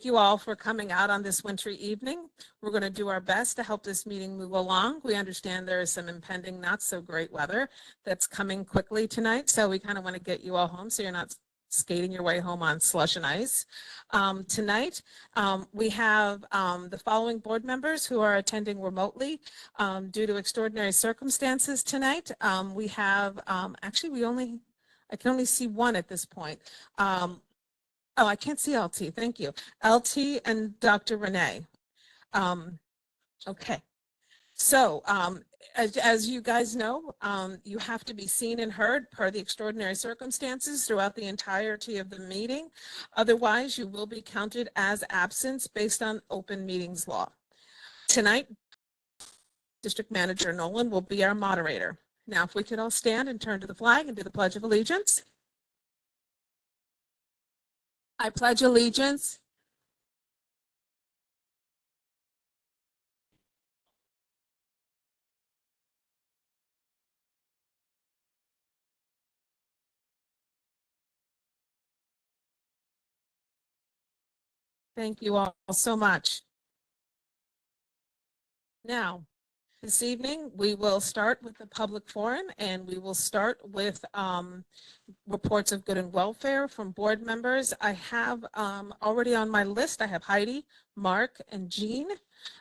you all for coming out on this wintry evening. We're going to do our best to help this meeting move along. We understand there is some impending not so great weather that's coming quickly tonight, so we kind of want to get you all home so you're not skating your way home on slush and ice. Tonight, we have the following board members who are attending remotely due to extraordinary circumstances tonight. We have, actually, I can only see one at this point. Oh, I can't see LT. Thank you. LT and Dr. Renee. Okay. So, as you guys know, you have to be seen and heard per the extraordinary circumstances throughout the entirety of the meeting. Otherwise, you will be counted as absence based on open meetings law. Tonight, District Manager Nolan will be our moderator. Now, if we could all stand and turn to the flag and do the Pledge of Allegiance. I pledge allegiance Thank you all so much. Now, this evening, we will start with the public forum, and we will start with reports of good and welfare from board members. I have already on my list, I have Heidi, Mark, and Jean.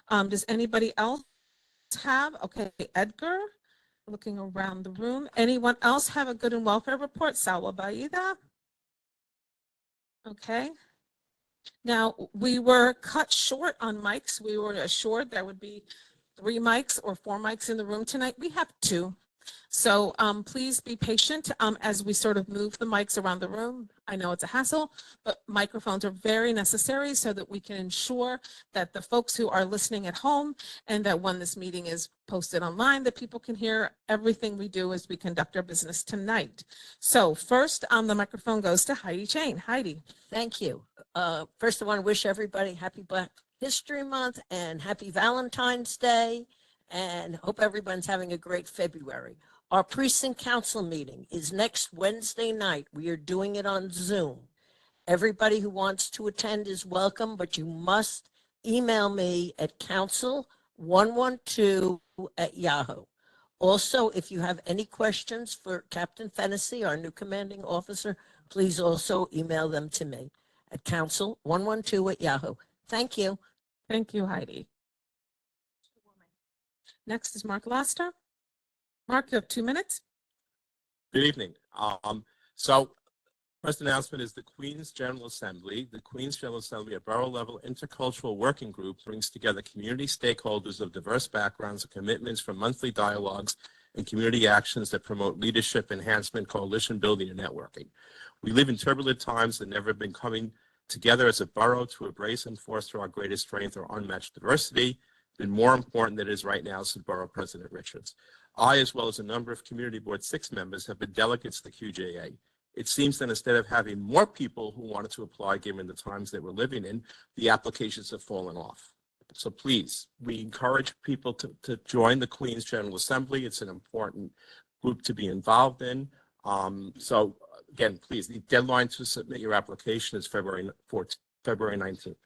Does anybody else have? Okay, Edgar, looking around the room. Anyone else have a good and welfare report? Salwa Baida? Okay. Now, we were cut short on mics. We were assured there would be 3 mics or 4 mics in the room tonight. We have 2. So please be patient as we sort of move the mics around the room. I know it's a hassle, but microphones are very necessary so that we can ensure that the folks who are listening at home and that when this meeting is posted online, that people can hear everything we do as we conduct our business tonight. So first, the microphone goes to Heidi Chain. Heidi. Thank you. First, I want to wish everybody happy Black History Month and happy Valentine's Day, and hope everyone's having a great February. Our precinct council meeting is next Wednesday night. We are doing it on Zoom. Everybody who wants to attend is welcome, but you must email me at council112@yahoo. Also, if you have any questions for Captain Fennessy, our new commanding officer, please also email them to me at council112@yahoo. Thank you. Thank you, Heidi. Next is Mark Laster. Mark, you have 2 minutes. Good evening. So first announcement is the Queens General Assembly. The Queens General Assembly, a borough-level intercultural working group, brings together community stakeholders of diverse backgrounds and commitments for monthly dialogues and community actions that promote leadership, enhancement, coalition building, and networking. We live in turbulent times and never been coming together as a borough to embrace and foster our greatest strength, our unmatched diversity, and more important than it is right now, said Borough President Richards. I, as well as a number of Community Board 6 members, have been delegates to the QJA. It seems that instead of having more people who wanted to apply, given the times that we're living in, the applications have fallen off. So please, we encourage people to join the Queens General Assembly. It's an important group to be involved in. So again, please, the deadline to submit your application is February 19th.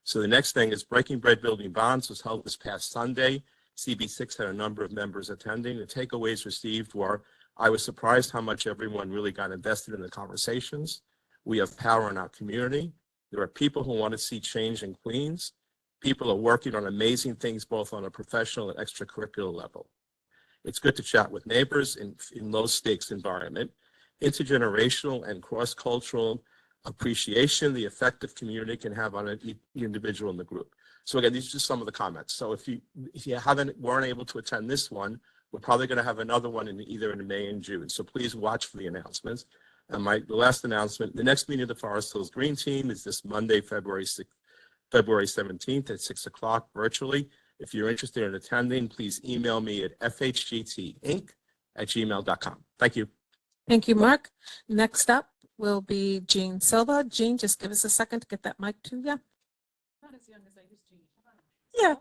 So the next thing is Breaking Bread Building Bonds was held this past Sunday. CB6 had a number of members attending. The takeaways received were, I was surprised how much everyone really got invested in the conversations. We have power in our community. There are people who want to see change in Queens. People are working on amazing things, both on a professional and extracurricular level. It's good to chat with neighbors in low stakes environment. Intergenerational and cross-cultural appreciation the effect of community can have on an individual in the group. So again, these are just some of the comments. So if you weren't able to attend this one, we're probably going to have another one either in May and June. So please watch for the announcements. And the last announcement, the next meeting of the Forest Hills Green Team is this Monday, February 17th at 6 o'clock virtually. If you're interested in attending, please email me at fhgtinc@gmail.com. Thank you. Thank you, Mark. Next up will be Jean Silva. Jean, just give us a second to get that mic to you. Not as young as I used to. Yeah.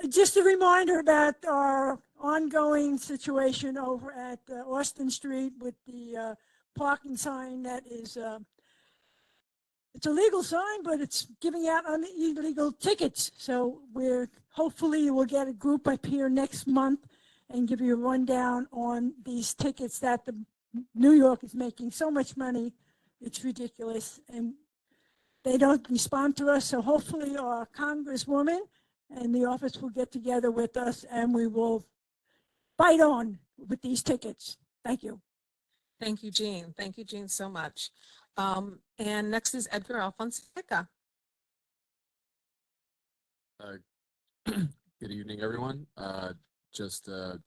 Just a reminder that our ongoing situation over at Austin Street with the parking sign that is it's a legal sign, but it's giving out illegal tickets. So hopefully we'll get a group up here next month and give you a rundown on these tickets that New York is making so much money. It's ridiculous. And they don't respond to us. So hopefully our Congresswoman and the office will get together with us and we will fight on with these tickets. Thank you. Thank you, Jean. Thank you, Jean, so much. And next is Edgar Alfonseca. Good evening, everyone. Just a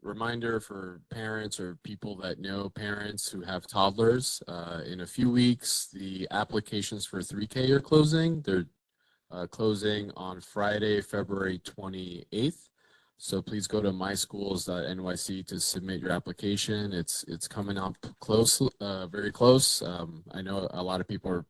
reminder for parents or people that know parents who have toddlers. In a few weeks, the applications for 3K are closing. They're closing on Friday, February 28th. So please go to myschools.nyc to submit your application. It's coming up close, very close. I know a lot of people are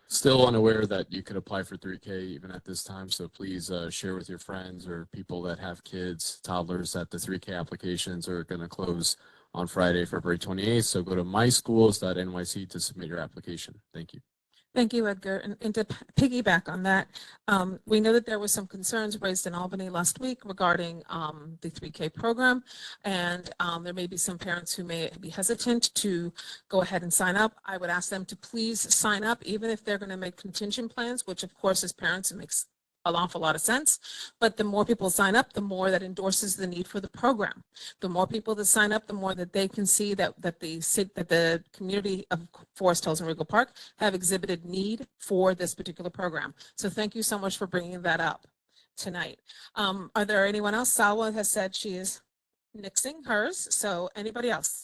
still unaware that you could apply for 3K even at this time. So please share with your friends or people that have kids, toddlers, that the 3K applications are going to close on Friday, February 28th. So go to myschools.nyc to submit your application. Thank you. Thank you, Edgar. And to piggyback on that, we know that there were some concerns raised in Albany last week regarding the 3K program, and there may be some parents who may be hesitant to go ahead and sign up. I would ask them to please sign up, even if they're going to make contingent plans, which of course as parents it makes an awful lot of sense. But the more people sign up, the more that endorses the need for the program. The more people that sign up, the more that they can see that the community of Forest Hills and Rego Park have exhibited need for this particular program. So thank you so much for bringing that up tonight. Are there anyone else? Salwa has said she is nixing hers. So anybody else?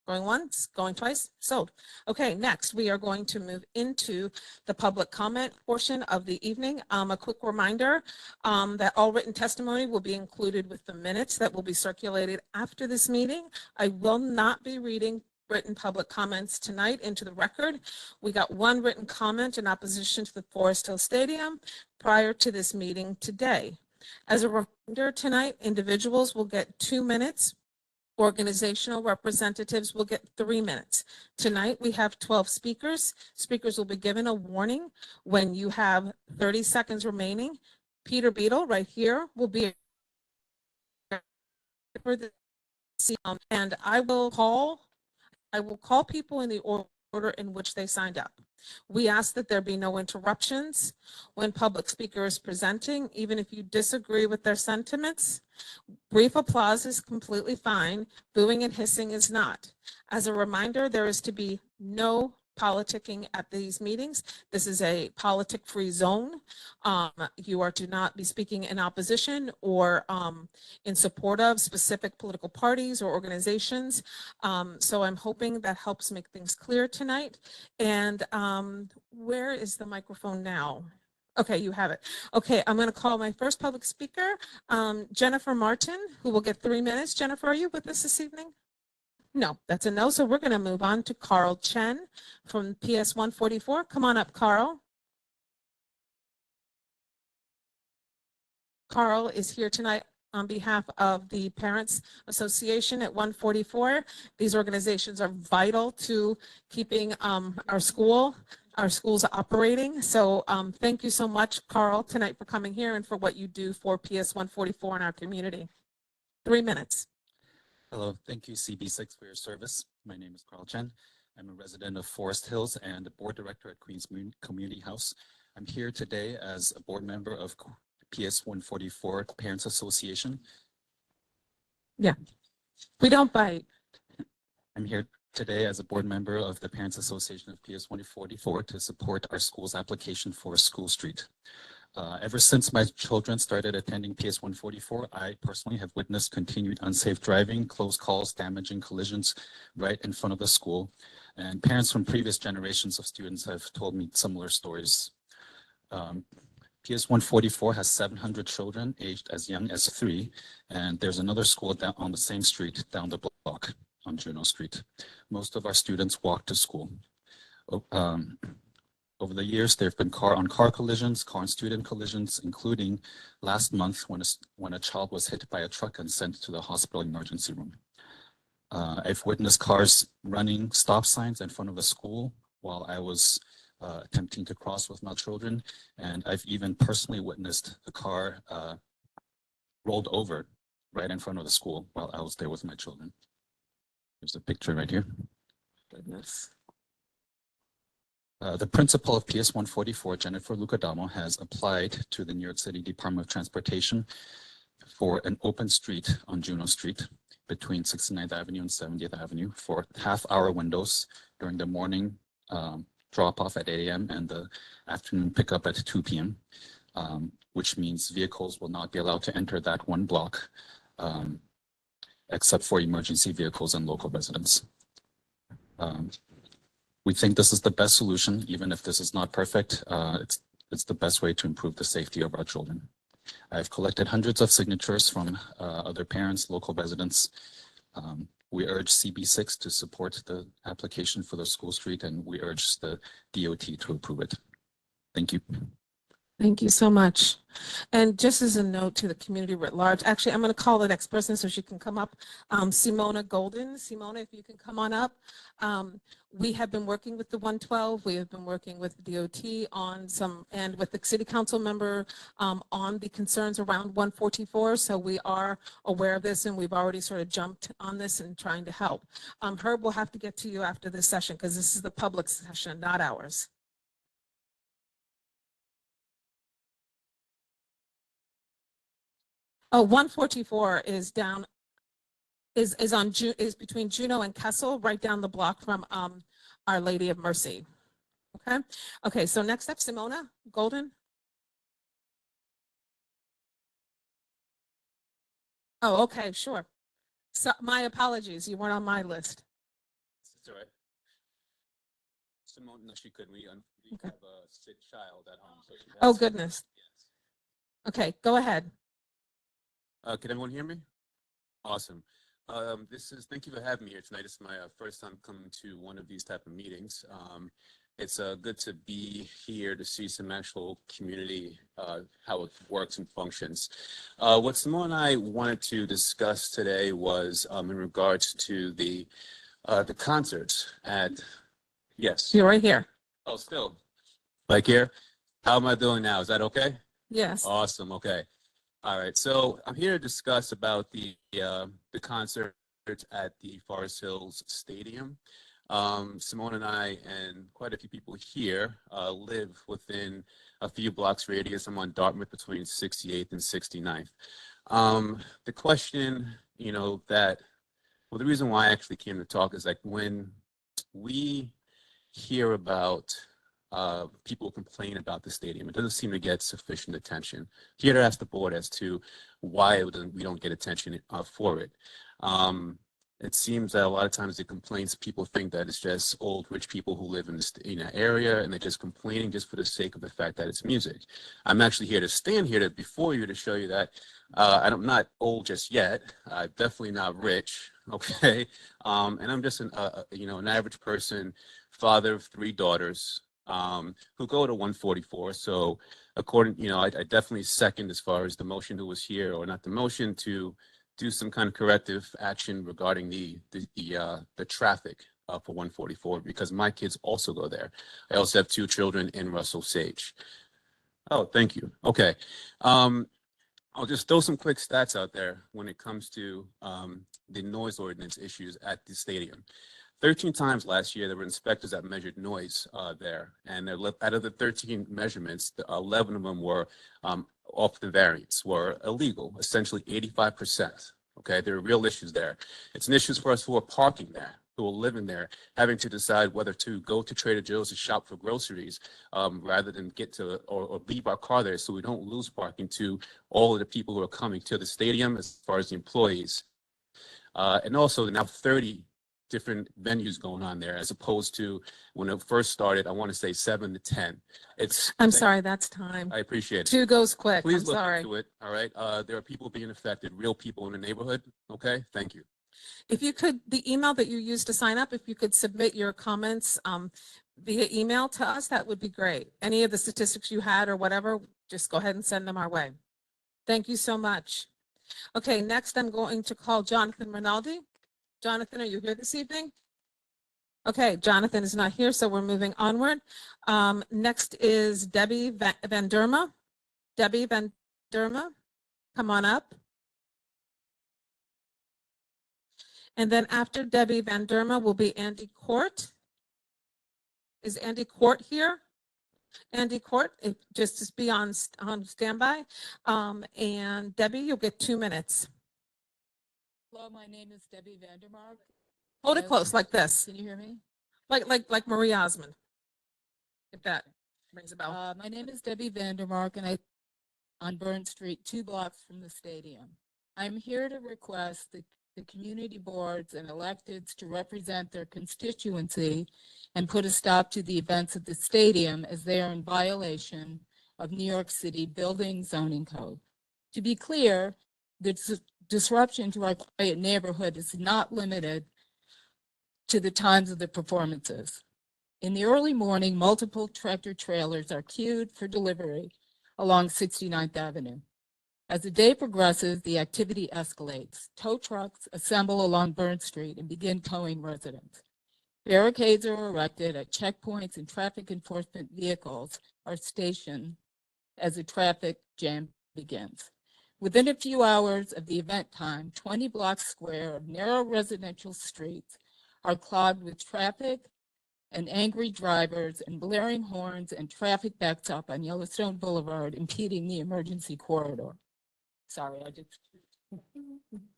Going once, going twice, sold. Okay, next we are going to move into the public comment portion of the evening. A quick reminder that all written testimony will be included with the minutes that will be circulated after this meeting. I will not be reading written public comments tonight into the record. We got one written comment in opposition to the Forest Hill Stadium prior to this meeting today. As a reminder tonight, individuals will get 2 minutes. Organizational representatives will get 3 minutes. Tonight, we have 12 speakers. Speakers will be given a warning when you have 30 seconds remaining. Peter Beadle, right here, will be for the and I will call people in the order in which they signed up. We ask that there be no interruptions when public speaker is presenting, even if you disagree with their sentiments. Brief applause is completely fine. Booing and hissing is not. As a reminder, there is to be no politicking at these meetings. This is a politic-free zone. You are to not be speaking in opposition or in support of specific political parties or organizations. So I'm hoping that helps make things clear tonight. And where is the microphone now? Okay, you have it. Okay, I'm going to call my first public speaker, Jennifer Martin, who will get 3 minutes. Jennifer, are you with us this evening? No, that's a no. So we're going to move on to Carl Chen from PS 144. Come on up, Carl. Carl is here tonight on behalf of the Parents Association at 144. These organizations are vital to keeping our schools operating. So thank you so much, Carl, tonight for coming here and for what you do for PS 144 in our community. 3 minutes. Hello, thank you CB6 for your service. My name is Carl Chen. I'm a resident of Forest Hills and the board director at Queens Community House. I'm here today as a board member of PS 144 Parents Association. Yeah, we don't bite. I'm here today as a board member of the Parents Association of PS 144 to support our school's application for School Street. Ever since my children started attending PS 144, I personally have witnessed continued unsafe driving, close calls, damaging collisions right in front of the school. And parents from previous generations of students have told me similar stories. PS 144 has 700 children aged as young as 3, and there's another school down on the same street down the block on Juno Street. Most of our students walk to school. Over the years, there have been car-on-car collisions, car and student collisions, including last month when a child was hit by a truck and sent to the hospital emergency room. I've witnessed cars running stop signs in front of the school while I was attempting to cross with my children. And I've even personally witnessed the car rolled over right in front of the school while I was there with my children. There's a picture right here. Goodness. The principal of PS 144, Jennifer Lucadamo, has applied to the New York City Department of Transportation for an open street on Juno Street between 69th Avenue and 70th Avenue for half-hour windows during the morning drop-off at 8 a.m. and the afternoon pickup at 2 p.m., which means vehicles will not be allowed to enter that one block except for emergency vehicles and local residents. We think this is the best solution, even if this is not perfect. It's the best way to improve the safety of our children. I've collected hundreds of signatures from other parents, local residents. We urge CB6 to support the application for the school street, and we urge the DOT to approve it. Thank you. Thank you so much. And just as a note to the community writ large, actually, I'm going to call the next person so she can come up. Simona Golden. Simona, if you can come on up. We have been working with the 112. We have been working with DOT on some, and with the city council member on the concerns around 144. So we are aware of this, and we've already sort of jumped on this and trying to help. Herb, we'll have to get to you after this session because this is the public session, not ours. Oh, 144 is down, is between Juno and Kessel, right down the block from Our Lady of Mercy. Okay. Okay. So next up, Simona Golden. Oh, okay, sure. So my apologies. You weren't on my list. It's all right. Simone, no, she couldn't. We Okay. have a sick child at home. So she Oh, has to- goodness. Yes. Okay, go ahead. Can everyone hear me? Awesome. Thank you for having me here tonight. It's my first time coming to one of these type of meetings. It's good to be here to see some actual community, how it works and functions. What Simone and I wanted to discuss today was in regards to the concerts at, yes. You're right here. Oh, still. Like here? How am I doing now? Is that okay? Yes. Awesome. Okay. All right. So I'm here to discuss about the concert at the Forest Hills Stadium. Simone and I and quite a few people here live within a few blocks radius. I'm on Dartmouth between 68th and 69th. The question, the reason why I actually came to talk is like when we hear about people complain about the stadium, it doesn't seem to get sufficient attention. Here to ask the board as to why we don't get attention for it. It seems that a lot of times the complaints, people think that it's just old rich people who live in the area, and they're just complaining just for the sake of the fact that it's music. I'm actually here to stand here before you to show you that I'm not old just yet. I'm definitely not rich, okay? And I'm just an average person, father of 3 daughters, who go to 144. So according, I definitely second as far as the motion who was here, or not the motion, to do some kind of corrective action regarding the traffic for 144, because my kids also go there. I also have 2 children in Russell Sage. Oh, thank you. Okay. I'll just throw some quick stats out there when it comes to the noise ordinance issues at the stadium. 13 times last year, there were inspectors that measured noise there. And out of the 13 measurements, 11 of them were off the variance, were illegal, essentially 85%. Okay, there are real issues there. It's an issue for us who are parking there, who are living there, having to decide whether to go to Trader Joe's to shop for groceries rather than get to or leave our car there so we don't lose parking to all of the people who are coming to the stadium as far as the employees. And also now 30 different venues going on there, as opposed to when it first started, I want to say 7 to 10. I'm sorry, that's time. I appreciate it. 2 goes quick. Please I'm look sorry. into it. All right. There are people being affected, real people in the neighborhood. Okay. Thank you. If you could, the email that you used to sign up, if you could submit your comments via email to us, that would be great. Any of the statistics you had or whatever, just go ahead and send them our way. Thank you so much. Okay, next I'm going to call Jonathan Rinaldi. Jonathan, are you here this evening? Okay, Jonathan is not here, so we're moving onward. Next is Debbie Van Derma. Debbie Van Derma, come on up. And then after Debbie Van Derma will be Andy Court. Is Andy Court here? Andy Court, just be on standby. And Debbie, you'll get 2 minutes. Hello, my name is Debbie Vandermark. Hold it close like this, Can you hear me? like Marie Osmond. If that rings a bell. My name is Debbie Vandermark and on Burn Street, 2 blocks from the stadium. I'm here to request the community boards and electeds to represent their constituency and put a stop to the events at the stadium as they are in violation of New York City Building Zoning Code. To be clear, the disruption to our quiet neighborhood is not limited to the times of the performances. In the early morning, multiple tractor trailers are queued for delivery along 69th Avenue. As the day progresses, the activity escalates. Tow trucks assemble along Burn Street and begin towing residents. Barricades are erected at checkpoints and traffic enforcement vehicles are stationed as the traffic jam begins. Within a few hours of the event time, 20 blocks square of narrow residential streets are clogged with traffic and angry drivers and blaring horns, and traffic backs up on Yellowstone Boulevard, impeding the emergency corridor. Sorry, I just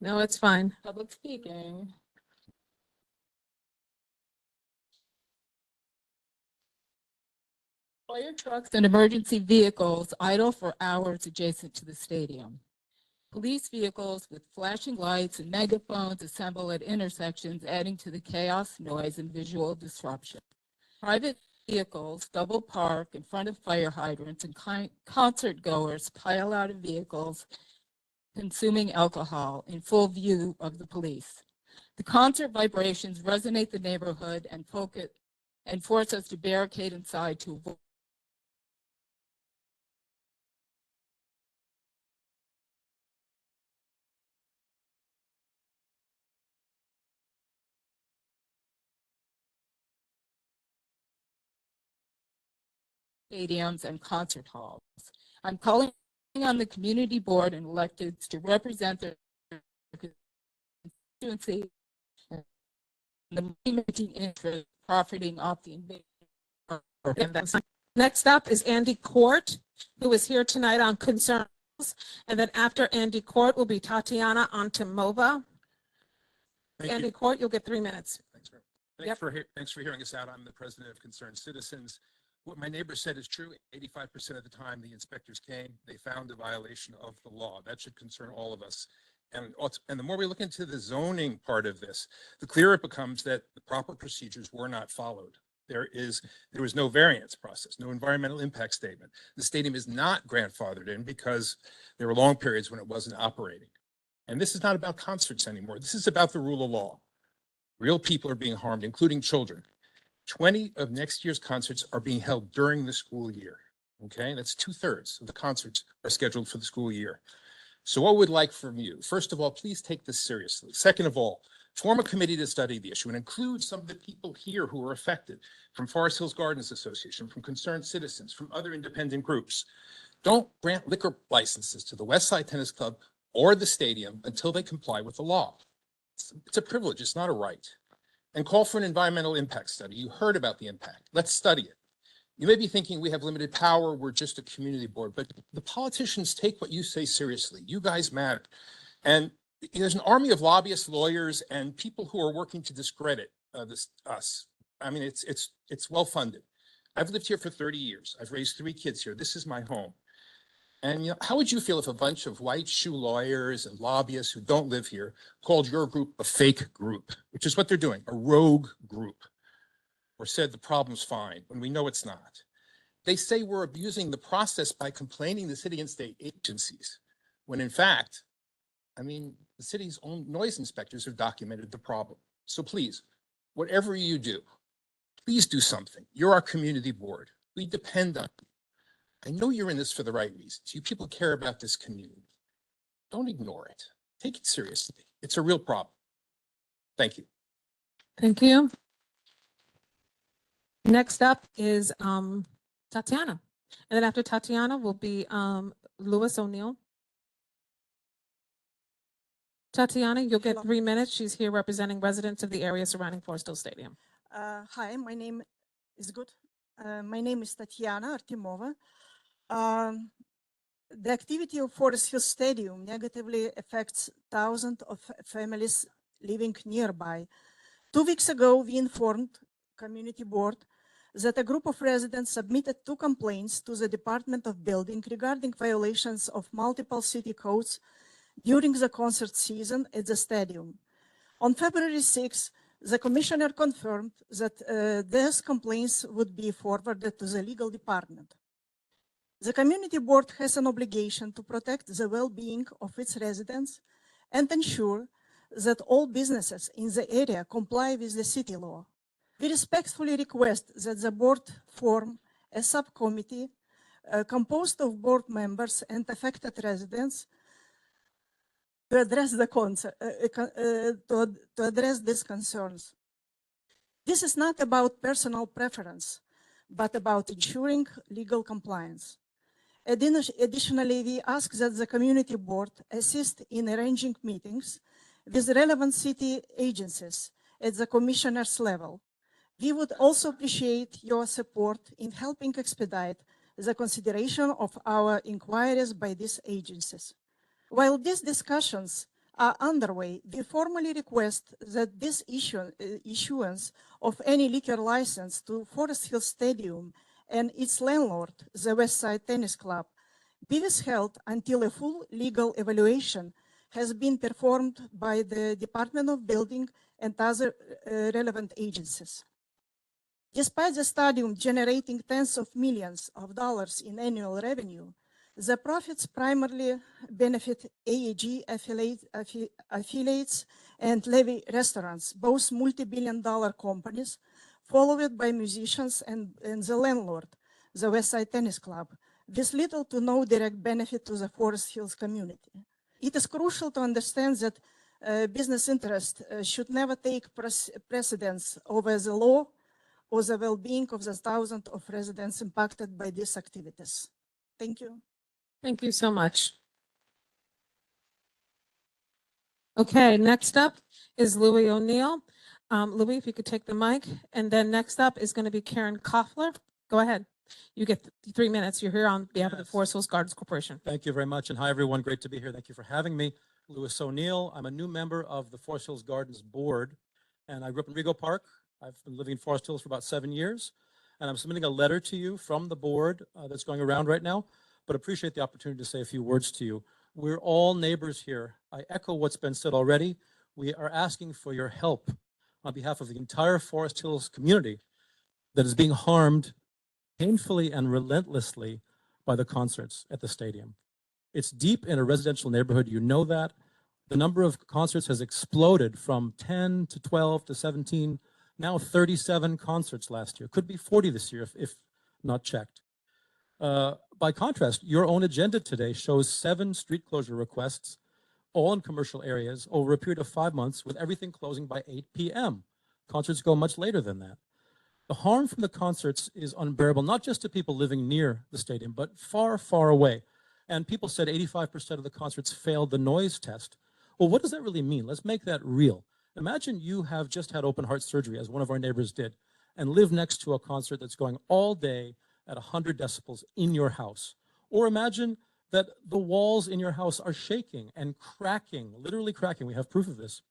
No, it's fine. public speaking. Fire trucks and emergency vehicles idle for hours adjacent to the stadium. Police vehicles with flashing lights and megaphones assemble at intersections, adding to the chaos, noise, and visual disruption. Private vehicles double park in front of fire hydrants, and concert goers pile out of vehicles consuming alcohol in full view of the police. The concert vibrations resonate the neighborhood and force us to barricade inside to avoid stadiums and concert halls. I'm calling on the community board and electeds to represent their constituency and the money-making interest profiting off the invasion. And that's next up is Andy Court, who is here tonight on concerns. And then after Andy Court will be Tatiana Antimova. Thank Andy you. Court, you'll get 3 minutes. Thanks for hearing us out. I'm the president of Concerned Citizens. What my neighbor said is true. 85% of the time the inspectors came, they found a violation of the law. That should concern all of us. And the more we look into the zoning part of this, the clearer it becomes that the proper procedures were not followed. There was no variance process, no environmental impact statement. The stadium is not grandfathered in because there were long periods when it wasn't operating. And this is not about concerts anymore. This is about the rule of law. Real people are being harmed, including children. 20 of next year's concerts are being held during the school year. Okay, that's 2/3 of the concerts are scheduled for the school year. So what we'd like from you, first of all, please take this seriously. Second of all, form a committee to study the issue and include some of the people here who are affected, from Forest Hills Gardens Association, from Concerned Citizens, from other independent groups. Don't grant liquor licenses to the West Side Tennis Club or the stadium until they comply with the law. It's a privilege, it's not a right. And call for an environmental impact study. You heard about the impact. Let's study it. You may be thinking we have limited power, we're just a community board, but the politicians take what you say seriously. You guys matter. And there's an army of lobbyists, lawyers, and people who are working to discredit us. I mean, it's well-funded. I've lived here for 30 years. I've raised 3 kids here. This is my home. And how would you feel if a bunch of white shoe lawyers and lobbyists who don't live here called your group a fake group, which is what they're doing, a rogue group, or said the problem's fine when we know it's not? They say we're abusing the process by complaining to city and state agencies, when in fact, I mean, the city's own noise inspectors have documented the problem. So please, whatever you do, please do something. You're our community board. We depend on you. I know you're in this for the right reasons. You people care about this community. Don't ignore it. Take it seriously. It's a real problem. Thank you. Thank you. Next up is Tatiana. And then after Tatiana will be Louis O'Neill. Tatiana, you'll get Hello. 3 minutes. She's here representing residents of the area surrounding Forest Hill Stadium. Hi, my name is good. My name is Tatiana Artemova. The activity of Forest Hill Stadium negatively affects thousands of families living nearby. 2 weeks ago, we informed Community Board that a group of residents submitted 2 complaints to the Department of Building regarding violations of multiple city codes during the concert season at the stadium. On February 6, the commissioner confirmed that these complaints would be forwarded to the legal department. The community board has an obligation to protect the well-being of its residents and ensure that all businesses in the area comply with the city law. We respectfully request that the board form a subcommittee composed of board members and affected residents to address to address these concerns. This is not about personal preference, but about ensuring legal compliance. Additionally, we ask that the community board assist in arranging meetings with relevant city agencies at the commissioner's level. We would also appreciate your support in helping expedite the consideration of our inquiries by these agencies. While these discussions are underway, we formally request that this issuance of any liquor license to Forest Hill Stadium and its landlord, the Westside Tennis Club, be withheld until a full legal evaluation has been performed by the Department of Building and other relevant agencies. Despite the stadium generating tens of millions of dollars in annual revenue, the profits primarily benefit AEG affiliates and Levy restaurants, both multi-billion-dollar companies, followed by musicians and the landlord, the Westside Tennis Club, with little to no direct benefit to the Forest Hills community. It is crucial to understand that business interests should never take precedence over the law or the well-being of the thousands of residents impacted by these activities. Thank you. Thank you so much. Okay, next up is Louis O'Neill. Louis, if you could take the mic. And then next up is going to be Karen Koffler. Go ahead. You get 3 minutes. You're here on behalf of the Forest Hills Gardens Corporation. Thank you very much. And hi, everyone. Great to be here. Thank you for having me. Louis O'Neill. I'm a new member of the Forest Hills Gardens Board, and I grew up in Rego Park. I've been living in Forest Hills for about 7 years, and I'm submitting a letter to you from the board that's going around right now, but appreciate the opportunity to say a few words to you. We're all neighbors here. I echo what's been said already. We are asking for your help on behalf of the entire Forest Hills community that is being harmed painfully and relentlessly by the concerts at the stadium. It's deep in a residential neighborhood. You know that. The number of concerts has exploded from 10 to 12 to 17, now 37 concerts last year. Could be 40 this year if not checked. By contrast, your own agenda today shows 7 street closure requests, all in commercial areas, over a period of 5 months, with everything closing by 8 p.m. Concerts go much later than that. The harm from the concerts is unbearable, not just to people living near the stadium, but far, far away. And people said 85% of the concerts failed the noise test. Well, what does that really mean? Let's make that real. Imagine you have just had open heart surgery, as one of our neighbors did, and live next to a concert that's going all day at 100 decibels in your house. Or imagine that the walls in your house are shaking and cracking, literally cracking. We have proof of this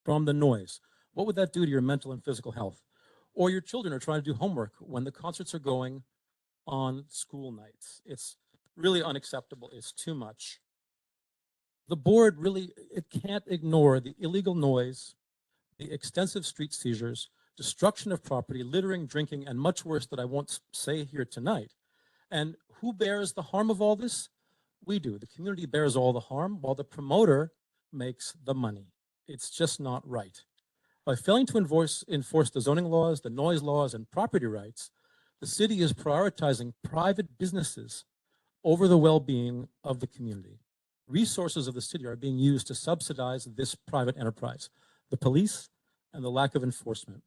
from the noise. What would that do to your mental and physical health? Or your children are trying to do homework when the concerts are going on school nights. It's really unacceptable. It's too much. The board really, it can't ignore the illegal noise, the extensive street seizures, destruction of property, littering, drinking, and much worse that I won't say here tonight. And who bears the harm of all this? We do. The community bears all the harm while the promoter makes the money. It's just not right. By failing to enforce the zoning laws, the noise laws, and property rights, the city is prioritizing private businesses over the well-being of the community. Resources of the city are being used to subsidize this private enterprise, the police, and the lack of enforcement.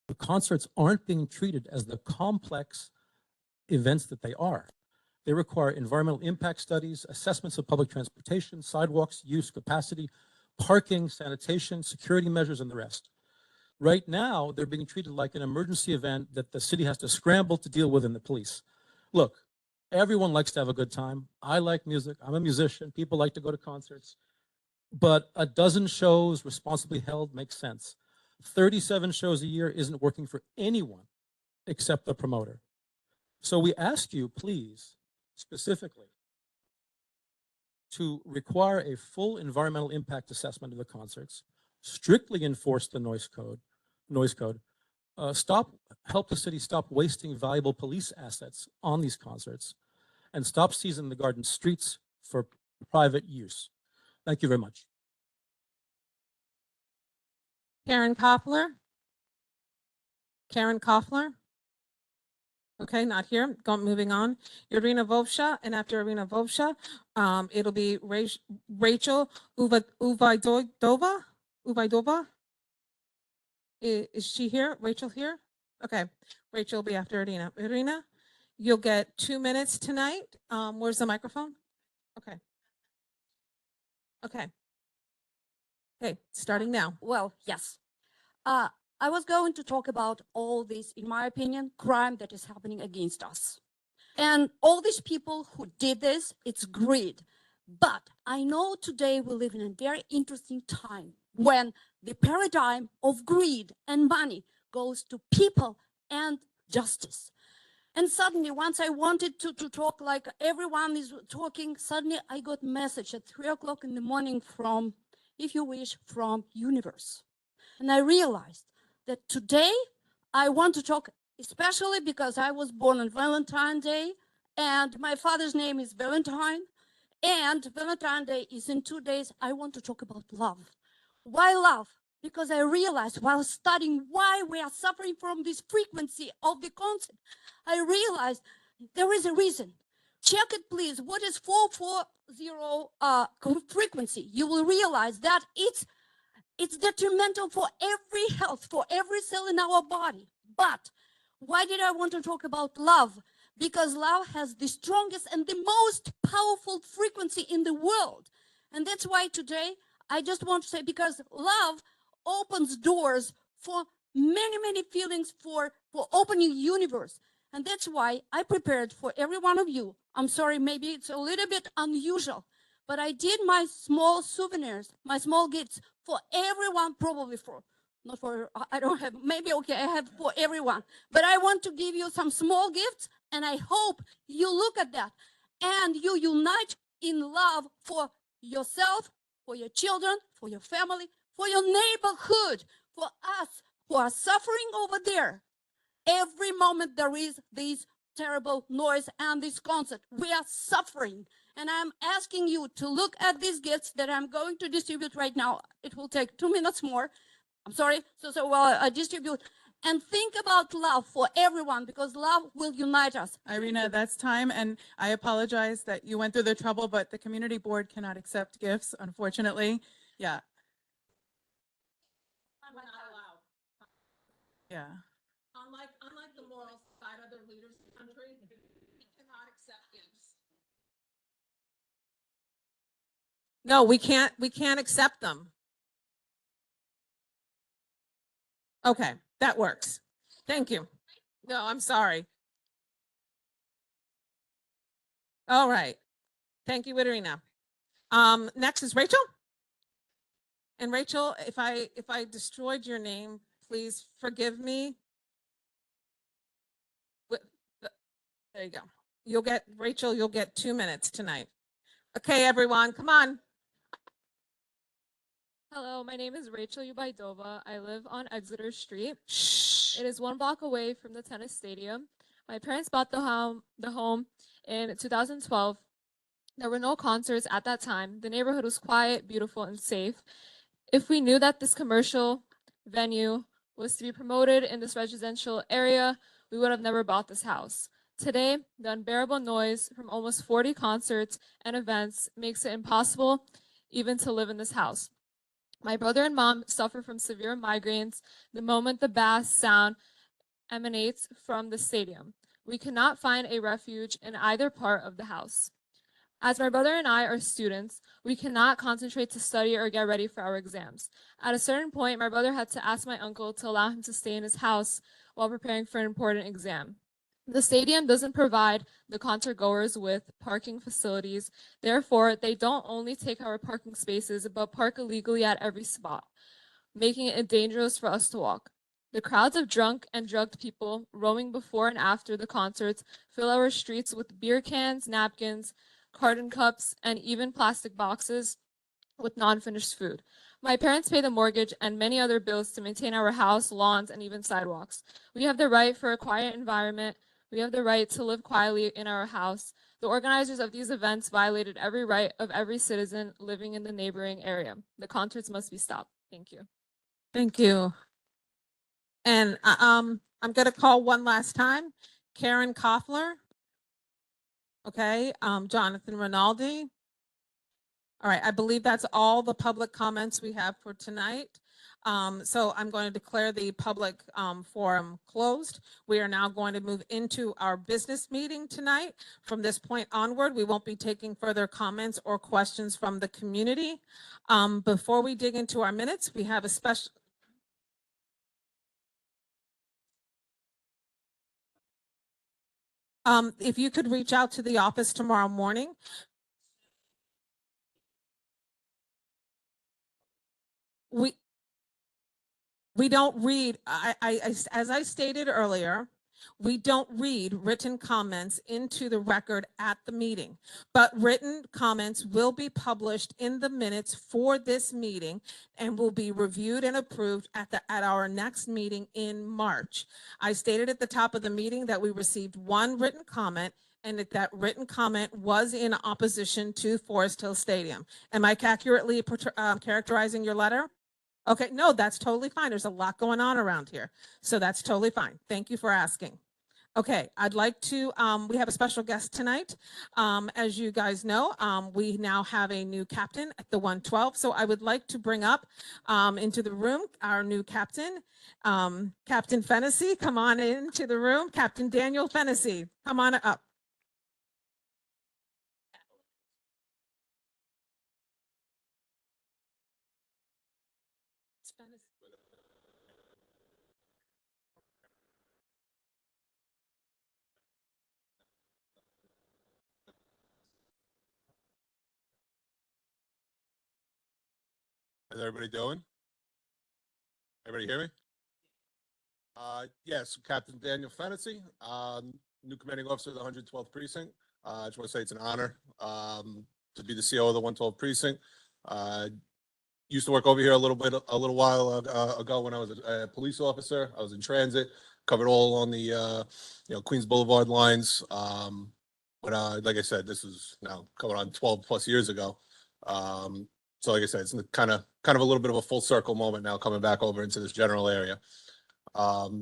The concerts aren't being treated as the complex events that they are. They require environmental impact studies, assessments of public transportation, sidewalks, use capacity, parking, sanitation, security measures, and the rest. Right now, they're being treated like an emergency event that the city has to scramble to deal with in the police. Look, everyone likes to have a good time. I like music. I'm a musician. People like to go to concerts. But a dozen shows responsibly held makes sense. 37 shows a year isn't working for anyone except the promoter. So we ask you, please, specifically, to require a full environmental impact assessment of the concerts, strictly enforce the noise code, help the city stop wasting valuable police assets on these concerts, and stop seizing the garden streets for private use. Thank you very much. Karen Koffler? Karen Koffler? Okay, not here. Moving on. Irina Vovsha, and after Irina Vovsha, it'll be Rachel Uvaidova. Uvaidova? Is she here? Rachel here? Okay, Rachel will be after Irina. Irina, you'll get 2 minutes tonight. Where's the microphone? Okay. Okay. Okay, starting now. Well, yes. I was going to talk about all this, in my opinion, crime that is happening against us. And all these people who did this, it's greed. But I know today we live in a very interesting time when the paradigm of greed and money goes to people and justice. And suddenly, once I wanted to talk like everyone is talking, suddenly I got a message at 3 o'clock in the morning from, if you wish, from universe. And I realized that today I want to talk, especially because I was born on Valentine's Day and my father's name is Valentine, and Valentine's Day is in 2 days. I want to talk about love. Why love? Because I realized while studying why we are suffering from this frequency of the concept, I realized there is a reason. Check it, please. What is 440 frequency? You will realize that it's detrimental for every health, for every cell in our body. But why did I want to talk about love? Because love has the strongest and the most powerful frequency in the world. And that's why today I just want to say, because love opens doors for many, many feelings, for opening universe. And that's why I prepared for every one of you. I'm sorry, maybe it's a little bit unusual, but I did my small souvenirs, my small gifts for everyone, probably not for, I don't have, maybe, okay, I have for everyone. But I want to give you some small gifts, and I hope you look at that and you unite in love for yourself, for your children, for your family, for your neighborhood, for us who are suffering over there. Every moment there is this terrible noise and this concert, we are suffering. And I'm asking you to look at these gifts that I'm going to distribute right now. It will take 2 minutes more. I'm sorry. So while I distribute, and think about love for everyone, because love will unite us. Irina, that's time. And I apologize that you went through the trouble, but the community board cannot accept gifts, unfortunately. Yeah. Yeah. Unlike the moral side of other leaders in the country, we cannot accept gifts. No, we can't accept them. Okay, that works. Thank you. No, I'm sorry. All right. Thank you, Irina. Next is Rachel. And Rachel, if I destroyed your name, please forgive me. There you go. Rachel, you'll get 2 minutes tonight. Okay, everyone, come on. Hello, my name is Rachel Ubaidova. I live on Exeter Street. Shh. It is 1 block away from the tennis stadium. My parents bought the home in 2012. There were no concerts at that time. The neighborhood was quiet, beautiful, and safe. If we knew that this commercial venue was to be promoted in this residential area, we would have never bought this house. Today, the unbearable noise from almost 40 concerts and events makes it impossible even to live in this house. My brother and mom suffer from severe migraines the moment the bass sound emanates from the stadium. We cannot find a refuge in either part of the house. As my brother and I are students, we cannot concentrate to study or get ready for our exams. At a certain point, my brother had to ask my uncle to allow him to stay in his house while preparing for an important exam. The stadium doesn't provide the concert goers with parking facilities. Therefore, they don't only take our parking spaces, but park illegally at every spot, making it dangerous for us to walk. The crowds of drunk and drugged people roaming before and after the concerts fill our streets with beer cans, napkins, carton cups, and even plastic boxes with non-finished food. My parents pay the mortgage and many other bills to maintain our house, lawns, and even sidewalks. We have the right for a quiet environment. We have the right to live quietly in our house. The organizers of these events violated every right of every citizen living in the neighboring area. The concerts must be stopped. Thank you. Thank you. And I'm going to call one last time. Karen Koffler. Okay, Jonathan Rinaldi. All right, I believe that's all the public comments we have for tonight. So I'm going to declare the public forum closed. We are now going to move into our business meeting tonight. From this point onward, we won't be taking further comments or questions from the community. Before we dig into our minutes, we have a special. If you could reach out to the office tomorrow morning. We don't read, as I stated earlier, we don't read written comments into the record at the meeting, but written comments will be published in the minutes for this meeting and will be reviewed and approved at our next meeting in March. I stated at the top of the meeting that we received one written comment and that written comment was in opposition to Forest Hill Stadium. Am I accurately characterizing your letter? Okay, no, that's totally fine. There's a lot going on around here. So that's totally fine. Thank you for asking. Okay, I'd like to, we have a special guest tonight. As you guys know, we now have a new captain at the 112. So I would like to bring up into the room our new captain, Captain Fennessy. Come on into the room. Captain Daniel Fennessy, come on up. How's everybody doing? Everybody hear me? Yes, Captain Daniel Fennessy, new commanding officer of the 112th Precinct. I just want to say it's an honor to be the CO of the 112th Precinct. Used to work over here a little while ago when I was a police officer. I was in transit, covered all along the Queens Boulevard lines. But like I said, this is now going on 12 plus years ago. So like I said, it's kind of a little bit of a full circle moment now coming back over into this general area. My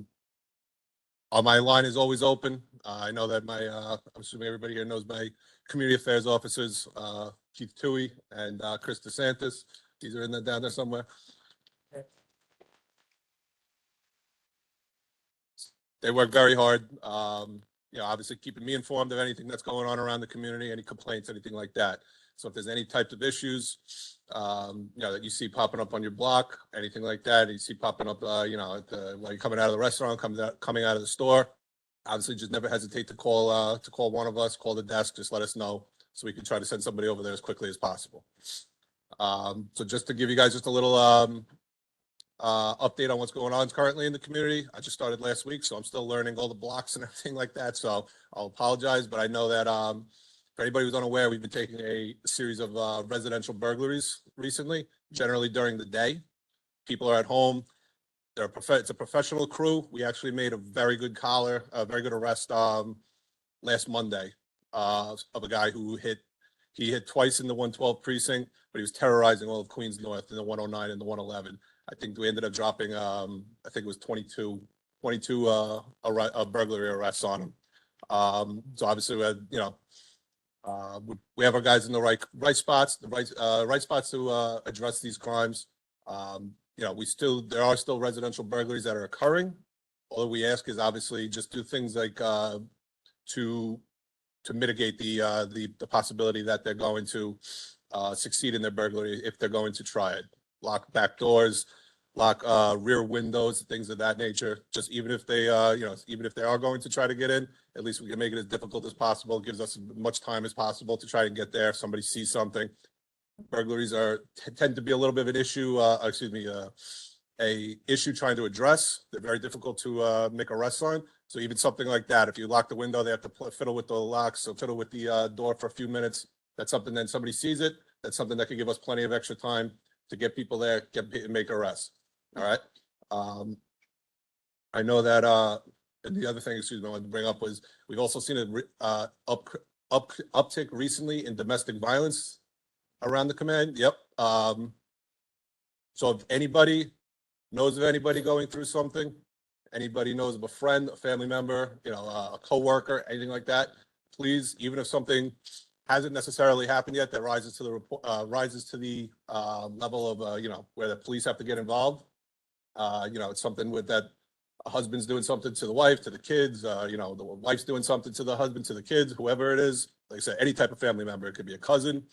line is always open. I know that I'm assuming everybody here knows my community affairs officers, Keith Toohey and Chris DeSantis. These are down there somewhere. They work very hard. Obviously keeping me informed of anything that's going on around the community, any complaints, anything like that. So if there's any type of issues, that you see popping up on your block, anything like that, you see popping up, while you're coming out of the restaurant, coming out of the store, obviously just never hesitate to call one of us, call the desk, just let us know so we can try to send somebody over there as quickly as possible. So just to give you guys just a little update on what's going on currently in the community. I just started last week, so I'm still learning all the blocks and everything like that. So I'll apologize, but I know that for anybody who's unaware, we've been taking a series of residential burglaries recently, generally during the day. People are at home. It's a professional crew. We actually made a very good arrest last Monday of a guy who hit twice in the 112 precinct, but he was terrorizing all of Queens North in the 109 and the 111. I think we ended up dropping, I think it was 22 burglary arrests on him. So obviously, we have our guys in the right spots, the right spots to address these crimes. There are still residential burglaries that are occurring. All we ask is obviously just do things like, to mitigate the possibility that they're going to, succeed in their burglary if they're going to try it. Lock back doors, lock, rear windows, things of that nature. Just even if they, even if they are going to try to get in, at least we can make it as difficult as possible. It gives us as much time as possible to try and get there. If somebody sees something. Burglaries tend to be a little bit of an issue, a issue trying to address. They're very difficult to make arrests on. So even something like that, if you lock the window, they have to fiddle with the locks, so fiddle with the door for a few minutes. That's something, then somebody sees it. That's something that could give us plenty of extra time to get people there, make arrests. All right. I know that, and the other thing, excuse me, I wanted to bring up was we've also seen a uptick recently in domestic violence around the command. Yep. So if anybody knows of anybody going through something, anybody knows of a friend, a family member, a coworker, anything like that, please, even if something hasn't necessarily happened yet, that rises to the report, rises to the level of where the police have to get involved. It's something with that a husband's doing something to the wife, to the kids, the wife's doing something to the husband, to the kids, whoever it is. Like I said, any type of family member. It could be a cousin,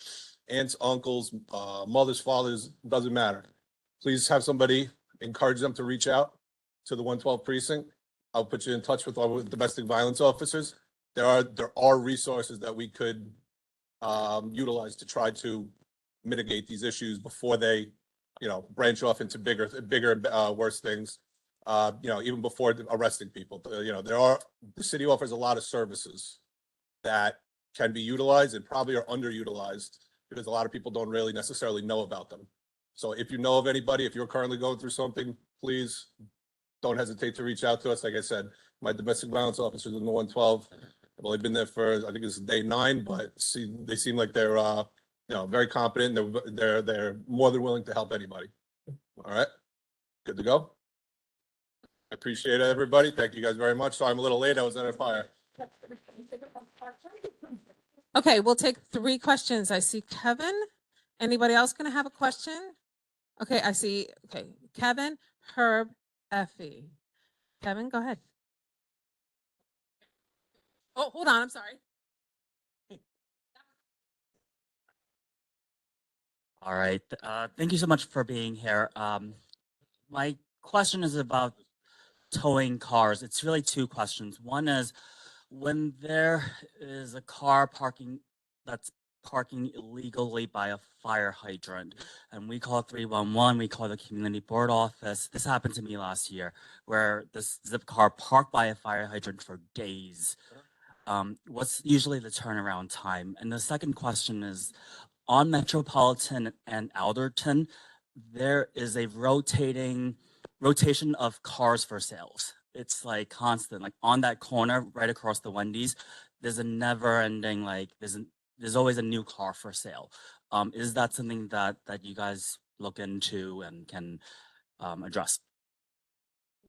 aunts, uncles, mothers, fathers, doesn't matter. Please have somebody encourage them to reach out to the 112 precinct. I'll put you in touch with our domestic violence officers. There are resources that we could utilize to try to mitigate these issues before they, branch off into bigger, worse things. Even before arresting people. The city offers a lot of services that can be utilized and probably are underutilized because a lot of people don't really necessarily know about them. So if you know of anybody, if you're currently going through something, please don't hesitate to reach out to us. Like I said, my domestic violence officers in the 112, I've only been there for, I think it's day 9, but they seem like they're, very competent. They're more than willing to help anybody. All right, good to go. I appreciate it, everybody. Thank you guys very much. Sorry I'm a little late. I was on a fire. Okay, we'll take 3 questions. I see Kevin. Anybody else going to have a question? Okay, I see. Okay, Kevin, Herb, Effie. Kevin, go ahead. Oh, hold on. I'm sorry. All right. Thank you so much for being here. My question is about towing cars. It's really 2 questions. One is when there is a car that's parking illegally by a fire hydrant and we call 311, we call the community board office. This happened to me last year where this zip car parked by a fire hydrant for days. What's usually the turnaround time? And the second question is on Metropolitan and Alderton, there is a rotation of cars for sales. It's like constant, like on that corner right across the Wendy's, there's a never ending, there's always a new car for sale. Is that something that you guys look into and can address?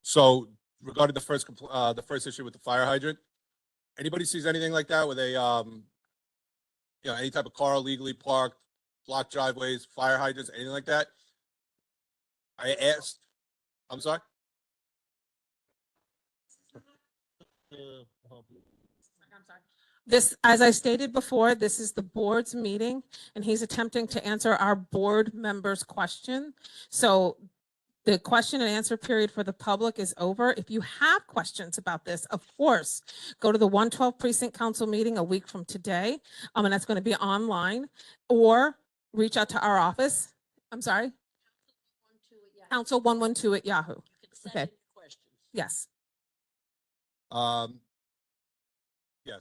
So regarding the first issue with the fire hydrant, anybody sees anything like that with a, any type of car illegally parked, blocked driveways, fire hydrants, anything like that? I asked, I'm sorry? This, as I stated before, this is the board's meeting and he's attempting to answer our board members' question. So the question and answer period for the public is over. If you have questions about this, of course, go to the 112 Precinct Council meeting a week from today. And that's going to be online, or reach out to our office. I'm sorry? Council 112 at Yahoo. Okay. Yes. Yes,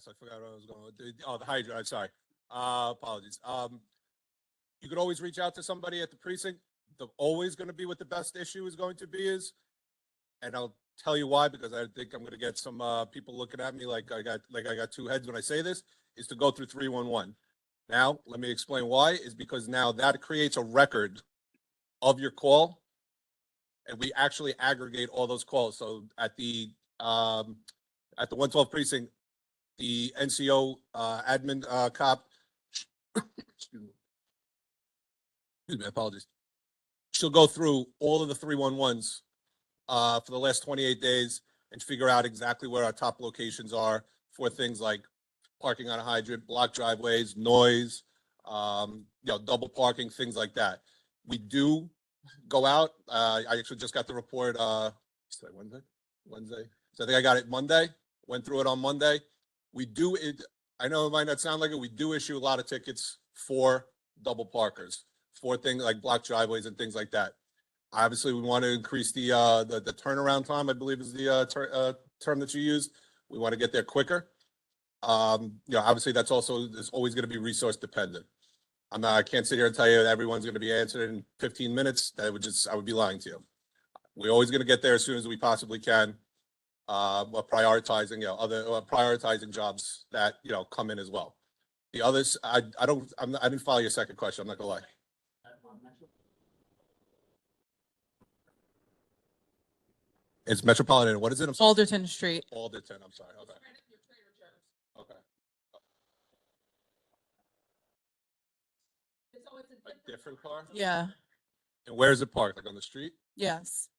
I forgot what I was going with. The hydrant, I'm sorry. Apologies. You could always reach out to somebody at the precinct. They're always going to be what the best issue is going to be and I'll tell you why, because I think I'm going to get some people looking at me like I got 2 heads when I say this, is to go through 311. Now, let me explain why, is because now that creates a record of your call and we actually aggregate all those calls. So at the 112 precinct, the NCO admin cop, excuse me, apologies. she'll go through all of the 311s for the last 28 days and figure out exactly where our top locations are for things like parking on a hydrant, blocked driveways, noise, double parking, things like that. We do go out. I actually just got the report, today Wednesday. So I think I got it Monday, went through it on Monday. We do it. I know it might not sound like it. We do issue a lot of tickets for double parkers, for things like blocked driveways and things like that. Obviously, we want to increase the turnaround time, I believe is the term that you used. We want to get there quicker. Obviously that's there's always going to be resource dependent. I can't sit here and tell you that everyone's going to be answered in 15 minutes. I would be lying to you. We're always going to get there as soon as we possibly can. We're prioritizing, prioritizing jobs that, come in as well. The others, I didn't follow your second question. I'm not gonna lie. It's Metropolitan. What is it? I'm sorry. Alderton Street. Alderton. I'm sorry. Okay. Okay. A different car? Yeah, And where is it parked? Like on the street? yes.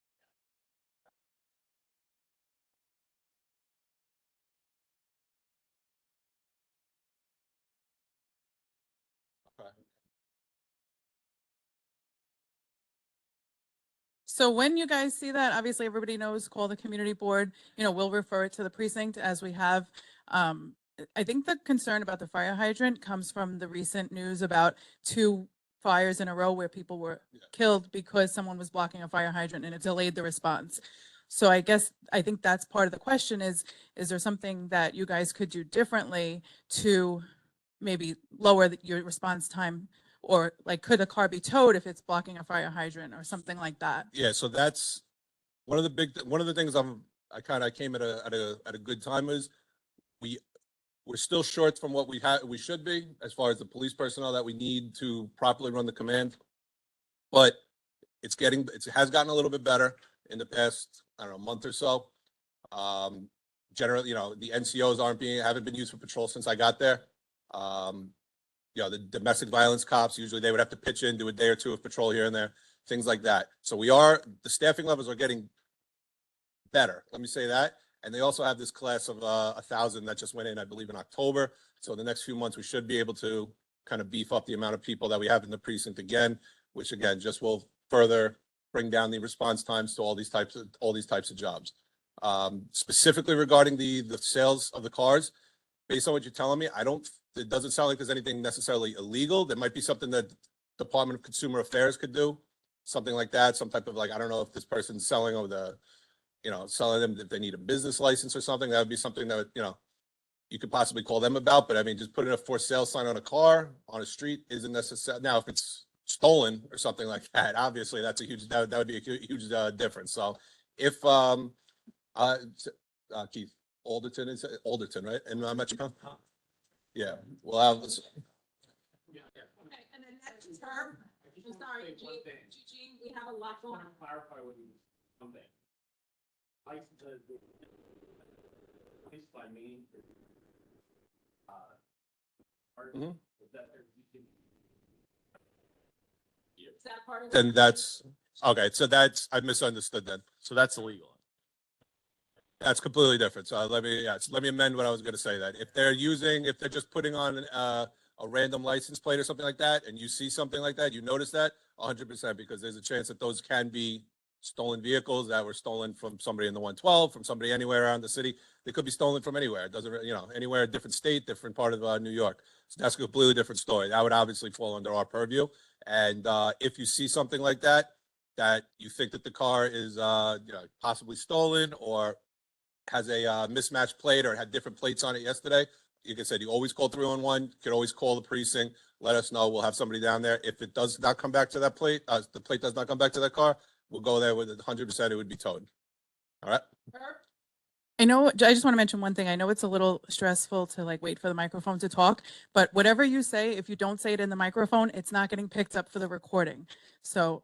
Okay. So when you guys see that, obviously everybody knows, call the community board, we'll refer it to the precinct as we have. I think the concern about the fire hydrant comes from the recent news about 2 fires in a row where people were killed because someone was blocking a fire hydrant and it delayed the response. So I think that's part of the question is there something that you guys could do differently to maybe lower your response time? Or like, could a car be towed if it's blocking a fire hydrant or something like that? Yeah. So that's one of the things I came at a good time is we're still short from what we should be as far as the police personnel that we need to properly run the command. But it has gotten a little bit better in the past, I don't know, month or so. Generally, the NCOs haven't been used for patrol since I got there. The domestic violence cops, usually they would have to pitch in, do a day or two of patrol here and there, things like that. So the staffing levels are getting better. Let me say that. And they also have this class of 1,000 that just went in, I believe, in October. So in the next few months, we should be able to kind of beef up the amount of people that we have in the precinct again, which again, just will further bring down the response times to all these types of jobs. Specifically regarding the sales of the cars, based on what you're telling me, it doesn't sound like there's anything necessarily illegal. There might be something that Department of Consumer Affairs could do, something like that, some type of I don't know if this person's selling selling them if they need a business license or something. That would be something that, you could possibly call them about. But I mean, just putting a for sale sign on a car on a street isn't necessary. Now, if it's stolen or something like that, obviously that would be a huge difference. So if, Keith, Alderton, right? And Metro? Yeah, we'll have this. Okay, and then next term, I'm sorry, Eugene, we have a lot going on. Clarify with you something. By me. Is that part of? Then that's, okay, so I misunderstood then. So that's illegal. That's completely different. So let me amend what I was gonna say then. If they're just putting on a random license plate or something like that, and you see something like that, you notice that 100%, because there's a chance that those can be stolen vehicles that were stolen from somebody in the 112, from somebody anywhere around the city. They could be stolen from anywhere. It doesn't, anywhere, different state, different part of New York. So that's a completely different story. That would obviously fall under our purview. And if you see something like that you think that the car is possibly stolen or has a mismatched plate or had different plates on it yesterday, like I said, you always call 311. You can always call the precinct. Let us know. We'll have somebody down there. If it does not come back to that plate, the plate does not come back to that car, we'll go there with 100%. It would be towed. All right. I just want to mention one thing. I know it's a little stressful to wait for the microphone to talk, but whatever you say, if you don't say it in the microphone, it's not getting picked up for the recording. So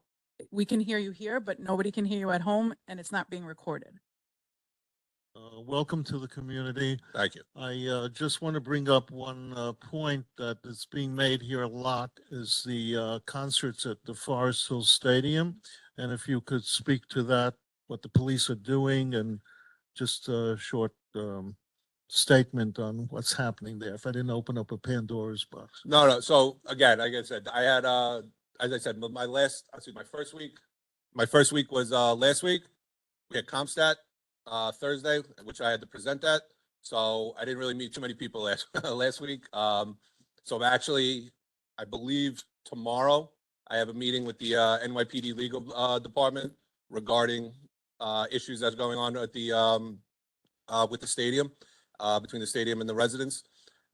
we can hear you here, but nobody can hear you at home and it's not being recorded. Welcome to the community. Thank you. I just want to bring up one point that is being made here a lot is the concerts at the Forest Hill Stadium. And if you could speak to that, what the police are doing, and just a short statement on what's happening there, if I didn't open up a Pandora's box. No. So again, like I said, I had, as I said, my first week was last week. We had CompStat Thursday, which I had to present at. So I didn't really meet too many people last week. So actually, I believe tomorrow I have a meeting with the NYPD legal department regarding issues that's going on at the with the stadium, between the stadium and the residents.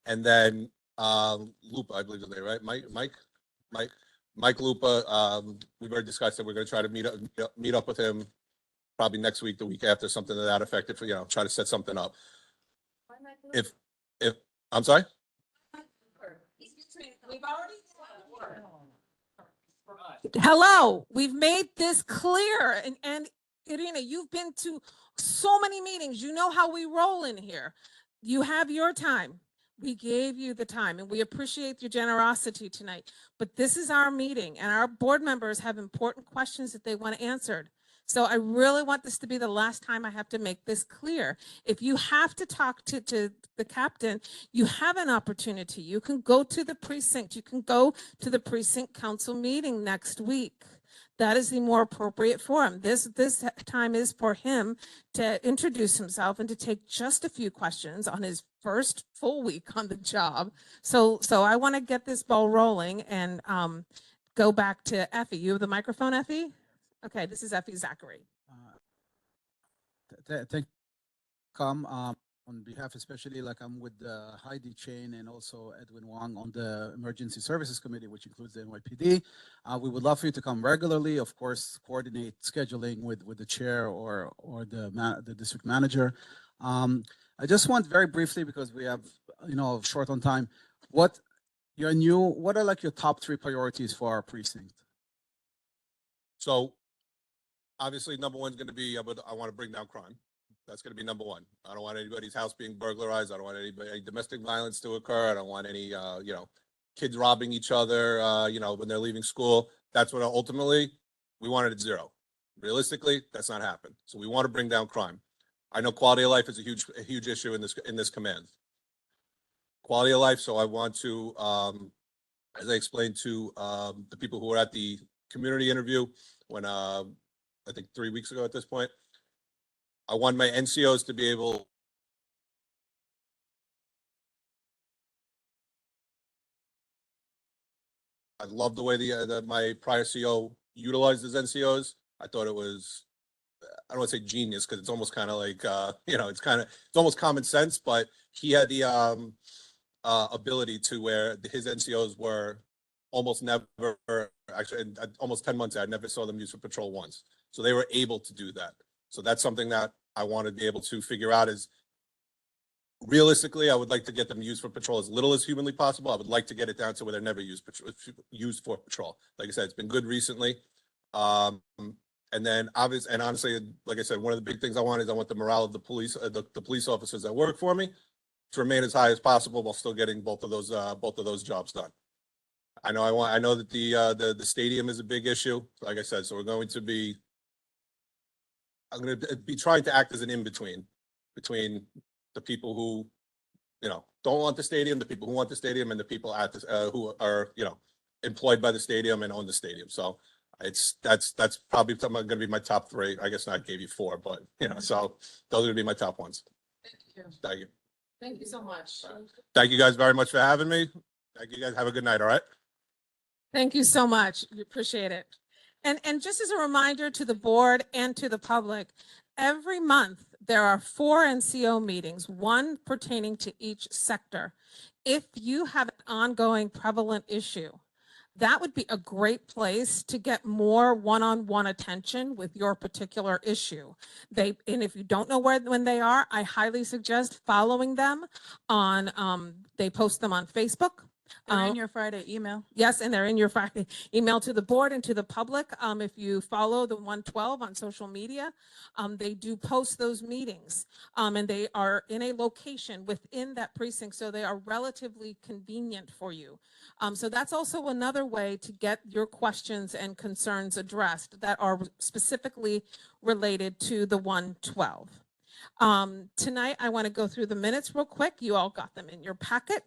And then Lupa, I believe is there, right? Mike Lupa, we've already discussed that we're going to try to meet up with him probably next week, the week after, something to that effect, if, try to set something up. If, I'm sorry? Hello, we've made this clear, and Irina, you've been to so many meetings. You know how we roll in here. You have your time. We gave you the time, and we appreciate your generosity tonight. But this is our meeting, and our board members have important questions that they want answered. So I really want this to be the last time I have to make this clear. If you have to talk to the captain, you have an opportunity. You can go to the precinct. You can go to the precinct council meeting next week. That is the more appropriate forum. This time is for him to introduce himself and to take just a few questions on his first full week on the job. So I want to get this ball rolling and go back to Effie. You have the microphone, Effie? Okay, this is Effie Zachary. Thank you. On behalf, especially like I'm with Heidi Chain and also Edwin Wong on the Emergency Services Committee, which includes the NYPD. We would love for you to come regularly, of course, coordinate scheduling with the chair or the district manager. I just want very briefly, because we have, short on time, what are like your top 3 priorities for our precinct? So obviously, number one is going to be, I want to bring down crime. That's going to be number one. I don't want anybody's house being burglarized. I don't want any domestic violence to occur. I don't want any, kids robbing each other, when they're leaving school. That's what ultimately we wanted at 0. Realistically, that's not happened. So we want to bring down crime. I know quality of life is a huge issue in this command. Quality of life. So I want to, as I explained to the people who were at the community interview when I think 3 weeks ago at this point, I want my NCOs to be able I love the way my prior CO utilized his NCOs. I thought it was, I don't want to say genius, because it's almost kind of like, it's almost common sense, but he had the ability to where his NCOs were almost never, actually, in almost 10 months, I never saw them use for patrol once. So they were able to do that. So that's something that I want to be able to figure out is, realistically, I would like to get them used for patrol as little as humanly possible. I would like to get it down to where they're never used for patrol. Like I said, it's been good recently. And then honestly, like I said, one of the big things I want the morale of the police officers that work for me to remain as high as possible while still getting both of those jobs done. I know that the stadium is a big issue. Like I said, so I'm going to be trying to act as an in-between between the people who, don't want the stadium, the people who want the stadium, and the people at who are, employed by the stadium and own the stadium. So that's probably going to be my top 3. I guess I gave you 4, but so those are going to be my top ones. Thank you. Thank you. Thank you so much. Thank you guys very much for having me. Thank you guys. Have a good night. All right. Thank you so much. We appreciate it. And just as a reminder to the board and to the public, every month there are 4 NCO meetings, 1 pertaining to each sector. If you have an ongoing prevalent issue, that would be a great place to get more one-on-one attention with your particular issue. And if you don't know when they are, I highly suggest following them on, they post them on Facebook. They're Uh, in your Friday email. Yes, and they're in your Friday email to the board and to the public. If you follow the 112 on social media, they do post those meetings. And they are in a location within that precinct, so they are relatively convenient for you. So that's also another way to get your questions and concerns addressed that are specifically related to the 112. Tonight, I want to go through the minutes real quick. You all got them in your packet.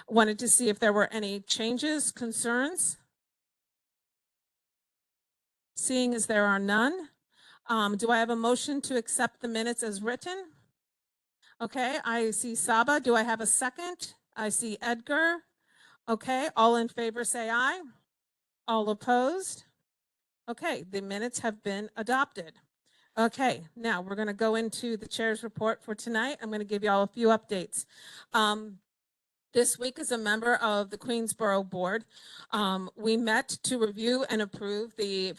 Wanted to see if there were any changes, concerns. Seeing as there are none, do I have a motion to accept the minutes as written? Okay, I see Saba. Do I have a second? I see Edgar. Okay, all in favor say aye. All opposed? Okay, the minutes have been adopted. Okay, now we're going to go into the chair's report for tonight. I'm going to give you all a few updates. This week, as a member of the Queensborough Board, we met to review and approve the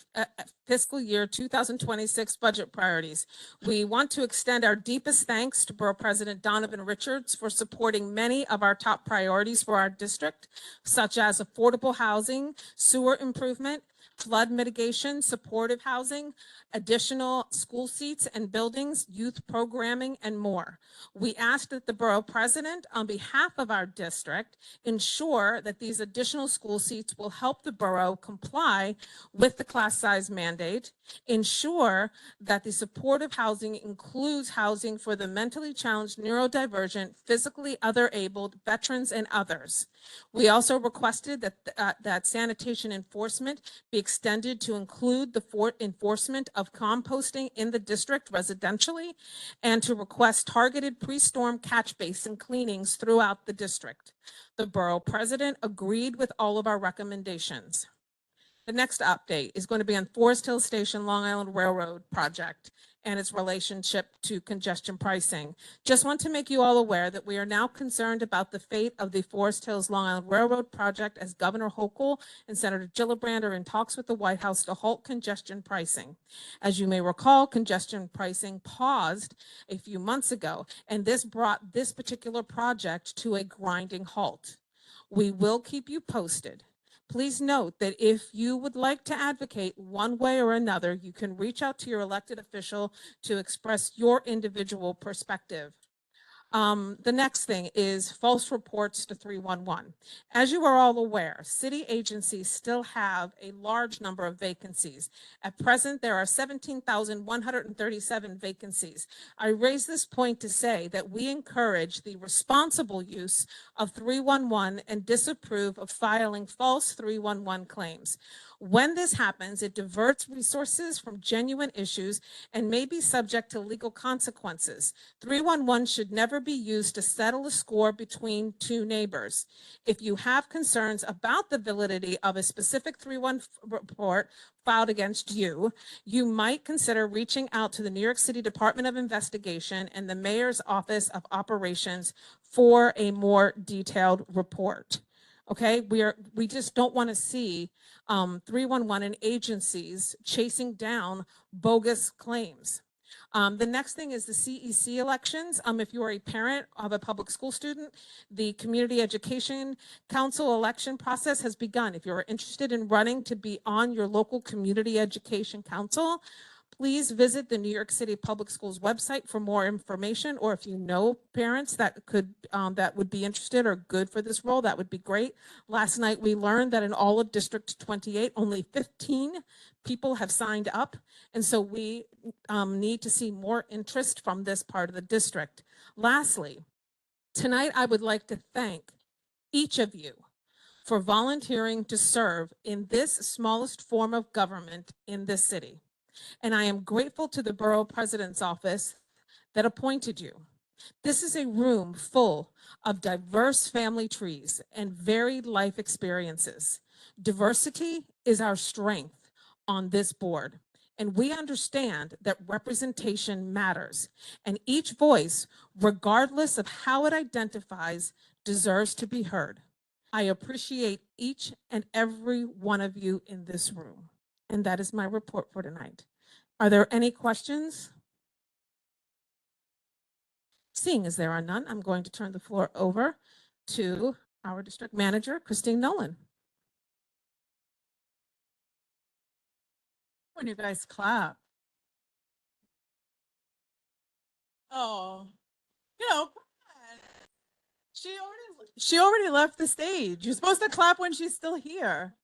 fiscal year 2026 budget priorities. We want to extend our deepest thanks to Borough President Donovan Richards for supporting many of our top priorities for our district, such as affordable housing, sewer improvement, flood mitigation, supportive housing, additional school seats and buildings, youth programming, and more. We asked that the borough president, on behalf of our district, ensure that these additional school seats will help the borough comply with the class size mandate, ensure that the supportive housing includes housing for the mentally challenged, neurodivergent, physically other-abled, veterans, and others. We also requested that sanitation enforcement be extended to include the enforcement of composting in the district residentially, and to request targeted pre-storm catch basin cleanings throughout the district. The borough president agreed with all of our recommendations. The next update is going to be on Forest Hill Station Long Island Railroad project and its relationship to congestion pricing. Just want to make you all aware that we are now concerned about the fate of the Forest Hills Long Island Railroad project, as Governor Hochul and Senator Gillibrand are in talks with the White House to halt congestion pricing. As you may recall, congestion pricing paused a few months ago, and this brought this particular project to a grinding halt. We will keep you posted. Please note that if you would like to advocate one way or another, you can reach out to your elected official to express your individual perspective. The next thing is false reports to 311. As you are all aware, city agencies still have a large number of vacancies. At present, there are 17,137 vacancies. I raise this point to say that we encourage the responsible use of 311 and disapprove of filing false 311 claims. When this happens, it diverts resources from genuine issues and may be subject to legal consequences. 311 should never be used to settle a score between two neighbors. If you have concerns about the validity of a specific 311 report filed against you, you might consider reaching out to the New York City Department of Investigation and the Mayor's Office of Operations for a more detailed report. Okay, we just don't want to see 311 and agencies chasing down bogus claims. The next thing is the CEC elections. If you are a parent of a public school student, the Community Education Council election process has begun. If you're interested in running to be on your local Community Education Council, please visit the New York City Public Schools website for more information, or if you know parents that would be interested or good for this role, that would be great. Last night, we learned that in all of District 28, only 15 people have signed up, and so we need to see more interest from this part of the district. Lastly, tonight I would like to thank each of you for volunteering to serve in this smallest form of government in this city. And I am grateful to the borough president's office that appointed you. This is a room full of diverse family trees and varied life experiences. Diversity is our strength on this board, and we understand that representation matters, and each voice, regardless of how it identifies, deserves to be heard. I appreciate each and every one of you in this room. And that is my report for tonight. Are there any questions? Seeing as there are none, I'm going to turn the floor over to our district manager, Christine Nolan. When you guys clap. Oh, you know, she already left the stage. You're supposed to clap when she's still here.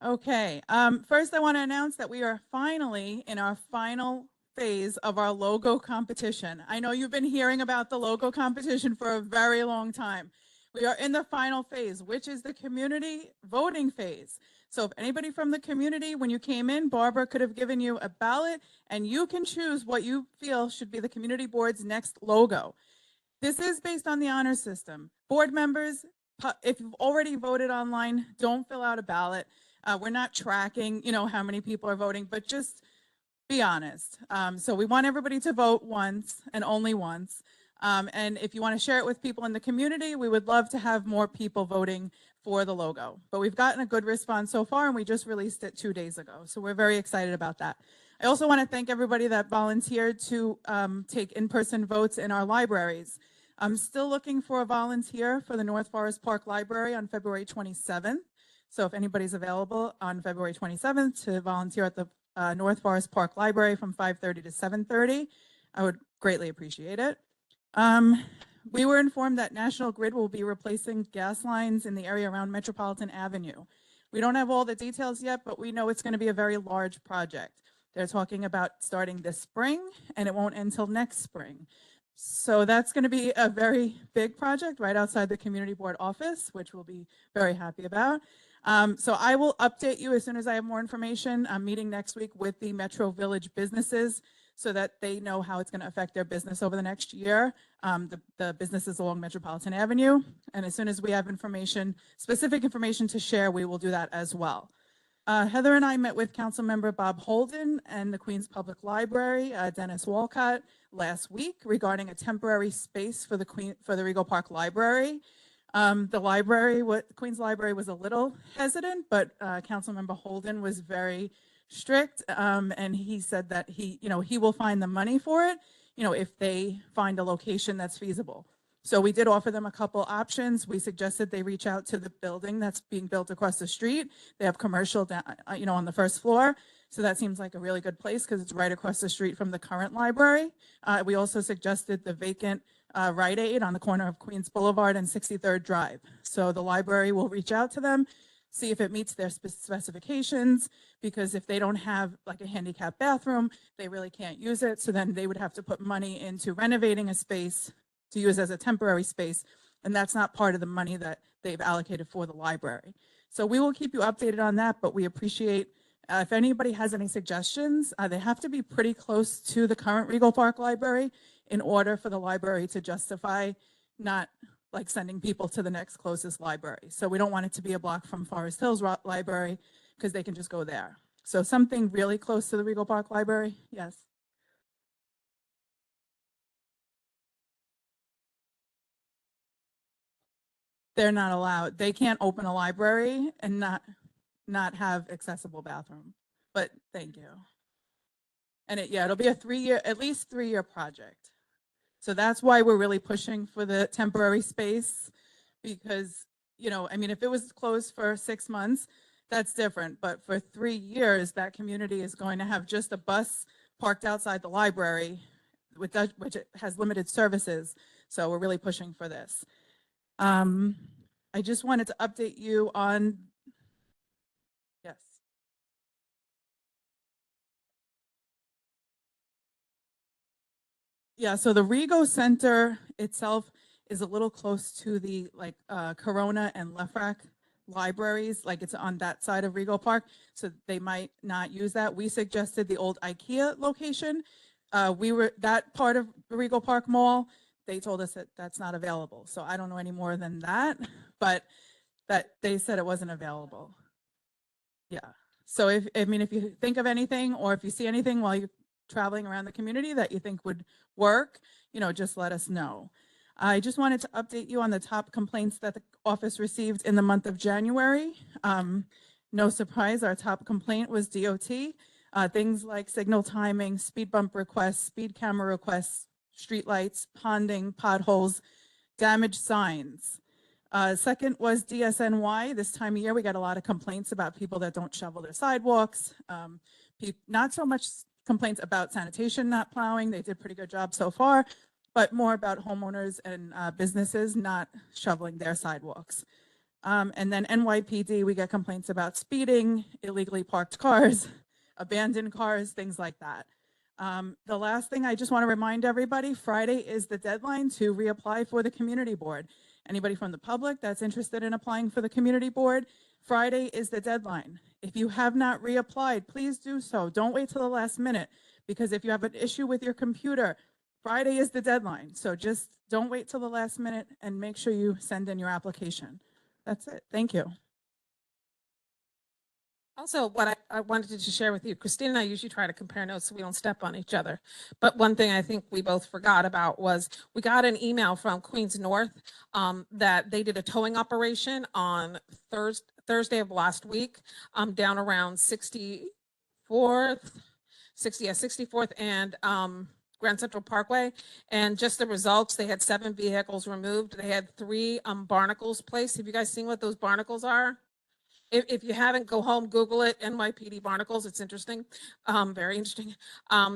Okay, first I want to announce that we are finally in our final phase of our logo competition. I know you've been hearing about the logo competition for a very long time. We are in the final phase, which is the community voting phase. So if anybody from the community, when you came in, Barbara could have given you a ballot and you can choose what you feel should be the community board's next logo. This is based on the honor system. Board members, if you've already voted online, don't fill out a ballot. We're not tracking, you know, how many people are voting, but just be honest. So we want everybody to vote once and only once. And if you want to share it with people in the community, we would love to have more people voting for the logo. But we've gotten a good response so far, and we just released it 2 days ago. So we're very excited about that. I also want to thank everybody that volunteered to take in-person votes in our libraries. I'm still looking for a volunteer for the North Forest Park Library on February 27th. So if anybody's available on February 27th to volunteer at the North Forest Park Library from 5:30 to 7:30, I would greatly appreciate it. We were informed that National Grid will be replacing gas lines in the area around Metropolitan Avenue. We don't have all the details yet, but we know it's going to be a very large project. They're talking about starting this spring, and it won't end until next spring. So that's going to be a very big project right outside the community board office, which we'll be very happy about. So I will update you as soon as I have more information. I'm meeting next week with the Metro Village businesses so that they know how it's going to affect their business over the next year, the businesses along Metropolitan Avenue. And as soon as we have information, specific information to share, we will do that as well. Heather and I met with Councilmember Bob Holden and the Queens Public Library, Dennis Walcott, last week regarding a temporary space for the Rego Park Library. The Queens Library was a little hesitant, but Councilmember Holden was very strict, and he said that he will find the money for it, if they find a location that's feasible. So we did offer them a couple options. We suggested they reach out to the building that's being built across the street. They have commercial down, on the first floor. So that seems like a really good place because it's right across the street from the current library. We also suggested the vacant Rite Aid on the corner of Queens Boulevard and 63rd Drive. So the library will reach out to them, see if it meets their specifications, because if they don't have like a handicap bathroom, they really can't use it. So then they would have to put money into renovating a space to use as a temporary space, and that's not part of the money that they've allocated for the library. So we will keep you updated on that, but we appreciate if anybody has any suggestions. They have to be pretty close to the current Rego Park Library in order for the library to justify not like sending people to the next closest library. So we don't want it to be a block from Forest Hills Library because they can just go there. So something really close to the Rego Park Library, yes. They're not allowed. They can't open a library and not have accessible bathroom. But thank you. And it'll be at least 3-year project. So that's why we're really pushing for the temporary space, because, if it was closed for 6 months, that's different. But for 3 years, that community is going to have just a bus parked outside the library, which has limited services. So we're really pushing for this. I just wanted to update you on, yes. Yeah, so the Rego Center itself is a little close to the Corona and Lefrak libraries, like it's on that side of Rego Park, so they might not use that. We suggested the old IKEA location. That part of the Rego Park Mall, they told us that that's not available. So I don't know any more than that, but that they said it wasn't available. Yeah. So if you think of anything, or if you see anything while you're traveling around the community that you think would work, just let us know. I just wanted to update you on the top complaints that the office received in the month of January. No surprise, our top complaint was DOT. Things like signal timing, speed bump requests, speed camera requests, streetlights, ponding, potholes, damaged signs. Second was DSNY. This time of year, we got a lot of complaints about people that don't shovel their sidewalks. Not so much complaints about sanitation not plowing. They did a pretty good job so far, but more about homeowners and businesses not shoveling their sidewalks. And then NYPD, we get complaints about speeding, illegally parked cars, abandoned cars, things like that. The last thing I just want to remind everybody, Friday is the deadline to reapply for the community board. Anybody from the public that's interested in applying for the community board, Friday is the deadline. If you have not reapplied, please do so. Don't wait till the last minute, because if you have an issue with your computer, Friday is the deadline. So just don't wait till the last minute and make sure you send in your application. That's it. Thank you. Also, what I wanted to share with you, Christine and I usually try to compare notes so we don't step on each other. But one thing I think we both forgot about was we got an email from Queens North that they did a towing operation on Thursday of last week down around 64th and Grand Central Parkway. And just the results, they had 7 vehicles removed. They had 3 barnacles placed. Have you guys seen what those barnacles are? If you haven't, go home, Google it, NYPD barnacles. It's interesting, very interesting.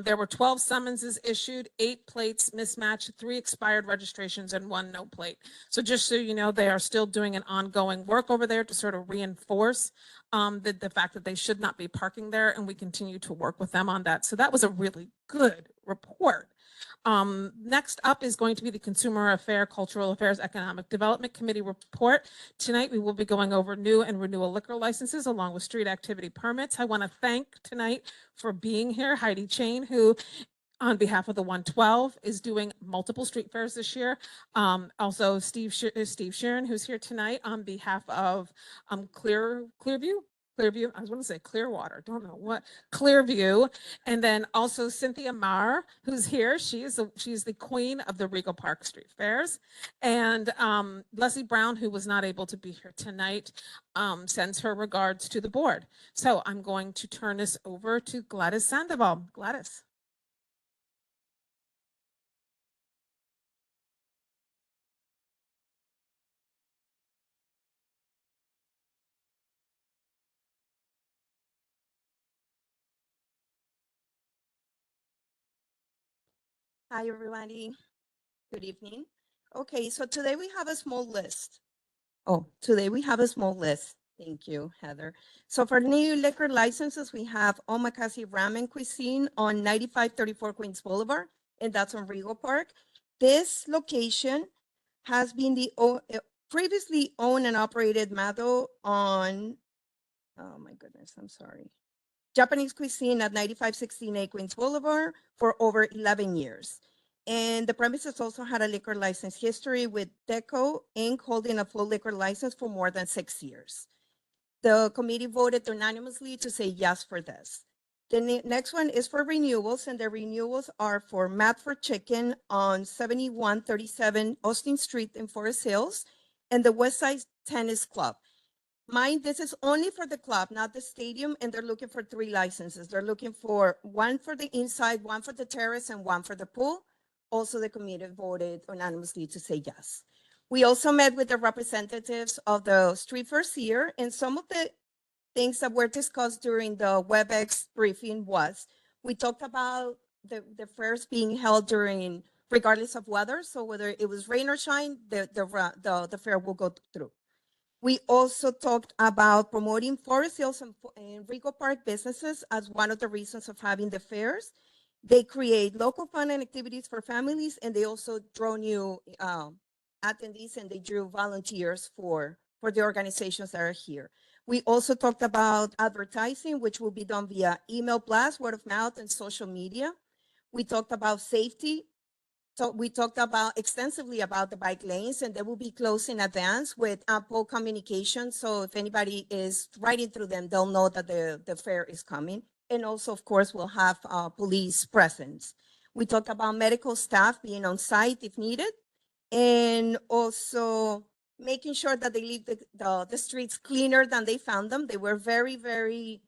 There were 12 summonses issued, 8 plates mismatched, 3 expired registrations, and 1 no plate. So just so you know, they are still doing an ongoing work over there to sort of reinforce the fact that they should not be parking there, and we continue to work with them on that. So that was a really good report. Next up is going to be the Consumer Affairs, Cultural Affairs, Economic Development Committee report. Tonight, we will be going over new and renewal liquor licenses along with street activity permits. I want to thank tonight for being here Heidi Chain, who on behalf of the 112 is doing multiple street fairs this year. Also Steve Sheeran, who's here tonight on behalf of Clearview. I was going to say Clearwater, don't know what, Clearview. And then also Cynthia Marr, who's here. She's the queen of the Regal Park Street Fairs. And Leslie Brown, who was not able to be here tonight, sends her regards to the board. So I'm going to turn this over to Gladys Sandoval. Gladys. Hi, everybody. Good evening. Okay, so today we have a small list. Today we have a small list. Thank you, Heather. So for new liquor licenses, we have Omakase Ramen Cuisine on 9534 Queens Boulevard, and that's on Regal Park. This location has been the previously owned and operated Mado on, oh my goodness, I'm sorry. Japanese Cuisine at 9516 Queens Boulevard for over 11 years. And the premises also had a liquor license history with Deco Inc. holding a full liquor license for more than 6 years. The committee voted unanimously to say yes for this. The next one is for renewals, and the renewals are for Mad for Chicken on 7137 Austin Street in Forest Hills and the Westside Tennis Club. Mind, this is only for the club, not the stadium, and they're looking for 3 licenses. They're looking for 1 for the inside, 1 for the terrace, and 1 for the pool. Also, the committee voted unanimously to say yes. We also met with the representatives of the street fairs here, and some of the things that were discussed during the WebEx briefing was, we talked about the fairs being held during, regardless of weather. So whether it was rain or shine, the fair will go through. We also talked about promoting Forest Hills and Regal Park businesses as one of the reasons of having the fairs. They create local fun and activities for families, and they also draw new attendees, and they drew volunteers for the organizations that are here. We also talked about advertising, which will be done via email blast, word of mouth, and social media. We talked about safety. So we talked extensively about the bike lanes, and they will be closed in advance with ample communication. So if anybody is riding through them, they'll know that the fair is coming. And also, of course, we'll have police presence. We talked about medical staff being on site if needed, and also making sure that they leave the streets cleaner than they found them. They were very, very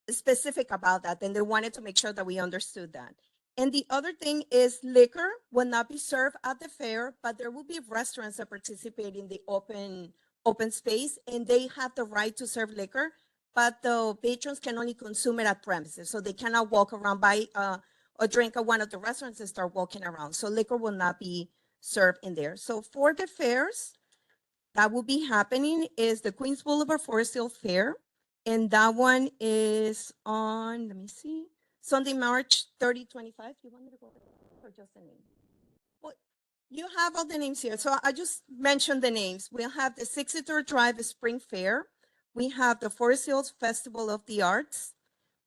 specific about that, and they wanted to make sure that we understood that. And the other thing is liquor will not be served at the fair, but there will be restaurants that participate in the open space, and they have the right to serve liquor, but the patrons can only consume it at premises. So they cannot walk around, buy a drink at one of the restaurants and start walking around. So liquor will not be served in there. So for the fairs that will be happening is the Queens Boulevard Forest Hill Fair. And that one is on, let me see, Sunday, March 30, 25. You want me to go or just the name? Well, you have all the names here. So I just mentioned the names. We'll have the 63rd Drive Spring Fair. We have the Forest Hills Festival of the Arts.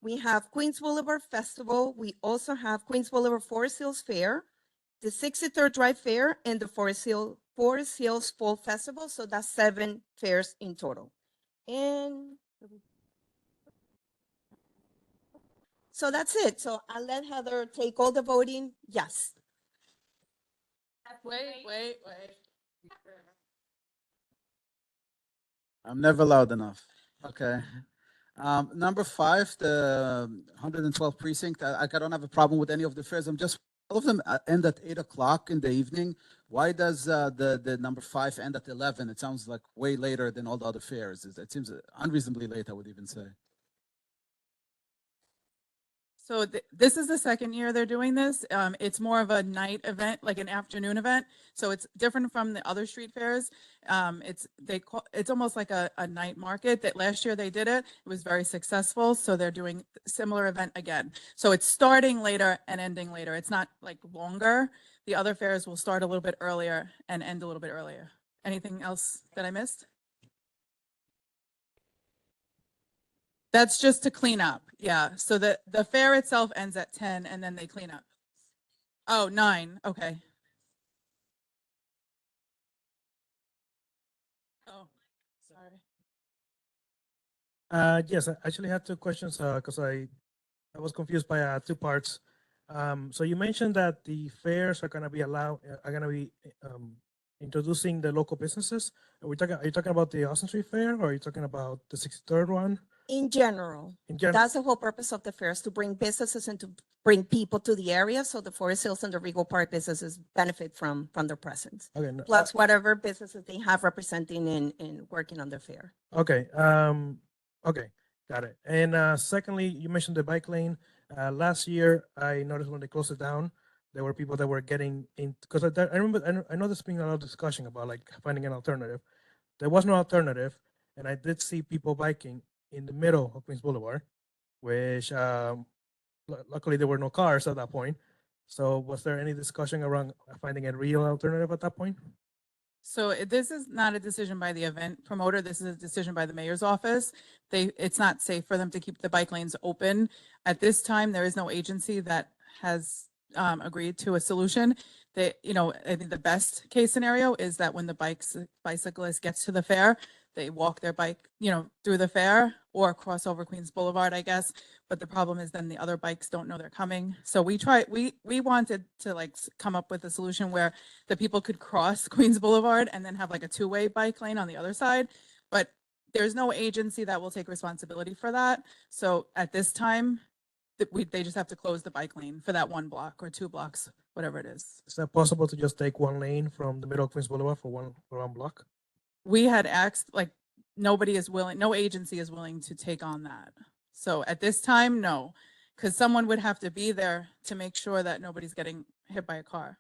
We have Queens Boulevard Festival. We also have Queens Boulevard Forest Hills Fair, the 63rd Drive Fair, and the Forest Hills Fall Festival. So that's 7 fairs in total. And so that's it. So I'll let Heather take all the voting. Yes. Wait. I'm never loud enough. Okay. Number 5, the 112 precinct. I don't have a problem with any of the fairs. All of them end at 8 o'clock in the evening. Why does the number 5 end at 11? It sounds like way later than all the other fairs. It seems unreasonably late, I would even say. So this is the second year they're doing this. It's more of a night event, like an afternoon event. So it's different from the other street fairs. It's almost like a night market. That last year they did it. It was very successful. So they're doing a similar event again. So it's starting later and ending later. It's not like longer. The other fairs will start a little bit earlier and end a little bit earlier. Anything else that I missed? That's just to clean up. Yeah. So the fair itself ends at 10 and then they clean up. Oh, 9. Okay. Oh, sorry. Yes, I actually had 2 questions because I was confused by 2 parts. So you mentioned that the fairs are going to be introducing the local businesses. Are you talking about the Austin Street Fair, or are you talking about the 63rd one? In general, that's the whole purpose of the fairs, to bring businesses and to bring people to the area. So the Forest Hills and the Regal Park businesses benefit from their presence. Okay. Plus whatever businesses they have representing and working on the fair. Okay. Okay. Got it. And secondly, you mentioned the bike lane. Last year, I noticed when they closed it down, there were people that were getting in, because I remember, I know there's been a lot of discussion about like finding an alternative. There was no alternative, and I did see people biking in the middle of Queens Boulevard, which luckily there were no cars at that point. So was there any discussion around finding a real alternative at that point? So this is not a decision by the event promoter. This is a decision by the mayor's office. It's not safe for them to keep the bike lanes open. At this time, there is no agency that has agreed to a solution. I think the best case scenario is that when the bicyclist gets to the fair, they walk their bike, through the fair or cross over Queens Boulevard, I guess. But the problem is then the other bikes don't know they're coming. So we wanted to come up with a solution where the people could cross Queens Boulevard and then have like a 2-way bike lane on the other side. But there's no agency that will take responsibility for that. So at this time, they just have to close the bike lane for that 1 block or 2 blocks, whatever it is. Is that possible to just take 1 lane from the middle of Queens Boulevard for one block? We had asked, no agency is willing to take on that. So at this time, no, because someone would have to be there to make sure that nobody's getting hit by a car.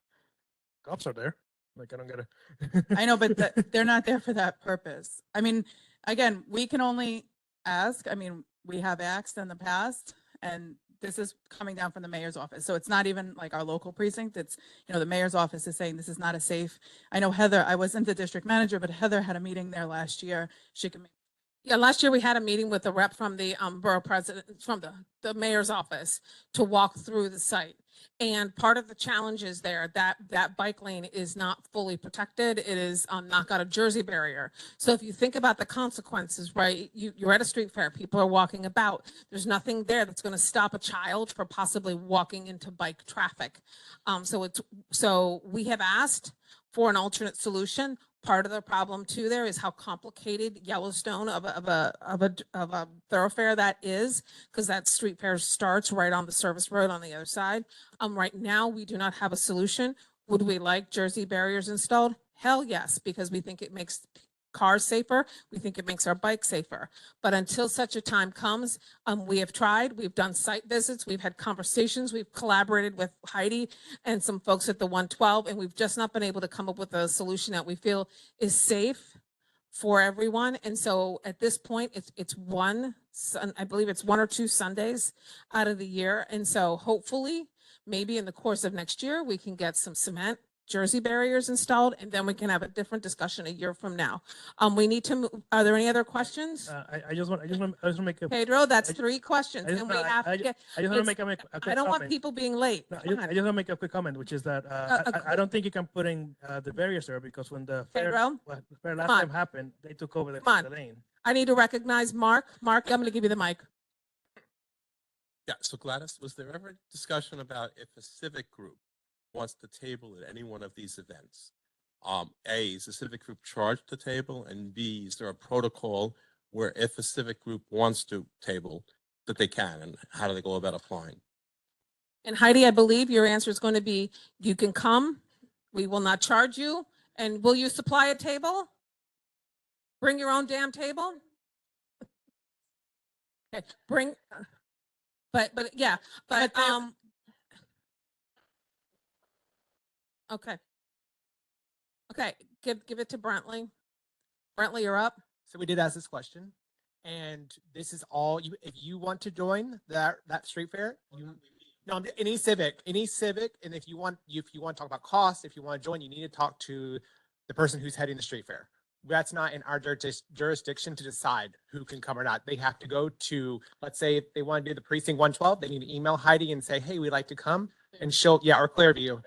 Cops are there. I don't get it. I know, but they're not there for that purpose. I mean, again, we can only ask. I mean, we have asked in the past, and this is coming down from the mayor's office. So it's not even like our local precinct. It's, the mayor's office is saying this is not a safe. I know Heather, I wasn't the district manager, but Heather had a meeting there last year. She can make. Yeah, last year we had a meeting with the rep from the borough president, from the mayor's office, to walk through the site. And part of the challenge is there that bike lane is not fully protected. It is not got a Jersey barrier. So if you think about the consequences, right, you're at a street fair, people are walking about. There's nothing there that's going to stop a child from possibly walking into bike traffic. So we have asked for an alternate solution. Part of the problem too there is how complicated Yellowstone of a thoroughfare that is, because that street fair starts right on the service road on the other side. Right now, we do not have a solution. Would we like Jersey barriers installed? Hell yes, because we think it makes cars safer. We think it makes our bikes safer. But until such a time comes, we have tried, we've done site visits, we've had conversations, we've collaborated with Heidi and some folks at the 112, and we've just not been able to come up with a solution that we feel is safe for everyone. And so at this point, I believe it's 1 or 2 Sundays out of the year. And so hopefully, maybe in the course of next year, we can get some cement Jersey barriers installed, and then we can have a different discussion a year from now. We need to move. Are there any other questions? I just want to make a. Pedro, that's I ju- 3 questions, I just- and we no, have I to ju- get. I just want to it's- make a quick I don't want comment. people being late. No, I Come just on. want to make a quick comment, which is that I don't think you can put in the barriers there because when the fair, Pedro, the fair last come on. time happened, they took over the Come on. lane. I need to recognize Mark. Mark, I'm going to give you the mic. Yeah, so Gladys, was there ever discussion about if a civic group wants to table at any one of these events? A, is the civic group charged to table? And B, is there a protocol where if a civic group wants to table, that they can? And how do they go about applying? And Heidi, I believe your answer is going to be, you can come, we will not charge you, and will you supply a table? Bring your own damn table? Okay, but yeah, but, okay. Okay, give it to Brentley. Brentley, you're up. So we did ask this question, and this is all you. If you want to join that street fair, any civic, and if you want to talk about costs, if you want to join, you need to talk to the person who's heading the street fair. That's not in our jurisdiction to decide who can come or not. They have to go to, let's say, if they want to do the precinct 112, they need to email Heidi and say, hey, we'd like to come, and she'll, or Clearview,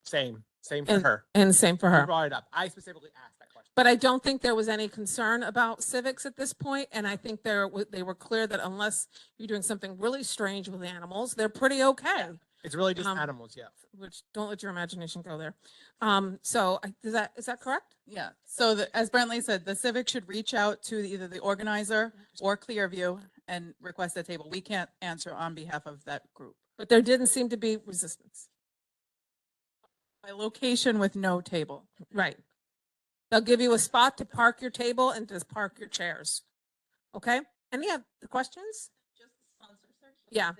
same for her. And same for You her. brought it up. I specifically asked that question. But I don't think there was any concern about civics at this point, and I think they were clear that unless you're doing something really strange with animals, they're pretty okay. It's really just animals, yeah. Which, don't let your imagination go there. So is that correct? Yeah. So as Brentley said, the civic should reach out to either the organizer or Clearview and request a table. We can't answer on behalf of that group. But there didn't seem to be resistance. A location with no table. Right. They'll give you a spot to park your table and to park your chairs. Okay? Any other questions? Yeah.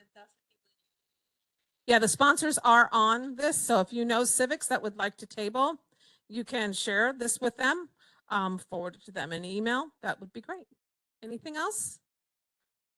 Yeah, the sponsors are on this. So if you know civics that would like to table, you can share this with them, forward it to them in email. That would be great. Anything else?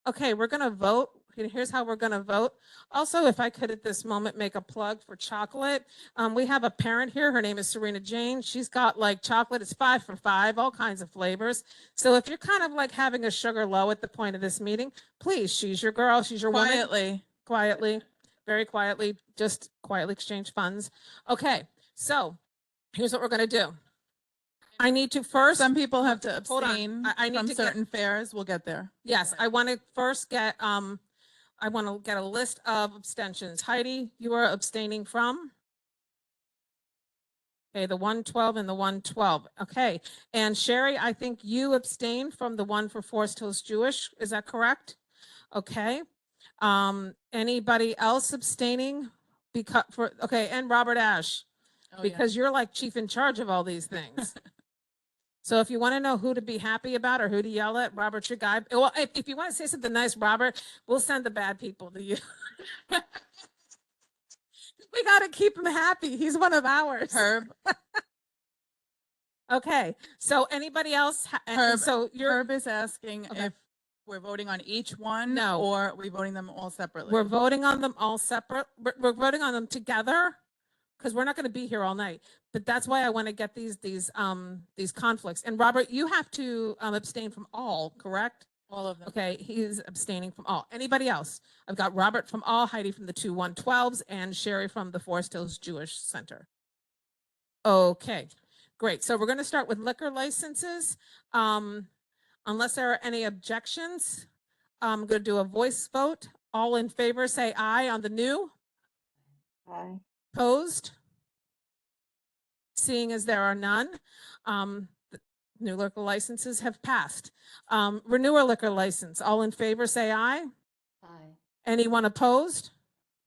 Okay, we're going to vote. Here's how we're going to vote. Also, if I could at this moment make a plug for chocolate. We have a parent here. Her name is Serena Jane. She's got like chocolate. It's 5 for $5, all kinds of flavors. So if you're kind of like having a sugar low at the point of this meeting, please, she's your girl. She's your woman. Quietly, very quietly, just quietly exchange funds. Okay, so here's what we're going to do. I need to first. Some people have to Hold on. abstain I need from to get- certain fairs. We'll get there. Yes, I want to first get, I want to get a list of abstentions. Heidi, you are abstaining from? Okay, the 112 and the 112. Okay, and Sherry, I think you abstained from the one for Forest Hills Jewish. Is that correct? Okay. Anybody else abstaining? Okay, and Robert Ash, because you're like chief in charge of all these things. So if you want to know who to be happy about or who to yell at, Robert's your guy. Well, if you want to say something nice, Robert, we'll send the bad people to you. We got to keep him happy. He's one of ours. Herb. Okay. So anybody else? Herb is asking Okay. if we're voting on each one No. or are we voting them all separately? We're voting on them all separate. We're voting on them together because we're not going to be here all night. But that's why I want to get these conflicts. And Robert, you have to abstain from all, correct? All of them. Okay, he's abstaining from all. Anybody else? I've got Robert from all, Heidi from the 2 112s, and Sherry from the Forest Hills Jewish Center. Okay, great. So we're going to start with liquor licenses. Unless there are any objections, I'm going to do a voice vote. All in favor, say aye on the new. Aye. Opposed? Seeing as there are none, the new liquor licenses have passed. Renewer liquor license, all in favor, say aye. Aye. Anyone opposed?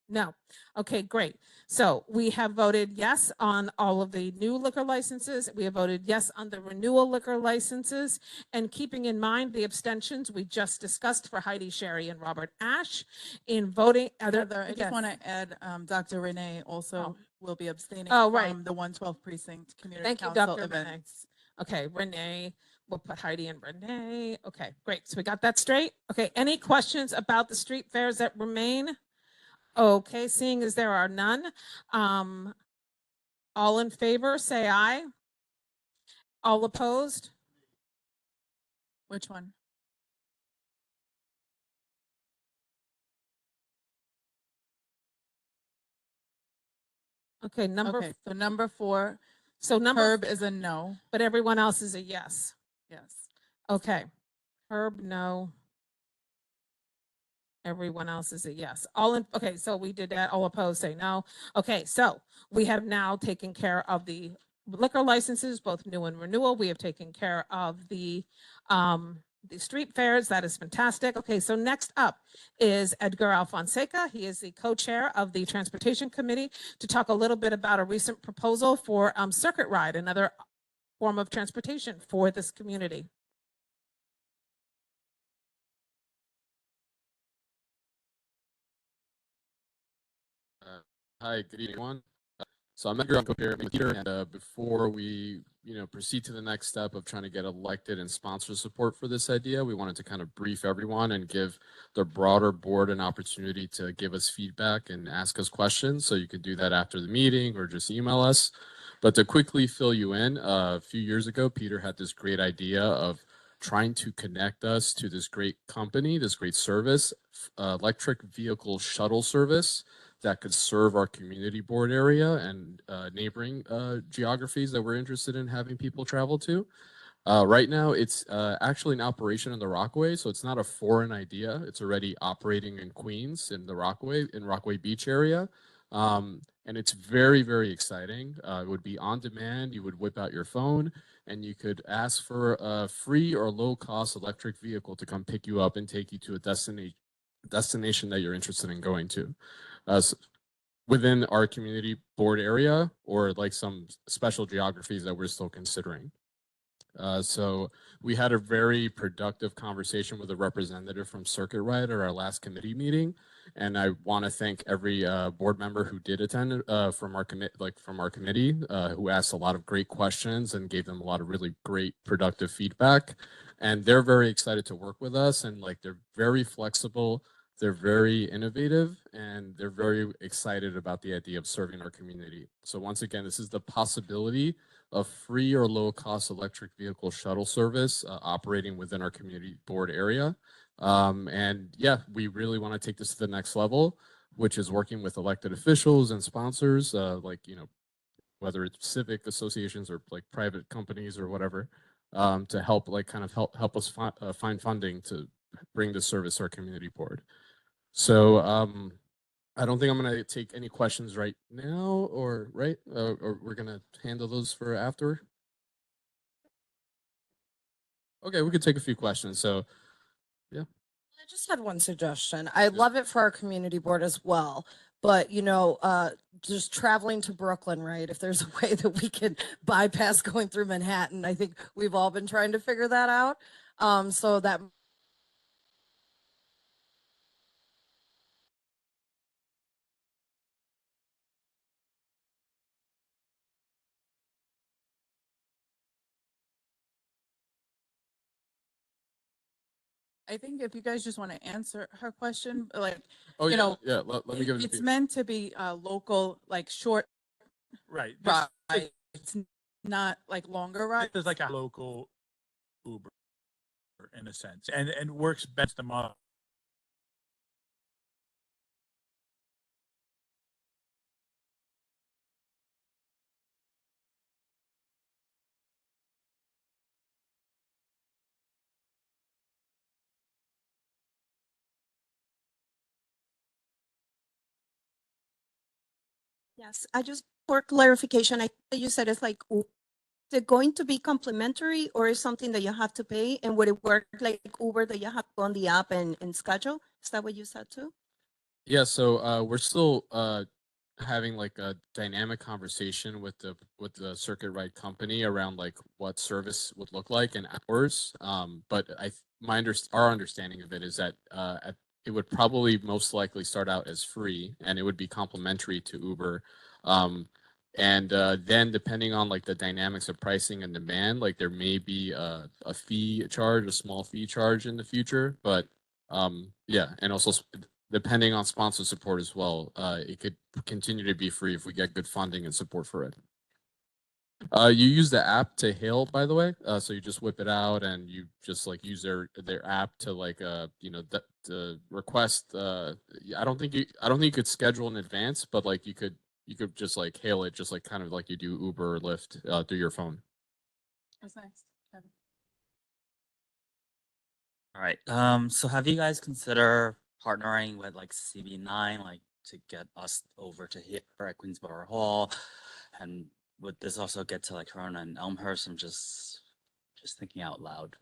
No. Okay, great. So we have voted yes on all of the new liquor licenses. We have voted yes on the renewal liquor licenses. And keeping in mind the abstentions we just discussed for Heidi Sherry and Robert Ash in voting. Heather, I just yes. want to add, Dr. Renee also will be abstaining Oh, right. from the 112 precinct community Thank you, council Dr. Renee. events. Okay, Renee, we'll put Heidi and Renee. Okay, great. So we got that straight. Okay, any questions about the street fairs that remain? Okay, seeing as there are none, all in favor, say aye. All opposed? Which one? Okay, number. Okay, so number 4, So number. Herb is a no. But everyone else is a yes. Yes. Okay. Herb, no. Everyone else is a yes. All in, okay, so we did that. All opposed, say no. Okay, so we have now taken care of the liquor licenses, both new and renewal. We have taken care of the street fairs. That is fantastic. Okay, so next up is Edgar Alfonseca. He is the co-chair of the Transportation Committee to talk a little bit about a recent proposal for Circuit Ride, another form of transportation for this community. Hi, good evening, everyone. So I'm Edgar here, Peter, and before we, proceed to the next step of trying to get elected and sponsor support for this idea, we wanted to kind of brief everyone and give the broader board an opportunity to give us feedback and ask us questions. So you could do that after the meeting or just email us. But to quickly fill you in, a few years ago, Peter had this great idea of trying to connect us to this great company, this great service, electric vehicle shuttle service that could serve our community board area and neighboring geographies that we're interested in having people travel to. Right now, it's actually an operation in the Rockaway, so it's not a foreign idea. It's already operating in Queens, in the Rockaway Beach area. And it's very, very exciting. It would be on demand. You would whip out your phone and you could ask for a free or low cost electric vehicle to come pick you up and take you to a destination that you're interested in going to. Within our community board area or like some special geographies that we're still considering. So we had a very productive conversation with a representative from Circuit Ride at our last committee meeting. And I want to thank every board member who did attend from our committee, who asked a lot of great questions and gave them a lot of really great productive feedback. And they're very excited to work with us, and they're very flexible. They're very innovative, and they're very excited about the idea of serving our community. So once again, this is the possibility of free or low cost electric vehicle shuttle service operating within our community board area. And yeah, we really want to take this to the next level, which is working with elected officials and sponsors, whether it's civic associations or private companies or whatever, to help help us find funding to bring this service to our community board. So I don't think I'm going to take any questions right now, or we're going to handle those for after. Okay, we could take a few questions. So, yeah. I just had one suggestion. I love it for our community board as well. But, just traveling to Brooklyn, right? If there's a way that we can bypass going through Manhattan, I think we've all been trying to figure that out. So that I think if you guys just want to answer her question, Oh, yeah, let me give it to it's Peter. meant to be local, short Right. rides. It's not longer rides. There's like a local Uber in a sense, and works best the model. Yes, I just For clarification, I think you said it's like, is it going to be complimentary or is something that you have to pay? And would it work like Uber that you have to go on the app and schedule? Is that what you said too? Yeah, so we're still having like a dynamic conversation with the circuit ride company around like what service would look like in hours. But our understanding of it is that it would probably most likely start out as free and it would be complimentary to Uber. And then depending on like the dynamics of pricing and demand, like there may be a fee charge, a small fee charge in the future. But yeah, and also depending on sponsor support as well, it could continue to be free if we get good funding and support for it. You use the app to hail, by the way. So you just whip it out and you just like use their app to like to request. I don't think you could schedule in advance, but like you could just like hail it, just like kind of like you do Uber or Lyft through your phone. That's nice. Kevin. All right. So have you guys considered partnering with like CB9, like to get us over to here at Queensborough Hall? And would this also get to like Corona and Elmhurst? I'm just thinking out loud.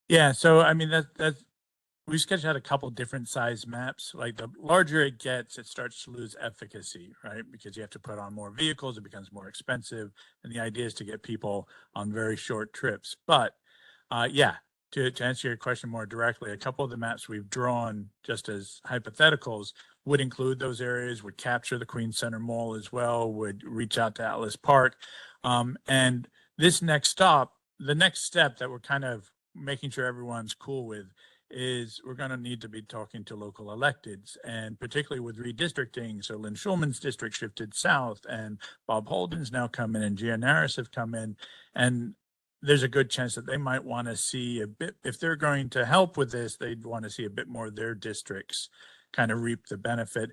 Yeah, so I mean that's we sketched out a couple different size maps. Like the larger it gets, it starts to lose efficacy, right? Because you have to put on more vehicles, it becomes more expensive, and the idea is to get people on very short trips. But yeah, to answer your question more directly, a couple of the maps we've drawn just as hypotheticals would include those areas, would capture the Queens Center Mall as well, would reach out to Atlas Park. And this next stop, the next step that we're kind of making sure everyone's cool with is we're going to need to be talking to local electeds, and particularly with redistricting. So Lynn Schulman's district shifted south and Bob Holden's now come in and Gia Naris have come in, and there's a good chance that they might want to see a bit, if they're going to help with this, they'd want to see a bit more of their districts kind of reap the benefit.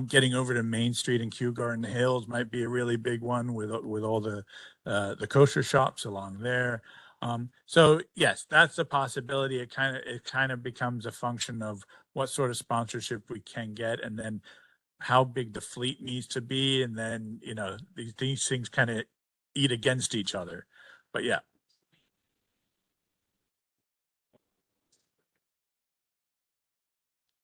Getting over to Main Street and Kew Garden Hills might be a really big one with all the kosher shops along there. So yes, that's a possibility. It kind of becomes a function of what sort of sponsorship we can get, and then how big the fleet needs to be, and then these things kind of eat against each other. But yeah.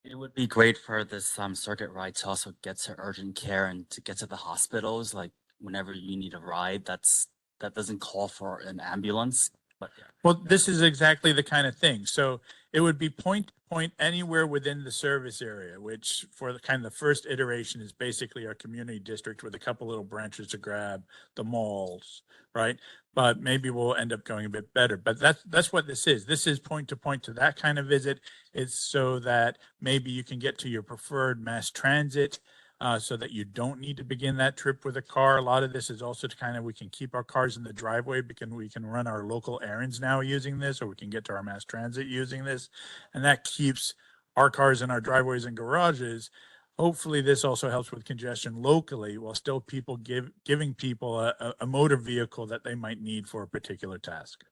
It would be great for this circuit ride to also get to urgent care and to get to the hospitals. Like whenever you need a ride, that doesn't call for an ambulance. But yeah. Well, this is exactly the kind of thing. So it would be point to point anywhere within the service area, which for the kind of the first iteration is basically our community district with a couple little branches to grab, the malls, right? But maybe we'll end up going a bit better. But that's what this is. This is point to that kind of visit. It's so that maybe you can get to your preferred mass transit, so that you don't need to begin that trip with a car. A lot of this is also to kind of, we can keep our cars in the driveway because we can run our local errands now using this, or we can get to our mass transit using this. And that keeps our cars in our driveways and garages. Hopefully this also helps with congestion locally while still giving people a motor vehicle that they might need for a particular task.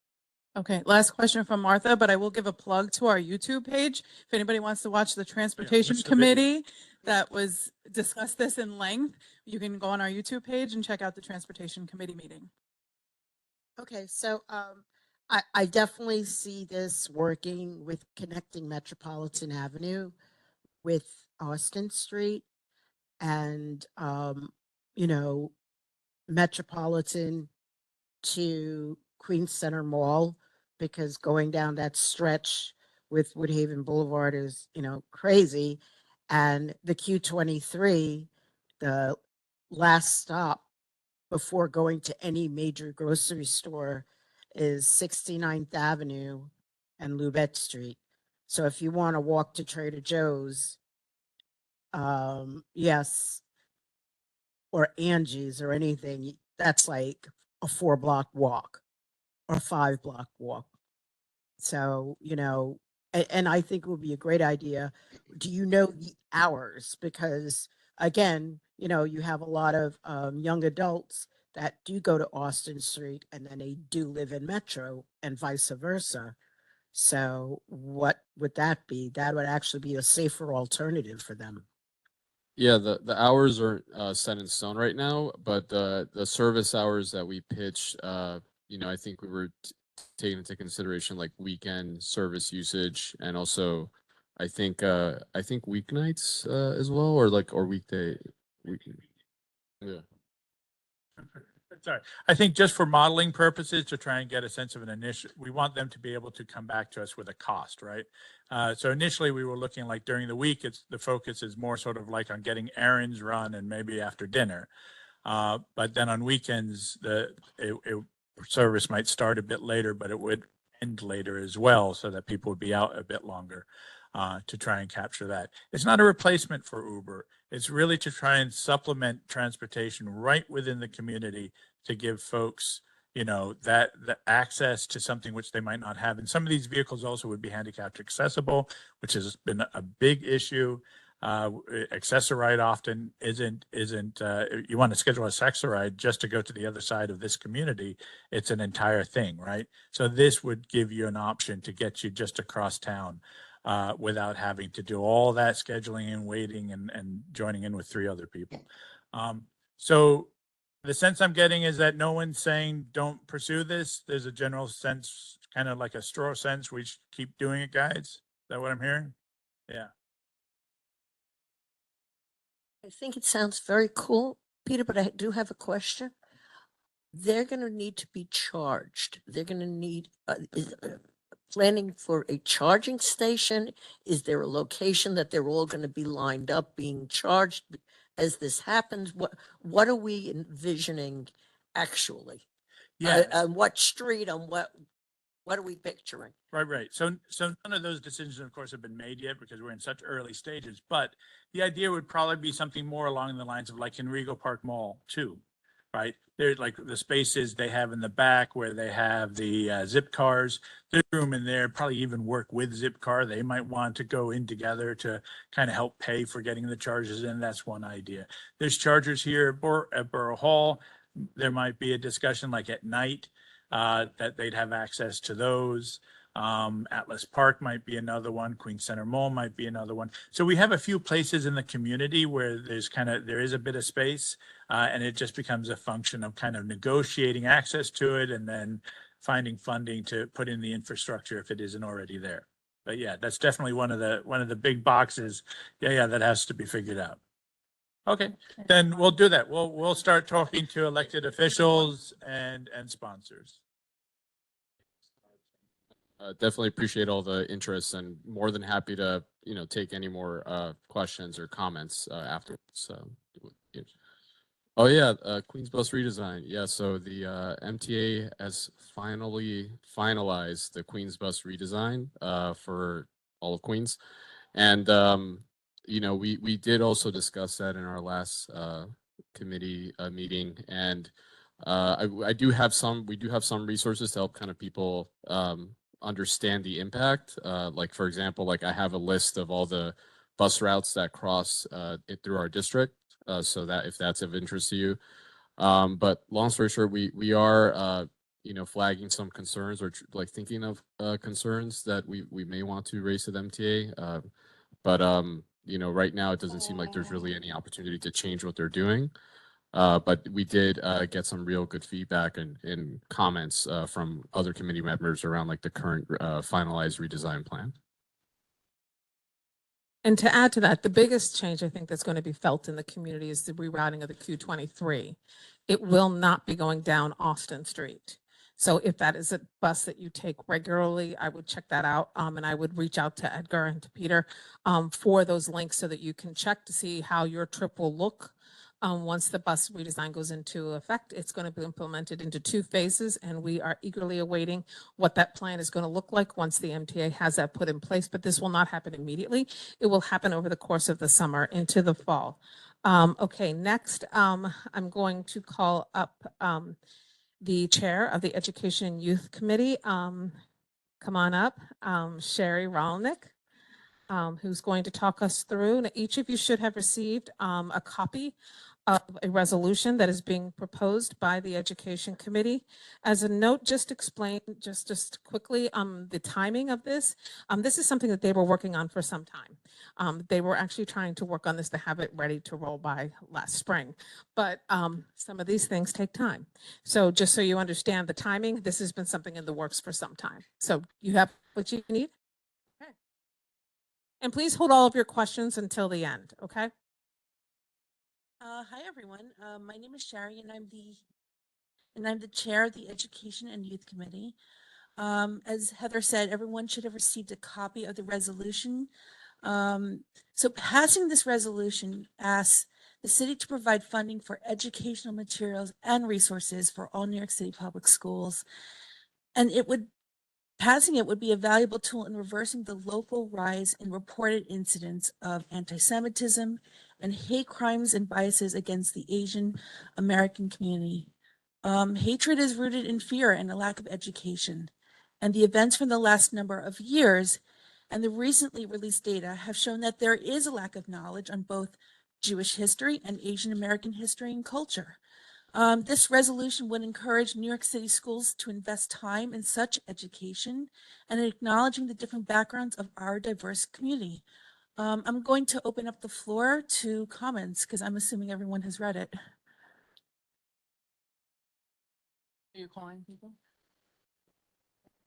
Okay, last question from Martha, but I will give a plug to our YouTube page. If anybody wants to watch the Transportation watch the video. Committee that was discussed this in length, you can go on our YouTube page and check out the Transportation Committee meeting. Okay, so I definitely see this working with connecting Metropolitan Avenue with Austin Street and, Metropolitan to Queens Center Mall, because going down that stretch with Woodhaven Boulevard is, crazy. And the Q23, the last stop before going to any major grocery store is 69th Avenue and Lubette Street. So if you want to walk to Trader Joe's, yes, or Angie's or anything, that's like a 4-block walk or a 5-block walk. So, and I think it would be a great idea. Do you know the hours? Because again, you have a lot of young adults that do go to Austin Street and then they do live in Metro and vice versa. So what would that be? That would actually be a safer alternative for them. Yeah, the hours are set in stone right now, but the service hours that we pitched, I think we were taking into consideration like weekend service usage and also I think weeknights as well or weekday. Yeah. Sorry, I think just for modeling purposes, to try and get a sense of an initial, we want them to be able to come back to us with a cost, right? So initially we were looking like during the week, the focus is more sort of like on getting errands run and maybe after dinner. But then on weekends, service might start a bit later, but it would end later as well, so that people would be out a bit longer to try and capture that. It's not a replacement for Uber. It's really to try and supplement transportation right within the community to give folks, that the access to something which they might not have. And some of these vehicles also would be handicapped accessible, which has been a big issue. Accessoride often isn't, you want to schedule a Accessoride just to go to the other side of this community. It's an entire thing, right? So this would give you an option to get you just across town without having to do all that scheduling and waiting and joining in with 3 other people. So the sense I'm getting is that no one's saying don't pursue this. There's a general sense, kind of like a straw sense, we should keep doing it, guys. Is that what I'm hearing? Yeah. I think it sounds very cool, Peter, but I do have a question. They're going to need to be charged. They're going to need planning for a charging station. Is there a location that they're all going to be lined up being charged as this happens? What are we envisioning actually? Yeah. On what street? On what are we picturing? Right. So none of those decisions, of course, have been made yet because we're in such early stages. But the idea would probably be something more along the lines of like in Rego Park Mall too, right? There's like the spaces they have in the back where they have the zip cars. There's room in there, probably even work with Zipcar. They might want to go in together to kind of help pay for getting the charges in. That's one idea. There's chargers here at Borough Hall. There might be a discussion like at night that they'd have access to those. Atlas Park might be another one. Queens Center Mall might be another one. So we have a few places in the community where there is a bit of space, and it just becomes a function of kind of negotiating access to it and then finding funding to put in the infrastructure if it isn't already there. But yeah, that's definitely one of the big boxes. Yeah, that has to be figured out. Okay, then we'll do that. We'll start talking to elected officials and sponsors. Definitely appreciate all the interest and more than happy to, take any more questions or comments afterwards. So, oh yeah, Queens Bus redesign. Yeah, so the MTA has finally finalized the Queens Bus redesign for all of Queens, and we did also discuss that in our last committee meeting, and we do have some resources to help kind of people understand the impact. Like for example, like I have a list of all the bus routes that cross it through our district, so that if that's of interest to you. But long story short, we are flagging some concerns or like thinking of concerns that we may want to raise to the MTA. But right now it doesn't seem like there's really any opportunity to change what they're doing. But we did get some real good feedback and comments from other committee members around like the current finalized redesign plan. And to add to that, the biggest change I think that's going to be felt in the community is the rerouting of the Q23. It will not be going down Austin Street. So if that is a bus that you take regularly, I would check that out. And I would reach out to Edgar and to Peter for those links so that you can check to see how your trip will look. Once the bus redesign goes into effect, it's going to be implemented into 2 phases, and we are eagerly awaiting what that plan is going to look like once the MTA has that put in place. But this will not happen immediately. It will happen over the course of the summer into the fall. Okay, next, I'm going to call up the chair of the Education and Youth Committee. Come on up, Sherry Rolnick. Who's going to talk us through. Now, each of you should have received a copy of a resolution that is being proposed by the Education Committee. As a note, just explain, just quickly, the timing of this. This is something that they were working on for some time. They were actually trying to work on this to have it ready to roll by last spring. But some of these things take time. So just so you understand the timing, this has been something in the works for some time. So you have what you need? Okay. And please hold all of your questions until the end, okay? Hi, everyone. My name is Sherry, and I'm the chair of the Education and Youth Committee. As Heather said, everyone should have received a copy of the resolution. So passing this resolution asks the city to provide funding for educational materials and resources for all New York City public schools. And passing it would be a valuable tool in reversing the local rise in reported incidents of anti-Semitism and hate crimes and biases against the Asian American community. Hatred is rooted in fear and a lack of education. And the events from the last number of years and the recently released data have shown that there is a lack of knowledge on both Jewish history and Asian American history and culture. This resolution would encourage New York City schools to invest time in such education and acknowledging the different backgrounds of our diverse community. I'm going to open up the floor to comments because I'm assuming everyone has read it. Are you calling people?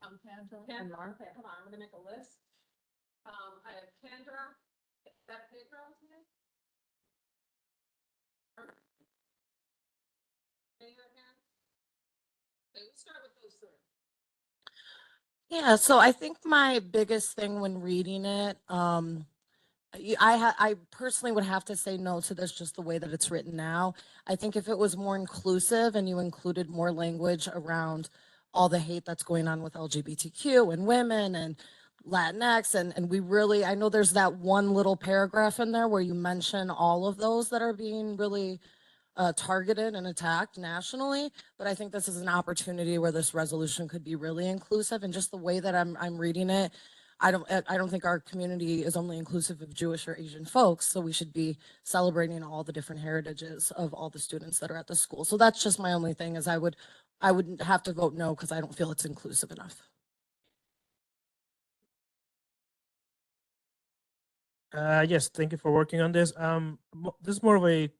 Kendra. Okay, hold on, I'm gonna make a list. I have Kendra. Is that Pedro today? Okay, let's start with those three. Yeah, so I think my biggest thing when reading it, I personally would have to say no to this just the way that it's written now. I think if it was more inclusive and you included more language around all the hate that's going on with LGBTQ and women and Latinx, and we really, I know there's that one little paragraph in there where you mention all of those that are being really targeted and attacked nationally, but I think this is an opportunity where this resolution could be really inclusive, and just the way that I'm reading it, I don't think our community is only inclusive of Jewish or Asian folks, so we should be celebrating all the different heritages of all the students that are at the school. So that's just my only thing, is I would have to vote no because I don't feel it's inclusive enough. Yes, thank you for working on this. This is more of a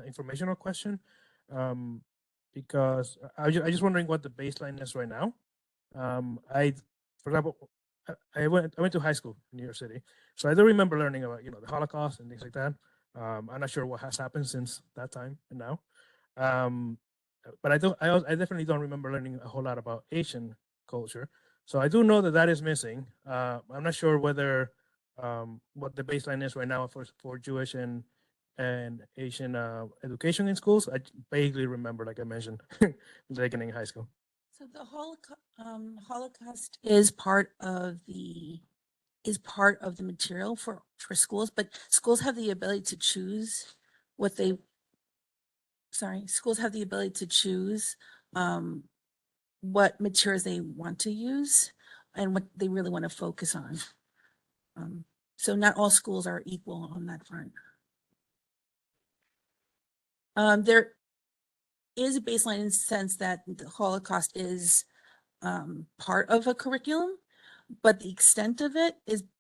informational question, because I just wondering what the baseline is right now. For example, I went to high school in New York City, so I do remember learning about the Holocaust and things like that. I'm not sure what has happened since that time and now, but I definitely don't remember learning a whole lot about Asian culture. So I do know that that is missing. I'm not sure whether what the baseline is right now for Jewish and Asian education in schools. I vaguely remember, like I mentioned, beginning in high school. So the Holocaust is part of the material for schools, but schools have the ability to choose schools have the ability to choose what materials they want to use and what they really want to focus on. So not all schools are equal on that front. There is a baseline in the sense that the Holocaust is part of a curriculum, but the extent of it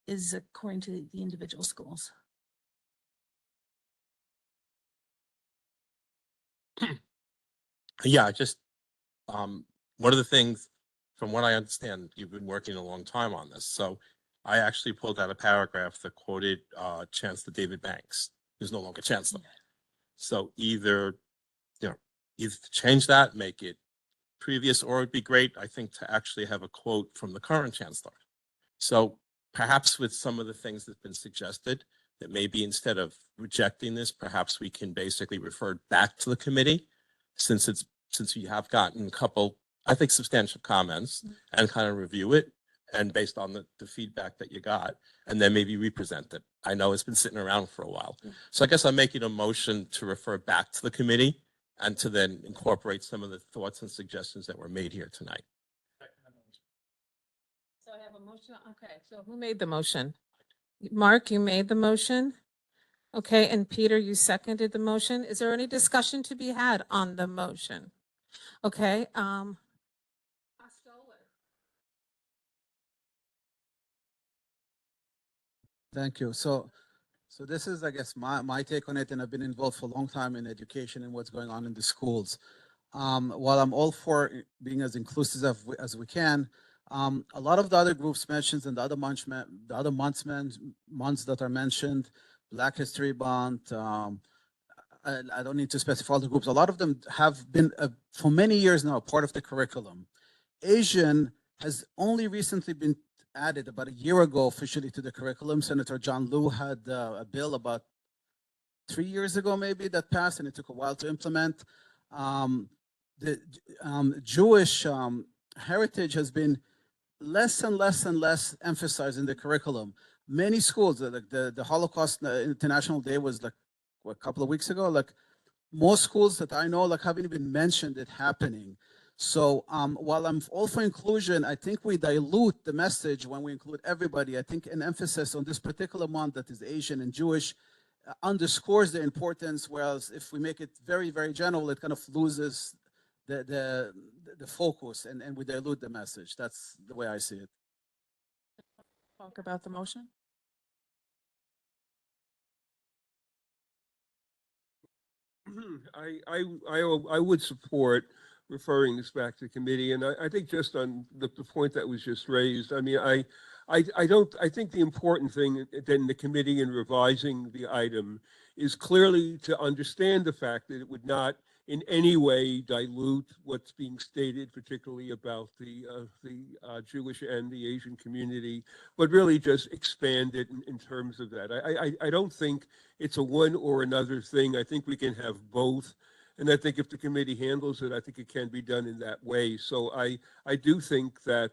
is according to the individual schools. Yeah, just one of the things, from what I understand, you've been working a long time on this. So I actually pulled out a paragraph that quoted Chancellor David Banks, who's no longer chancellor. So either to change that, make it previous, or it'd be great, I think, to actually have a quote from the current chancellor. So perhaps with some of the things that've been suggested, that maybe instead of rejecting this, perhaps we can basically refer back to the committee, since you have gotten a couple, I think, substantial comments, and kind of review it, and based on the feedback that you got, and then maybe represent it. I know it's been sitting around for a while. So I guess I'm making a motion to refer back to the committee and to then incorporate some of the thoughts and suggestions that were made here tonight. So I have a motion. Okay, so who made the motion? Mark, you made the motion. Okay, and Peter, you seconded the motion. Is there any discussion to be had on the motion? Okay, Thank you. So this is, I guess, my take on it, and I've been involved for a long time in education and what's going on in the schools. While I'm all for being as inclusive as we can, a lot of the other groups mentioned and the other months that are mentioned, Black History Month, I don't need to specify all the groups. A lot of them have been, for many years now, part of the curriculum. Asian has only recently been added about a year ago officially to the curriculum. Senator John Liu had a bill about 3 years ago, maybe, that passed, and it took a while to implement. The Jewish heritage has been less and less and less emphasized in the curriculum. Many schools, like the Holocaust International Day was like a couple of weeks ago. Like most schools that I know, like haven't even mentioned it happening. So while I'm all for inclusion, I think we dilute the message when we include everybody. I think an emphasis on this particular month that is Asian and Jewish underscores the importance, whereas if we make it very, very general, it kind of loses the focus and we dilute the message. That's the way I see it. Talk about the motion. I would support referring this back to committee, and I think just on the point that was just raised, I mean, I think the important thing in the committee in revising the item is clearly to understand the fact that it would not in any way dilute what's being stated, particularly about the Jewish and the Asian community, but really just expand it in terms of that. I don't think it's a one or another thing. I think we can have both. And I think if the committee handles it, I think it can be done in that way. So I do think that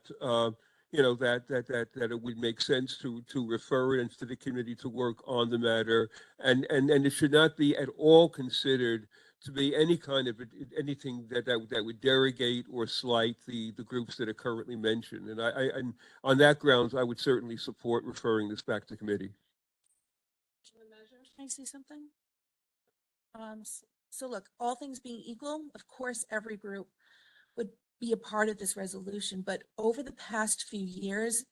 that it would make sense to refer it to the committee to work on the matter, and it should not be at all considered to be any kind of anything that would derogate or slight the groups that are currently mentioned. And on that grounds, I would certainly support referring this back to committee. Can I say something? So look, all things being equal, of course, every group would be a part of this resolution, but over the past few years,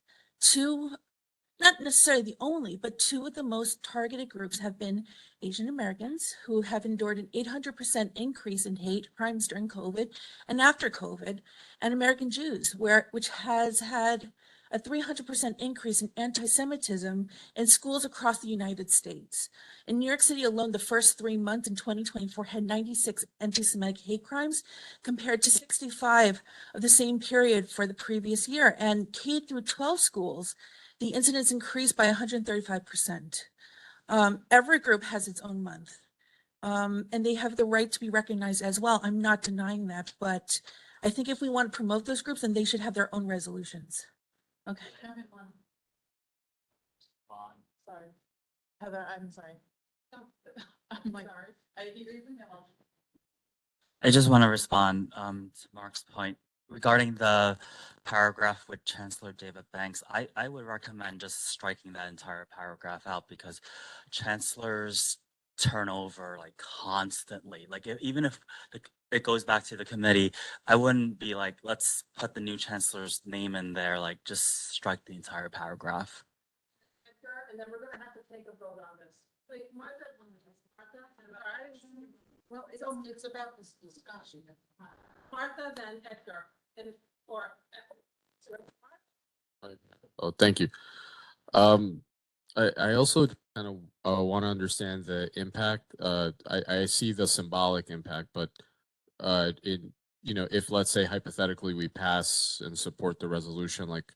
not necessarily the only, but two of the most targeted groups have been Asian Americans, who have endured an 800% increase in hate crimes during COVID and after COVID, and American Jews, which has had a 300% increase in anti-Semitism in schools across the United States. In New York City alone, the first 3 months in 2024 had 96 anti-Semitic hate crimes compared to 65 of the same period for the previous year. And K through 12 schools, the incidence increased by 135%. Every group has its own month, and they have the right to be recognized as well. I'm not denying that, but I think if we want to promote those groups, then they should have their own resolutions. Okay. Sorry. Heather, I'm sorry. I'm like, I just want to respond to Mark's point regarding the paragraph with Chancellor David Banks. I would recommend just striking that entire paragraph out because chancellors turn over like constantly. Like even if it goes back to the committee, I wouldn't be like, let's put the new chancellor's name in there. Like just strike the entire paragraph. And then we're going to have to take a vote on this. Wait, Martha, well, it's about this discussion. Martha, then Edgar, Oh, thank you. I also kind of want to understand the impact. I see the symbolic impact, but if let's say hypothetically we pass and support the resolution, like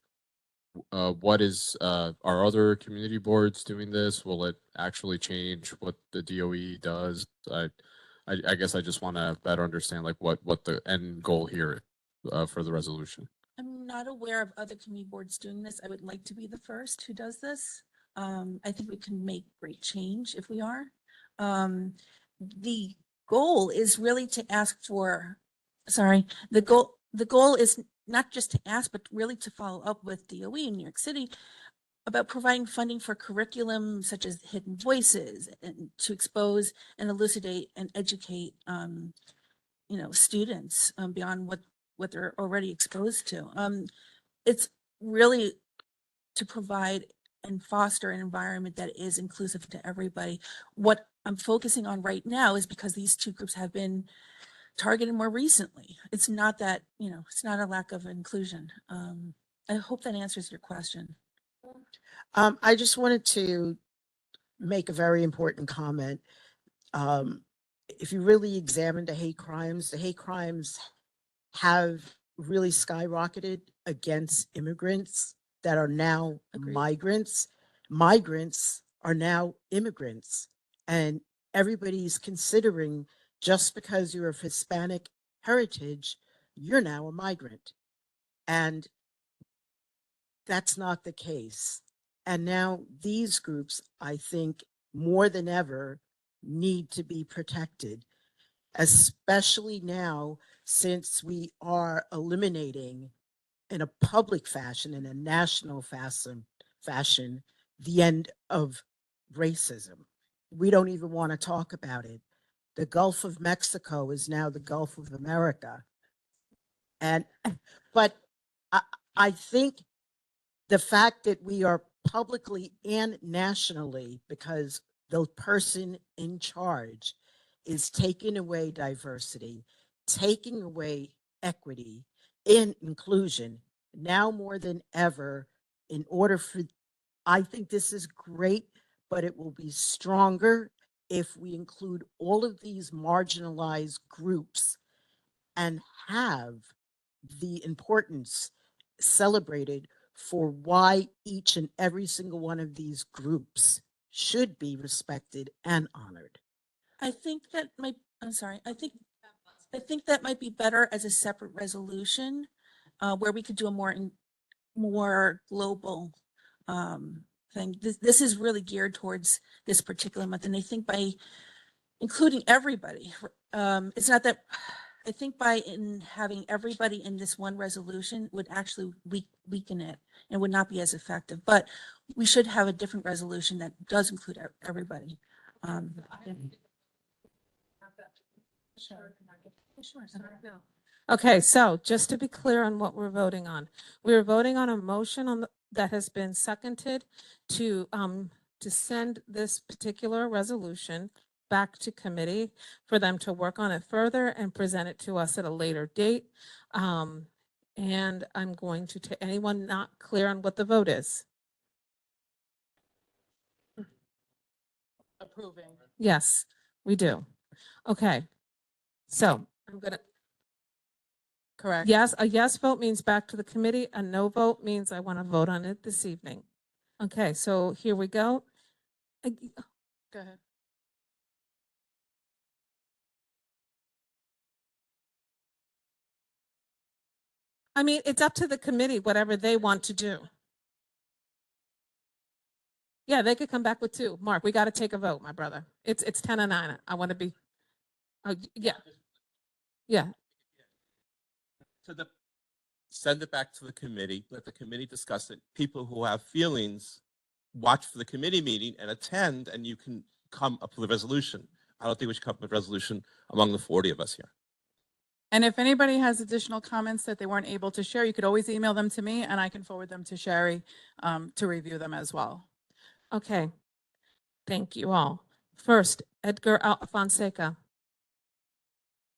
what is are other community boards doing this? Will it actually change what the DOE does? I guess I just want to better understand like what the end goal here for the resolution. I'm not aware of other community boards doing this. I would like to be the first who does this. I think we can make great change if we are. The goal is really to ask for, the goal is not just to ask, but really to follow up with DOE in New York City about providing funding for curriculum such as Hidden Voices and to expose and elucidate and educate, students beyond what they're already exposed to. It's really to provide and foster an environment that is inclusive to everybody. What I'm focusing on right now is because these two groups have been targeted more recently. It's not that, it's not a lack of inclusion. I hope that answers your question. I just wanted to make a very important comment. If you really examine the hate crimes have really skyrocketed against immigrants that are now migrants. Migrants are now immigrants, and everybody's considering just because you're of Hispanic heritage, you're now a migrant. And that's not the case. And now these groups, I think, more than ever, need to be protected, especially now since we are eliminating in a public fashion, in a national fashion, the end of racism. We don't even want to talk about it. The Gulf of Mexico is now the Gulf of America. But I think the fact that we are publicly and nationally, because the person in charge is taking away diversity, taking away equity and inclusion now more than ever, in order for, I think this is great, but it will be stronger if we include all of these marginalized groups and have the importance celebrated for why each and every single one of these groups should be respected and honored. I think that might, I'm sorry, I think that might be better as a separate resolution, where we could do a more global thing. This is really geared towards this particular month, and I think by including everybody, it's not that. I think by having everybody in this one resolution would actually weaken it and would not be as effective. But we should have a different resolution that does include everybody. Okay, so just to be clear on what we're voting on, we're voting on a motion that has been seconded to send this particular resolution back to committee for them to work on it further and present it to us at a later date. And I'm going to take anyone not clear on what the vote is. Approving. Yes, we do. Okay, so I'm gonna. Correct. Yes, a yes vote means back to the committee. A no vote means I want to vote on it this evening. Okay, so here we go. Go ahead. I mean, it's up to the committee, whatever they want to do. Yeah, they could come back with two. Mark, we got to take a vote, my brother. It's 10-9. I want to be, yeah. Yeah. Send it back to the committee, let the committee discuss it. People who have feelings, watch for the committee meeting and attend, and you can come up with a resolution. I don't think we should come up with a resolution among the 40 of us here. And if anybody has additional comments that they weren't able to share, you could always email them to me and I can forward them to Sherry to review them as well. Okay. Thank you all. First, Edgar Fonseca.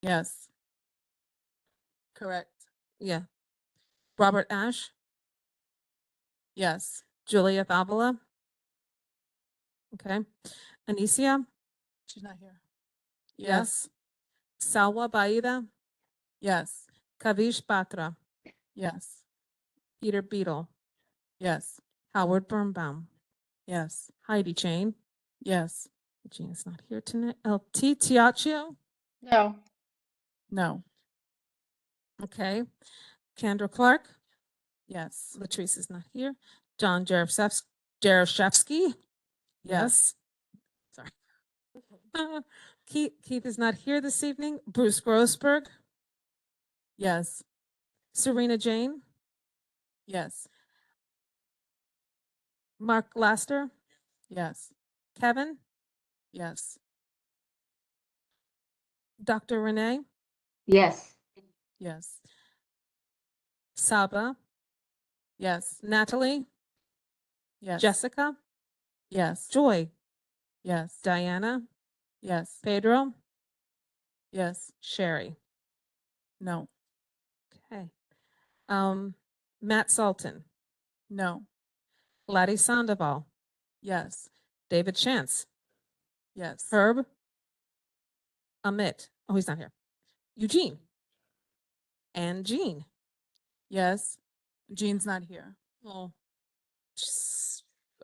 Yes. Correct. Yeah. Robert Ash. Yes. Julia Fabula. Okay. Anicia. She's not here. Yes. Salwa Baida. Yes. Kavish Batra. Yes. Peter Beadle. Yes. Howard Birnbaum. Yes. Heidi Chain. Yes. Jean's not here tonight. LT Tiaccio. No. No. Okay. Kendra Clark. Yes. Latrice is not here. John Jaroszewski. Yes. Sorry. Keith is not here this evening. Bruce Grossberg. Yes. Serena Jane. Yes. Mark Laster, Yes. Kevin, Yes. Dr. Renee, Yes. Yes. Saba, Yes. Natalie, Yes. Jessica, Yes. Joy, Yes. Diana, Yes. Pedro, Yes. Sherry. No. Okay. Matt Sultan, No. Gladys Sandoval, Yes. David Chance, Yes. Herb, Amit. Oh, he's not here. Eugene, and Jean. Yes. Jean's not here. Oh,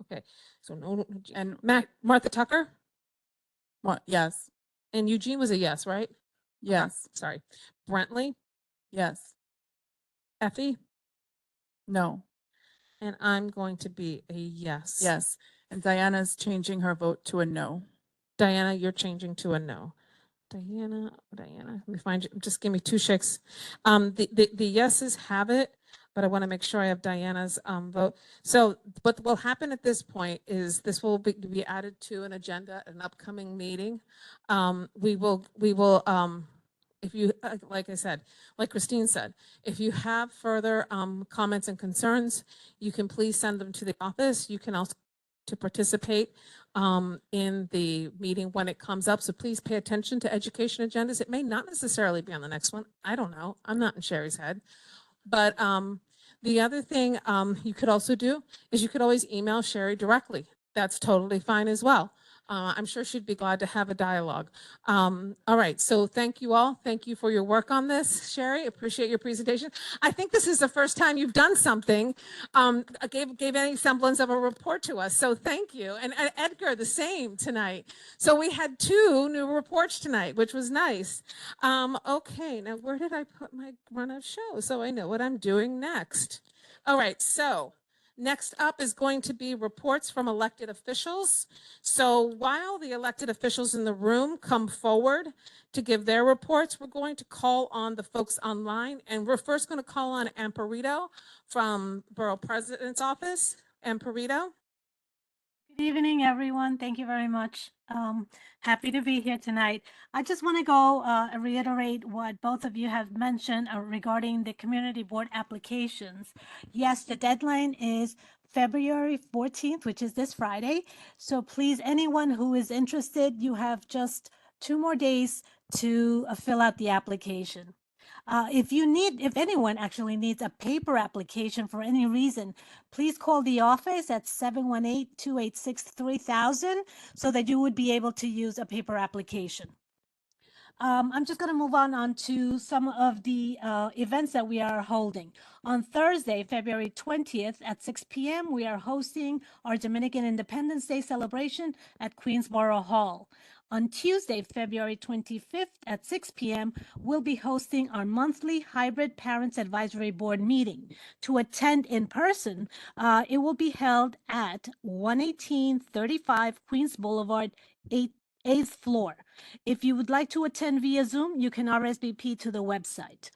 okay. So no, and Martha Tucker, What? Yes. and Eugene was a yes, right? Okay, Yes. sorry. Brentley, Yes. Effie, No. and I'm going to be a yes. Yes. And Diana's changing her vote to a no. Diana, you're changing to a no. Diana, let me find you. Just give me 2 shakes. The yeses have it, but I want to make sure I have Diana's vote. So what will happen at this point is this will be added to an agenda at an upcoming meeting. We will if you like I said, like Christine said, if you have further comments and concerns, you can please send them to the office. You can also to participate in the meeting when it comes up. So please pay attention to education agendas. It may not necessarily be on the next one. I don't know. I'm not in Sherry's head. But the other thing you could also do is you could always email Sherry directly. That's totally fine as well. I'm sure she'd be glad to have a dialogue. All right, so thank you all. Thank you for your work on this, Sherry. Appreciate your presentation. I think this is the first time you've done something, gave any semblance of a report to us. So thank you. And Edgar, the same tonight. So we had 2 new reports tonight, which was nice. Okay, now where did I put my run of show so I know what I'm doing next? All right, so next up is going to be reports from elected officials. So while the elected officials in the room come forward to give their reports, we're going to call on the folks online, and we're first going to call on Amparito from Borough President's Office. Amparito. Good evening, everyone. Thank you very much. Happy to be here tonight. I just want to go reiterate what both of you have mentioned regarding the community board applications. Yes, the deadline is February 14th, which is this Friday. So please, anyone who is interested, you have just 2 more days to fill out the application. If anyone actually needs a paper application for any reason, please call the office at 718-286-3000 so that you would be able to use a paper application. I'm just going to move on to some of the events that we are holding. On Thursday, February 20th at 6 p.m., we are hosting our Dominican Independence Day celebration at Queensboro Hall. On Tuesday, February 25th at 6 p.m., we'll be hosting our monthly hybrid Parents Advisory Board meeting. To attend in person, it will be held at 11835 Queens Boulevard, 8th floor. If you would like to attend via Zoom, you can RSVP to the website.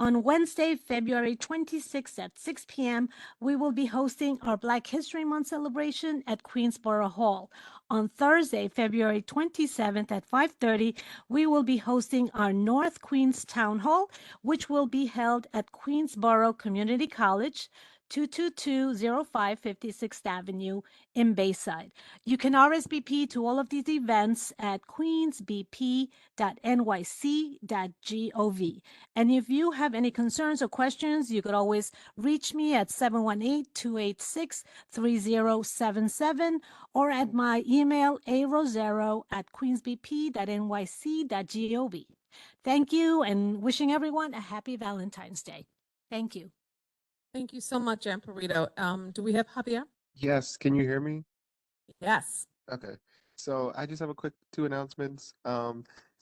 On Wednesday, February 26th at 6 p.m., we will be hosting our Black History Month celebration at Queensboro Hall. On Thursday, February 27th at 5:30, we will be hosting our North Queens Town Hall, which will be held at Queensboro Community College, 22205 56th Avenue in Bayside. You can RSVP to all of these events at queensbp.nyc.gov. And if you have any concerns or questions, you could always reach me at 718-286-3077 or at my email arosero@queensbp.nyc.gov. Thank you, and wishing everyone a happy Valentine's Day. Thank you. Thank you so much, Amparito. Do we have Javier? Yes, can you hear me? Yes. Okay. So I just have a quick 2 announcements.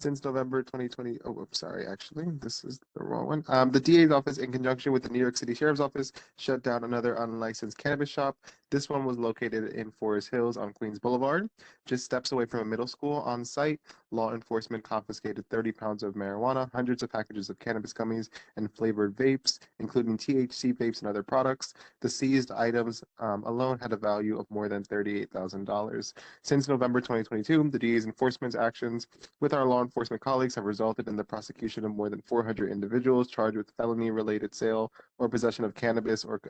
Since November 2020, oh, I'm sorry, actually, this is the wrong one. The DA's office, in conjunction with the New York City Sheriff's Office, shut down another unlicensed cannabis shop. This one was located in Forest Hills on Queens Boulevard, just steps away from a middle school. On site, law enforcement confiscated 30 pounds of marijuana, hundreds of packages of cannabis gummies, and flavored vapes, including THC vapes and other products. The seized items alone had a value of more than $38,000. Since November 2022, the DA's enforcement actions with our law enforcement colleagues have resulted in the prosecution of more than 400 individuals charged with felony-related sale or possession of cannabis or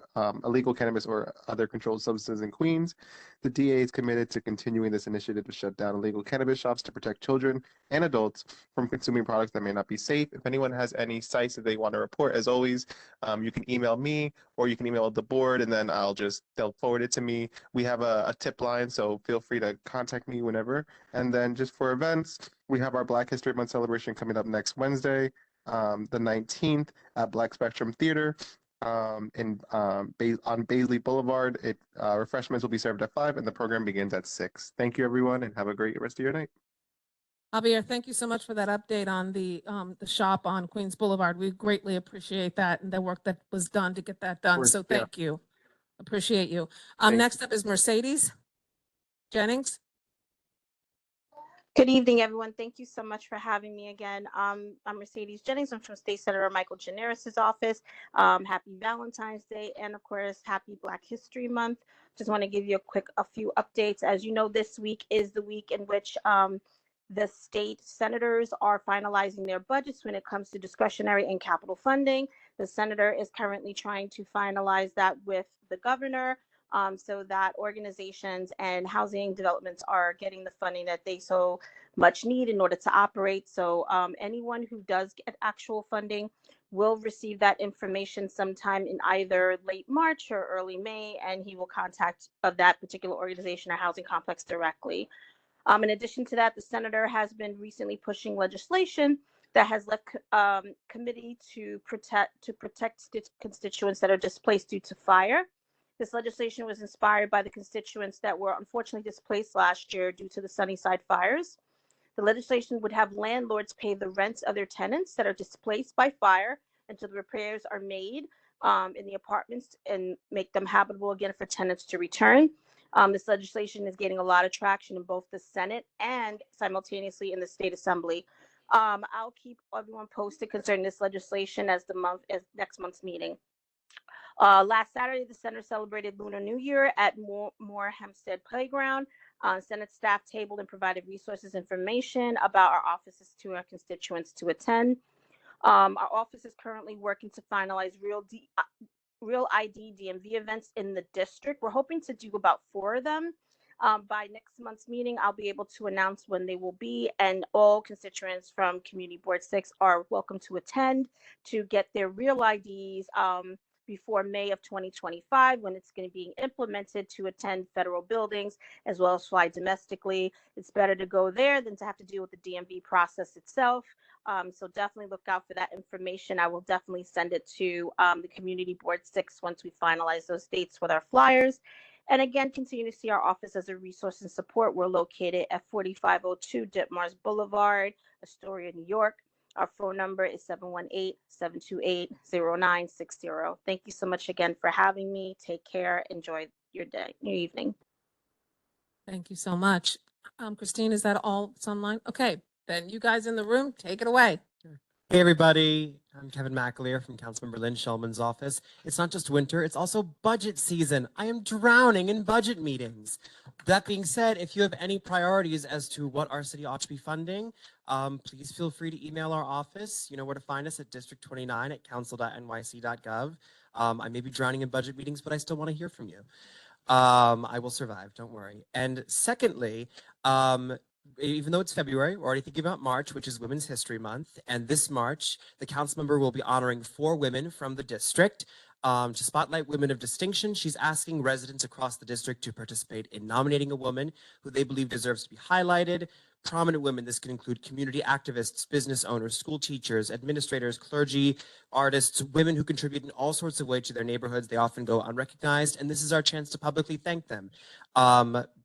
illegal cannabis or other controlled substances in Queens. The DA is committed to continuing this initiative to shut down illegal cannabis shops to protect children and adults from consuming products that may not be safe. If anyone has any sites that they want to report, as always, you can email me or you can email the board, and then they'll forward it to me. We have a tip line, so feel free to contact me whenever. And then just for events, we have our Black History Month celebration coming up next Wednesday, the 19th at Black Spectrum Theater on Baisley Boulevard. Refreshments will be served at 5 and the program begins at 6. Thank you, everyone, and have a great rest of your night. Javier, thank you so much for that update on the shop on Queens Boulevard. We greatly appreciate that and the work that was done to get that done. course, So yeah. thank you. Appreciate you. Thank Next up is Mercedes Jennings. Good evening, everyone. Thank you so much for having me again. I'm Mercedes Jennings. I'm from State Senator Michael Generis's office. Happy Valentine's Day, and of course, happy Black History Month. Just want to give you a few updates. As you know, this week is the week in which the state senators are finalizing their budgets when it comes to discretionary and capital funding. The senator is currently trying to finalize that with the governor. So that organizations and housing developments are getting the funding that they so much need in order to operate. So anyone who does get actual funding will receive that information sometime in either late March or early May, and he will contact that particular organization or housing complex directly. In addition to that, the senator has been recently pushing legislation that has left committee to protect constituents that are displaced due to fire. This legislation was inspired by the constituents that were unfortunately displaced last year due to the Sunnyside fires. The legislation would have landlords pay the rents of their tenants that are displaced by fire until the repairs are made in the apartments and make them habitable again for tenants to return. This legislation is gaining a lot of traction in both the Senate and simultaneously in the State Assembly. I'll keep everyone posted concerning this legislation as next month's meeting. Last Saturday, the Center celebrated Lunar New Year at Moore Hempstead Playground. Senate staff tabled and provided resources information about our offices to our constituents to attend. Our office is currently working to finalize Real ID DMV events in the district. We're hoping to do about 4 of them. By next month's meeting, I'll be able to announce when they will be, and all constituents from Community Board 6 are welcome to attend to get their Real IDs before May of 2025, when it's going to be implemented to attend federal buildings as well as fly domestically. It's better to go there than to have to deal with the DMV process itself. So definitely look out for that information. I will definitely send it to the Community Board 6 once we finalize those dates with our flyers. And again, continue to see our office as a resource and support. We're located at 4502 Ditmars Boulevard, Astoria, New York. Our phone number is 718-728-0960. Thank you so much again for having me. Take care. Enjoy your day, your evening. Thank you so much. Christine, is that all that's online? Okay, then you guys in the room, take it away. Hey everybody, I'm Kevin McAleer from Councilmember Lynn Shulman's office. It's not just winter, it's also budget season. I am drowning in budget meetings. That being said, if you have any priorities as to what our city ought to be funding, please feel free to email our office. You know where to find us at district29@council.nyc.gov. I may be drowning in budget meetings, but I still want to hear from you. I will survive, don't worry. And secondly, even though it's February, we're already thinking about March, which is Women's History Month. And this March, the council member will be honoring 4 women from the district. To spotlight women of distinction, she's asking residents across the district to participate in nominating a woman who they believe deserves to be highlighted. prominent women. This can include community activists, business owners, school teachers, administrators, clergy, artists, women who contribute in all sorts of ways to their neighborhoods. They often go unrecognized, and this is our chance to publicly thank them.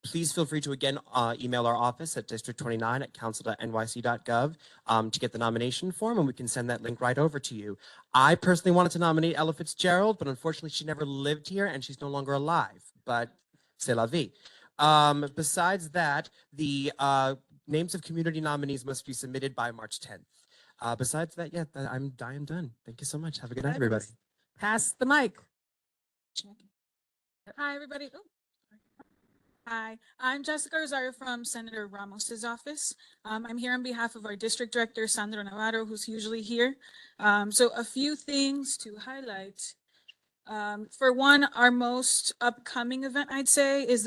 Please feel free to again email our office at district29@council.nyc.gov to get the nomination form, and we can send that link right over to you. I personally wanted to nominate Ella Fitzgerald, but unfortunately she never lived here and she's no longer alive, but c'est la vie. Besides that, the names of community nominees must be submitted by March 10th. Besides that, yeah, I am done. Thank you so much. Have a good night, everybody. Pass the mic. Hi, everybody. Oh. Hi, I'm Jessica Rosario from Senator Ramos's office. I'm here on behalf of our district director, Sandro Navarro, who's usually here. So a few things to highlight. For one, our most upcoming event, I'd say, is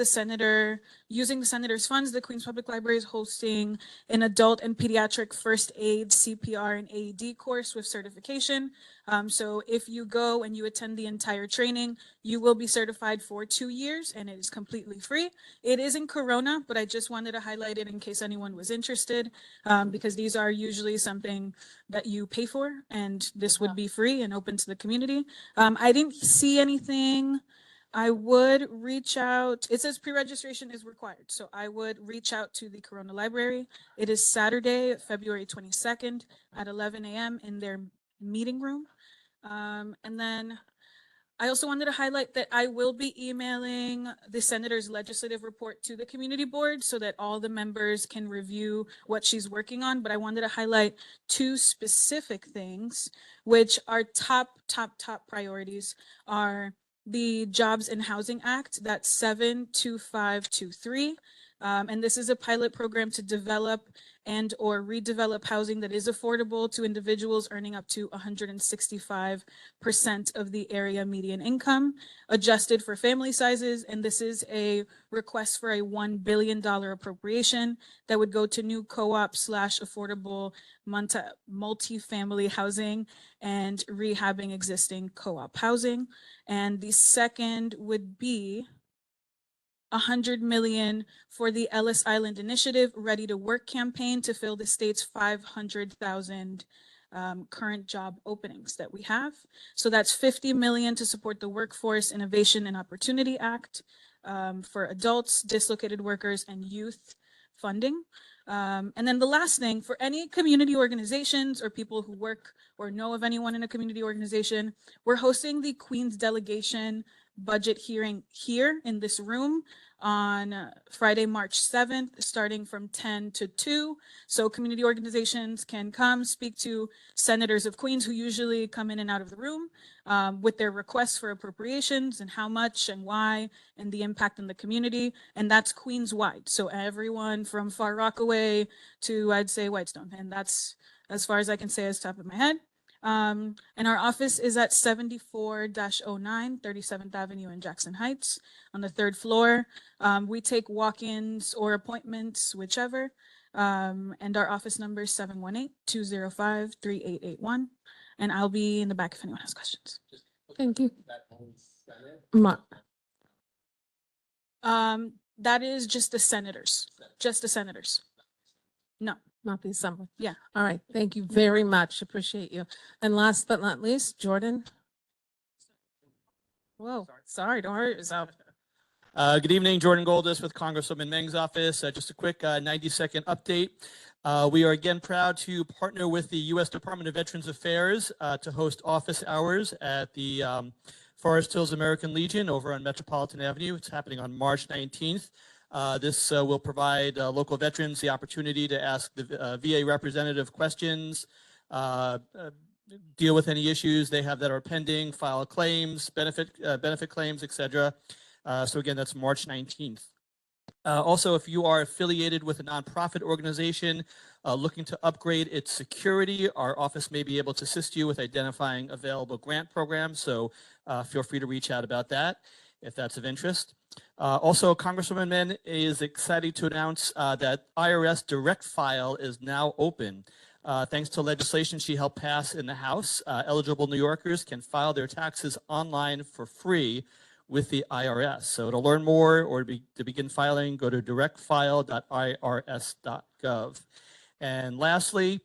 using the senator's funds. The Queens Public Library is hosting an adult and pediatric first aid, CPR, and AED course with certification. So if you go and you attend the entire training, you will be certified for 2 years, and it is completely free. It is in Corona, but I just wanted to highlight it in case anyone was interested, because these are usually something that you pay for, and this would be free and open to the community. I didn't see anything. I would reach out. It says pre-registration is required, so I would reach out to the Corona Library. It is Saturday, February 22nd at 11 a.m. in their meeting room. And then I also wanted to highlight that I will be emailing the senator's legislative report to the community board so that all the members can review what she's working on. But I wanted to highlight 2 specific things, which are top priorities are the Jobs and Housing Act, that's 72523. And this is a pilot program to develop and or redevelop housing that is affordable to individuals earning up to 165% of the area median income, adjusted for family sizes. And this is a request for a $1 billion appropriation that would go to new co-op / affordable multi-family housing and rehabbing existing co-op housing. And the second would be $100 million for the Ellis Island Initiative Ready to Work campaign to fill the state's 500,000 current job openings that we have. So that's $50 million to support the Workforce Innovation and Opportunity Act for adults, dislocated workers, and youth funding. And then the last thing, for any community organizations or people who work or know of anyone in a community organization, we're hosting the Queens Delegation budget hearing here in this room on Friday, March 7th, starting from 10 to 2. So community organizations can come speak to senators of Queens who usually come in and out of the room with their requests for appropriations and how much and why and the impact on the community. And that's Queens wide. So everyone from Far Rockaway to, I'd say, Whitestone. And that's as far as I can say as top of my head. And our office is at 74-09 37th Avenue in Jackson Heights on the 3rd floor. We take walk-ins or appointments, whichever. And our office number is 718-205-3881. And I'll be in the back if anyone has questions. Thank you. That is just the senators, No. Not the assembly. Yeah. All right. Thank you very much. Appreciate you. And last but not least, Jordan. Whoa, sorry. Don't hurt yourself. Good evening, Jordan Goldis with Congresswoman Meng's office. Just a quick 90-second update. We are again proud to partner with the U.S. Department of Veterans Affairs to host office hours at the Forest Hills American Legion over on Metropolitan Avenue. It's happening on March 19th. This will provide local veterans the opportunity to ask the VA representative questions, deal with any issues they have that are pending, file claims, benefit claims, etc. So again, that's March 19th. Also, if you are affiliated with a nonprofit organization looking to upgrade its security, our office may be able to assist you with identifying available grant programs. So feel free to reach out about that if that's of interest. Also, Congresswoman Meng is excited to announce that IRS Direct File is now open. Thanks to legislation she helped pass in the House, eligible New Yorkers can file their taxes online for free with the IRS. So to learn more or to begin filing, go to directfile.irs.gov. And lastly,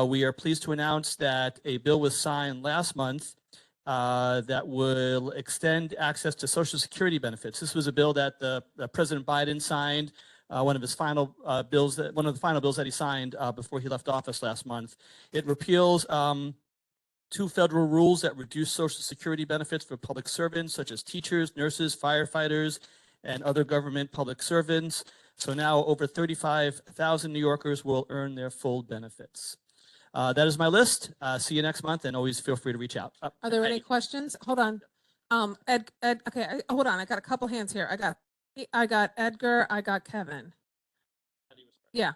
we are pleased to announce that a bill was signed last month that will extend access to Social Security benefits. This was a bill that President Biden signed, one of the final bills that he signed before he left office last month. It repeals 2 federal rules that reduce Social Security benefits for public servants, such as teachers, nurses, firefighters, and other government public servants. So now over 35,000 New Yorkers will earn their full benefits. That is my list. See you next month, and always feel free to reach out. Are there any questions? Hold on. Ed, okay, hold on. I got a couple hands here. I got Edgar, I got Kevin. Yeah.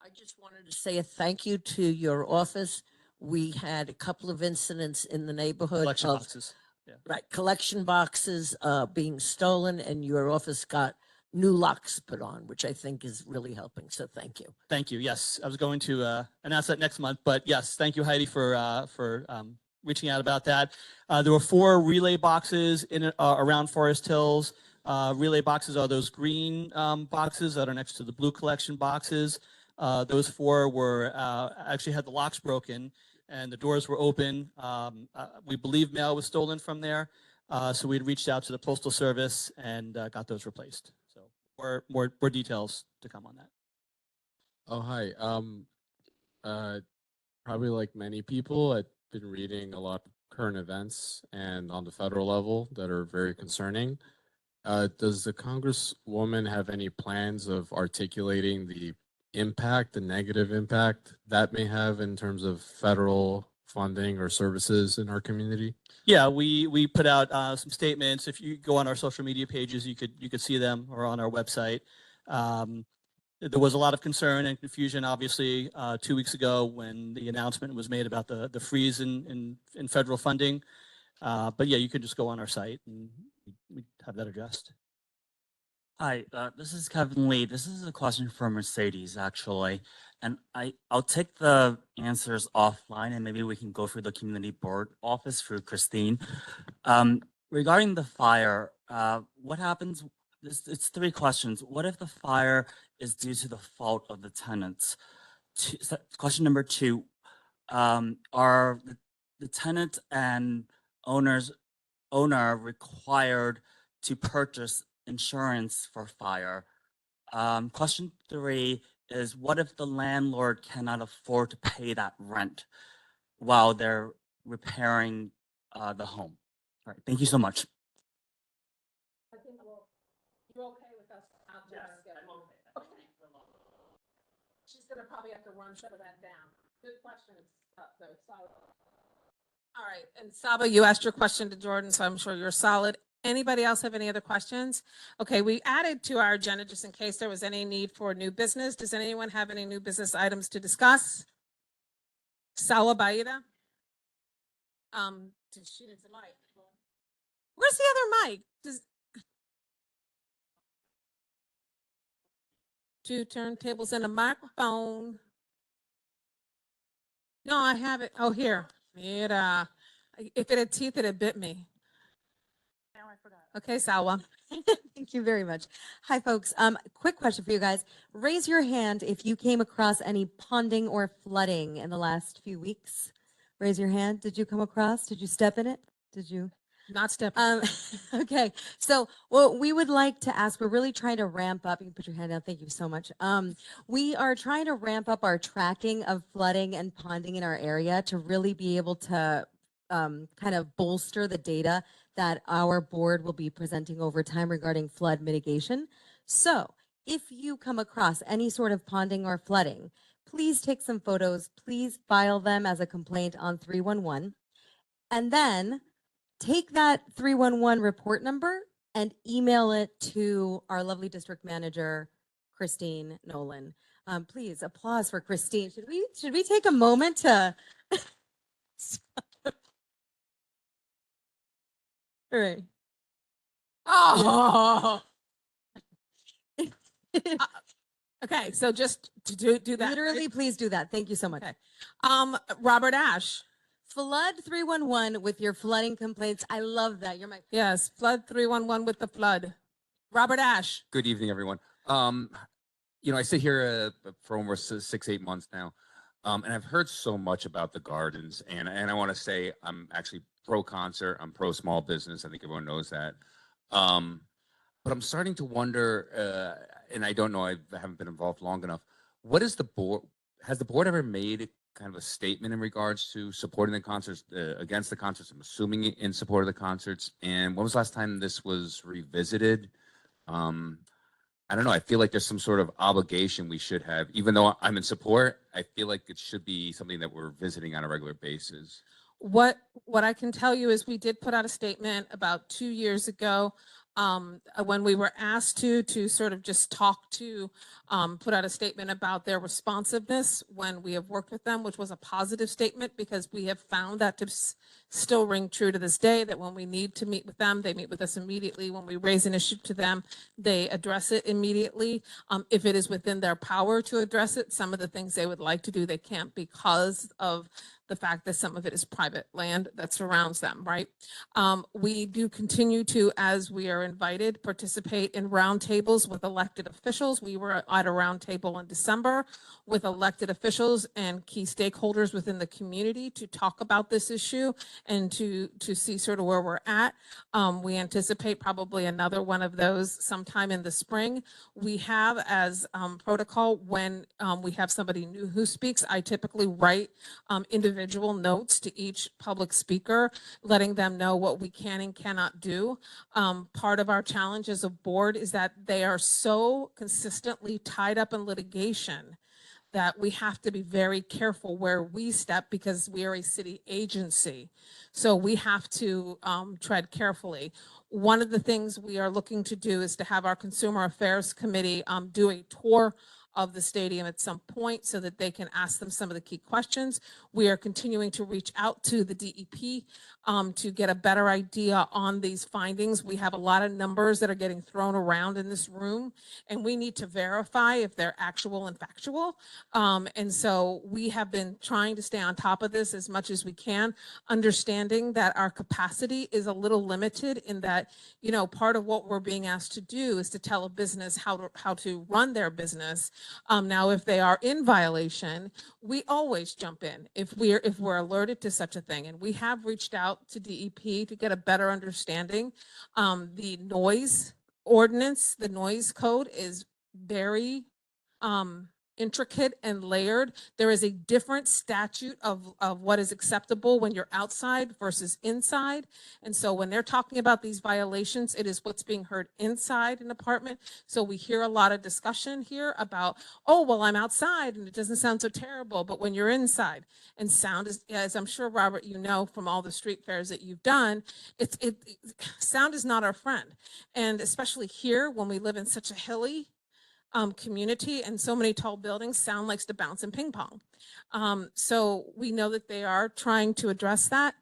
I just wanted to say a thank you to your office. We had a couple of incidents in the neighborhood Collection of boxes. Yeah. right collection boxes being stolen, and your office got new locks put on, which I think is really helping. So thank you. Thank you. Yes, I was going to announce that next month, but yes, thank you, Heidi, for reaching out about that. There were 4 relay boxes in around Forest Hills. Relay boxes are those green boxes that are next to the blue collection boxes. Those 4 were actually had the locks broken and the doors were open. We believe mail was stolen from there, so we'd reached out to the Postal Service and got those replaced. So more details to come on that. Oh, hi. Probably like many people, I've been reading a lot of current events and on the federal level that are very concerning. Does the Congresswoman have any plans of articulating the negative impact that may have in terms of federal funding or services in our community? Yeah, we put out some statements. If you go on our social media pages, you could see them, or on our website. There was a lot of concern and confusion, obviously, 2 weeks ago when the announcement was made about the freeze in federal funding. But yeah, you could just go on our site and we have that addressed. Hi, this is Kevin Lee. This is a question for Mercedes, actually. And I'll take the answers offline and maybe we can go through the community board office through Christine. Regarding the fire, what happens? It's 3 questions. What if the fire is due to the fault of the tenants? Question number 2, are the tenant and owner required to purchase insurance for fire? Question 3 is, what if the landlord cannot afford to pay that rent while they're repairing the home? All right, thank you so much. I think you're okay with us? Yes, I'm okay. She's gonna probably have to run some of that down. Good questions, though, solid. All right, and Saba, you asked your question to Jordan, so I'm sure you're solid. Anybody else have any other questions? Okay, we added to our agenda just in case there was any need for new business. Does anyone have any new business items to discuss? Sawa Baida? She needs a mic. Where's the other mic? 2 turntables and a microphone. No, I have it. Oh, here. Mira. If it had teeth, it had bit me. Now I forgot. Okay, Sawa. Thank you very much. Hi, folks. Quick question for you guys. Raise your hand if you came across any ponding or flooding in the last few weeks. Raise your hand. Did you come across? Did you step in it? Did you? Not step. Okay. So what we would like to ask, we're really trying to ramp up. You can put your hand down. Thank you so much. We are trying to ramp up our tracking of flooding and ponding in our area to really be able to kind of bolster the data that our board will be presenting over time regarding flood mitigation. So if you come across any sort of ponding or flooding, please take some photos. Please file them as a complaint on 311. And then take that 311 report number and email it to our lovely district manager, Christine Nolan. Please applause for Christine. Should we take a moment to? All right. Oh. Okay, so just to do that. Literally, please do that. Thank you so much. Okay. Robert Ash. Flood 311 with your flooding complaints. I love that. You're my Yes, Flood 311 with the flood. Robert Ash. Good evening, everyone. I sit here for almost 6, 8 months now, and I've heard so much about the gardens, and I want to say I'm actually pro concert, I'm pro small business. I think everyone knows that. But I'm starting to wonder, and I don't know, I haven't been involved long enough. What is the board? Has the board ever made kind of a statement in regards to supporting the concerts, against the concerts? I'm assuming in support of the concerts. And when was the last time this was revisited? I don't know. I feel like there's some sort of obligation we should have, even though I'm in support. I feel like it should be something that we're visiting on a regular basis. What I can tell you is we did put out a statement about 2 years ago when we were asked to sort of just talk to put out a statement about their responsiveness when we have worked with them, which was a positive statement because we have found that to still ring true to this day, that when we need to meet with them, they meet with us immediately. When we raise an issue to them, they address it immediately. If it is within their power to address it, some of the things they would like to do, they can't because of the fact that some of it is private land that surrounds them, right? We do continue to, as we are invited, participate in roundtables with elected officials. We were at a roundtable in December with elected officials and key stakeholders within the community to talk about this issue and to see sort of where we're at. We anticipate probably another one of those sometime in the spring. We have as protocol when we have somebody new who speaks, I typically write individual notes to each public speaker, letting them know what we can and cannot do. Part of our challenge as a board is that they are so consistently tied up in litigation that we have to be very careful where we step because we are a city agency. So we have to tread carefully. One of the things we are looking to do is to have our Consumer Affairs Committee do a tour of the stadium at some point so that they can ask them some of the key questions. We are continuing to reach out to the DEP to get a better idea on these findings. We have a lot of numbers that are getting thrown around in this room, and we need to verify if they're actual and factual. And so we have been trying to stay on top of this as much as we can, understanding that our capacity is a little limited in that, you know, part of what we're being asked to do is to tell a business how to run their business. Now, if they are in violation, we always jump in if we're alerted to such a thing. And we have reached out to DEP to get a better understanding. The noise ordinance, the noise code is very intricate and layered. There is a different statute of what is acceptable when you're outside versus inside. And so when they're talking about these violations, it is what's being heard inside an apartment. So we hear a lot of discussion here about, oh, well, I'm outside and it doesn't sound so terrible, but when you're inside, and sound is, as I'm sure, Robert, you know, from all the street fairs that you've done, sound is not our friend. And especially here, when we live in such a hilly community and so many tall buildings, sound likes to bounce and ping pong. So we know that they are trying to address that.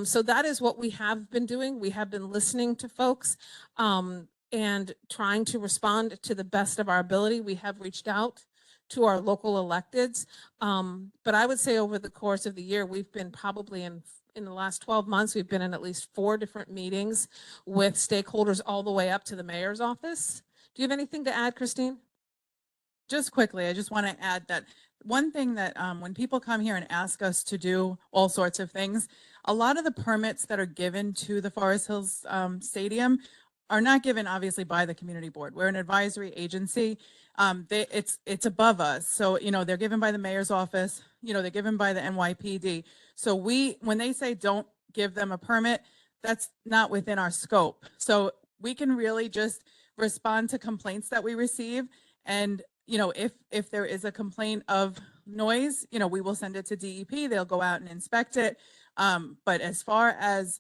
So that is what we have been doing. We have been listening to folks and trying to respond to the best of our ability. We have reached out to our local electeds. But I would say over the course of the year, we've been probably in the last 12 months, we've been in at least 4 different meetings with stakeholders all the way up to the mayor's office. Do you have anything to add, Christine? Just quickly, I just want to add that one thing that when people come here and ask us to do all sorts of things, a lot of the permits that are given to the Forest Hills Stadium are not given obviously by the community board. We're an advisory agency. It's above us. So, you know, they're given by the mayor's office, you know, they're given by the NYPD. So when they say don't give them a permit, that's not within our scope. So we can really just respond to complaints that we receive. And, you know, if there is a complaint of noise, you know, we will send it to DEP. They'll go out and inspect it. But as far as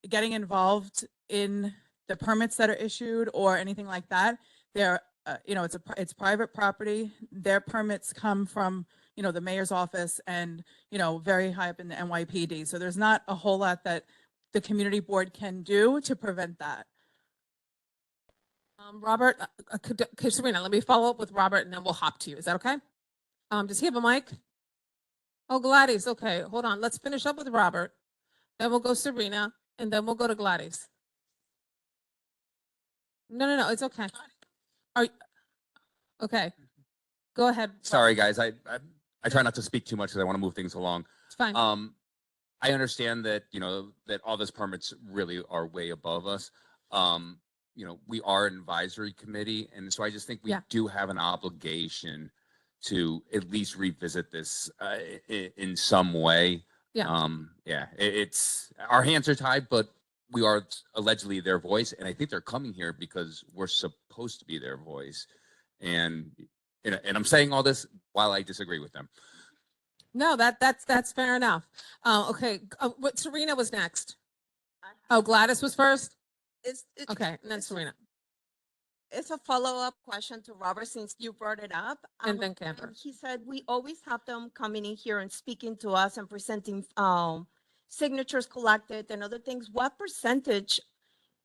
getting involved in the permits that are issued or anything like that, they're, you know, it's private property. Their permits come from, you know, the mayor's office and, you know, very high up in the NYPD. So there's not a whole lot that the community board can do to prevent that. Robert, Serena, let me follow up with Robert and then we'll hop to you. Is that okay? Does he have a mic? Oh, Gladys, okay, hold on. Let's finish up with Robert. Then we'll go Serena, and then we'll go to Gladys. No, it's okay. Are, okay, go ahead. Sorry, guys. I try not to speak too much because I want to move things along. It's fine. I understand that, that all this permits really are way above us. We are an advisory committee, and so I just think we Yeah. do have an obligation to at least revisit this in some way. Yeah. It's our hands are tied, but we are allegedly their voice, and I think they're coming here because we're supposed to be their voice. And I'm saying all this while I disagree with them. No, that's fair enough. Okay, what Serena was next. Oh, Gladys was first? Okay, and then Serena, It's a follow-up question to Robert since you brought it up. and then Camper. He said we always have them coming in here and speaking to us and presenting signatures collected and other things. What percentage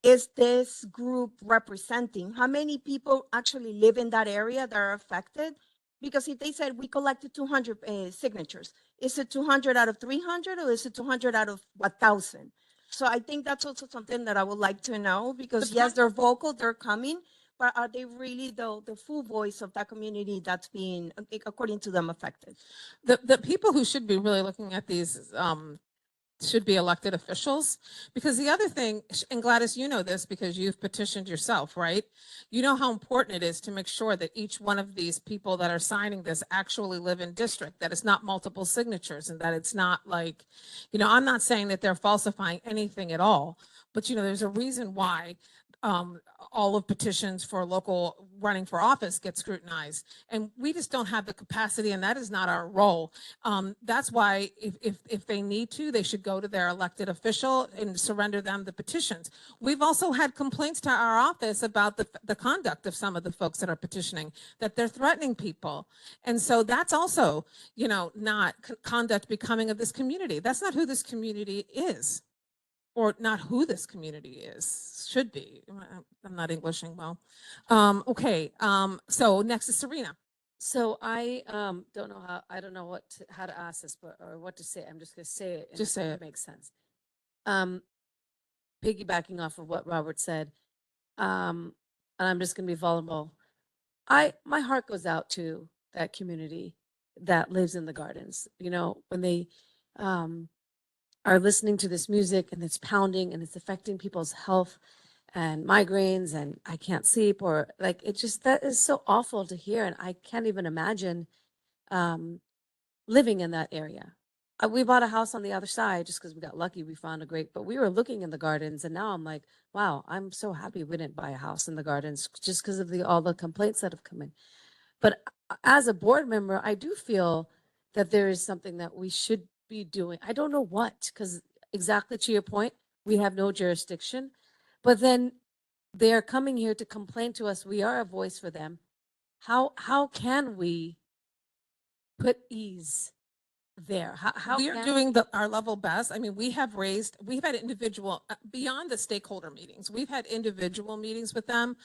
is this group representing? How many people actually live in that area that are affected? Because if they said we collected 200 signatures, is it 200 out of 300 or is it 200 out of 1,000? So I think that's also something that I would like to know because yes, they're vocal, they're coming, but are they really the full voice of that community that's being, according to them, affected? The people who should be really looking at these should be elected officials, because the other thing, and Gladys, you know this because you've petitioned yourself, right? You know how important it is to make sure that each one of these people that are signing this actually live in district, that it's not multiple signatures, and that it's not like, I'm not saying that they're falsifying anything at all, but there's a reason why all of petitions for local running for office get scrutinized, and we just don't have the capacity, and that is not our role. That's why if they need to, they should go to their elected official and surrender them the petitions. We've also had complaints to our office about the conduct of some of the folks that are petitioning, that they're threatening people, and so that's also not conduct becoming of this community. That's not who this community is, or not who this community is, should be. I'm not Englishing well. Okay, so next is Serena. So I don't know how to ask this, or what to say. I'm just gonna say it. and Just say it. Makes sense. Piggybacking off of what Robert said, and I'm just gonna be vulnerable. My heart goes out to that community that lives in the gardens. When they are listening to this music and it's pounding and it's affecting people's health and migraines and I can't sleep, or like that is so awful to hear, and I can't even imagine living in that area. We bought a house on the other side just because we got lucky. We found a great, but we were looking in the gardens, and now I'm like, wow, I'm so happy we didn't buy a house in the gardens just because of all the complaints that have come in. But as a board member, I do feel that there is something that we should be doing. I don't know what, because exactly to your point, we have no jurisdiction, but then they are coming here to complain to us. We are a voice for them. How can we put ease there? How We are can doing our level best. I mean, we've had individual, beyond the stakeholder meetings, we've had individual meetings with them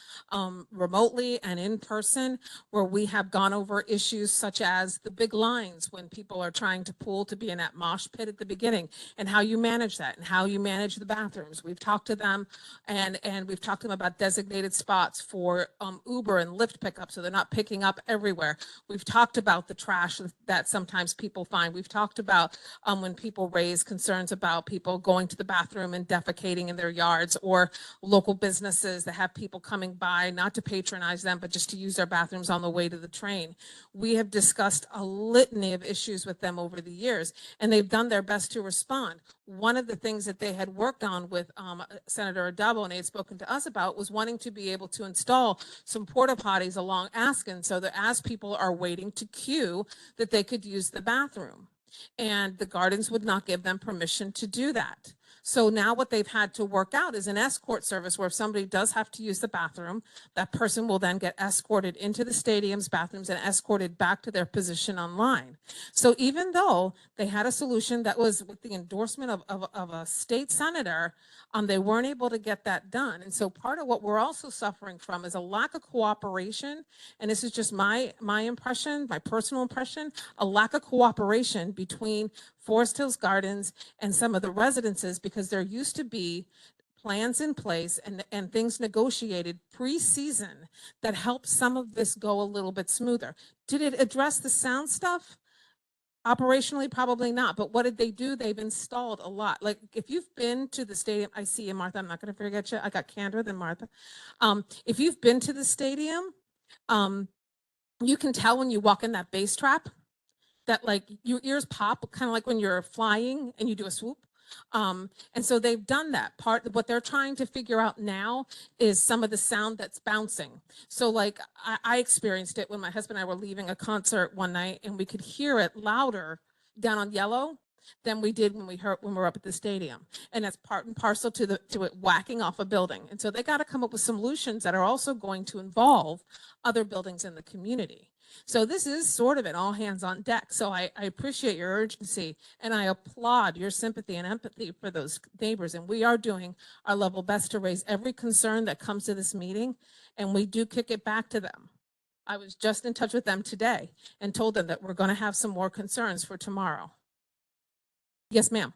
remotely and in person, where we have gone over issues such as the big lines when people are trying to pool to be in that mosh pit at the beginning, and how you manage that and how you manage the bathrooms. We've talked to them and we've talked to them about designated spots for Uber and Lyft pickup, so they're not picking up everywhere. We've talked about the trash that sometimes people find. We've talked about when people raise concerns about people going to the bathroom and defecating in their yards, or local businesses that have people coming by, not to patronize them, but just to use their bathrooms on the way to the train. We have discussed a litany of issues with them over the years, and they've done their best to respond. One of the things that they had worked on with Senator Addabbo, and they had spoken to us about, was wanting to be able to install some porta potties along Askin, so that as people are waiting to queue, that they could use the bathroom. And the gardens would not give them permission to do that. So now what they've had to work out is an escort service where if somebody does have to use the bathroom, that person will then get escorted into the stadium's bathrooms and escorted back to their position online. So even though they had a solution that was with the endorsement of a state senator, they weren't able to get that done. And so part of what we're also suffering from is a lack of cooperation. And this is just my impression, my personal impression, a lack of cooperation between Forest Hills Gardens and some of the residences, because there used to be plans in place and things negotiated pre-season that helped some of this go a little bit smoother. Did it address the sound stuff? Operationally, probably not. But what did they do? They've installed a lot. Like if you've been to the stadium, I see you, Martha. I'm not going to forget you. I got Kendra, then Martha. If you've been to the stadium, you can tell when you walk in that bass trap that like your ears pop, kind of like when you're flying and you do a swoop. And so they've done that. What they're trying to figure out now is some of the sound that's bouncing. So like I experienced it when my husband and I were leaving a concert one night, and we could hear it louder down on Yellow than we did when we were up at the stadium. And that's part and parcel to it whacking off a building. And so they got to come up with solutions that are also going to involve other buildings in the community. So this is sort of an all hands on deck. So I appreciate your urgency, and I applaud your sympathy and empathy for those neighbors. And we are doing our level best to raise every concern that comes to this meeting, and we do kick it back to them. I was just in touch with them today and told them that we're going to have some more concerns for tomorrow. Yes, ma'am.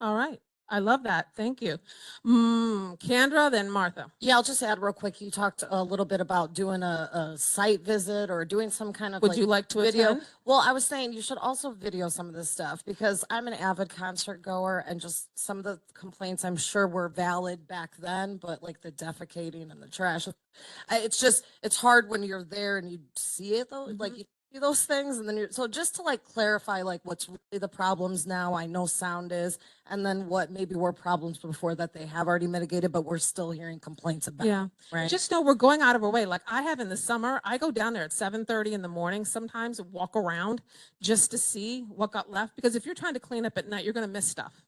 All right. I love that. Thank you. Kendra, then Martha. Yeah, I'll just add real quick. You talked a little bit about doing a site visit or doing some kind of Would you like to video. attend? Well, I was saying you should also video some of this stuff, because I'm an avid concert goer, and just some of the complaints I'm sure were valid back then, but like the defecating and the trash, it's hard when you're there and you see it though, like you see those things, and then so just to like clarify like what's really the problems now. I know sound is, and then what maybe were problems before that they have already mitigated, but we're still hearing complaints about. Yeah. Right. Just know we're going out of our way. Like I have in the summer, I go down there at 7:30 in the morning sometimes and walk around just to see what got left. Because if you're trying to clean up at night, you're going to miss stuff.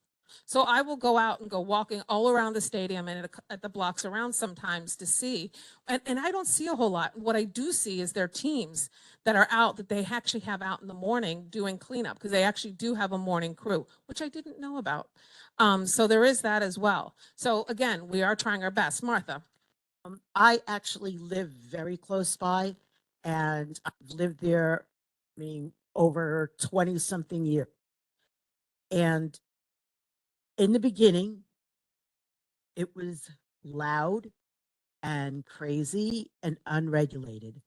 So I will go out and go walking all around the stadium and at the blocks around sometimes to see. And I don't see a whole lot. What I do see is their teams that are out, that they actually have out in the morning doing cleanup, because they actually do have a morning crew, which I didn't know about. So there is that as well. So again, we are trying our best. Martha. I actually live very close by, and I've lived there, I mean, over 20 something years. And in the beginning, it was loud and crazy and unregulated.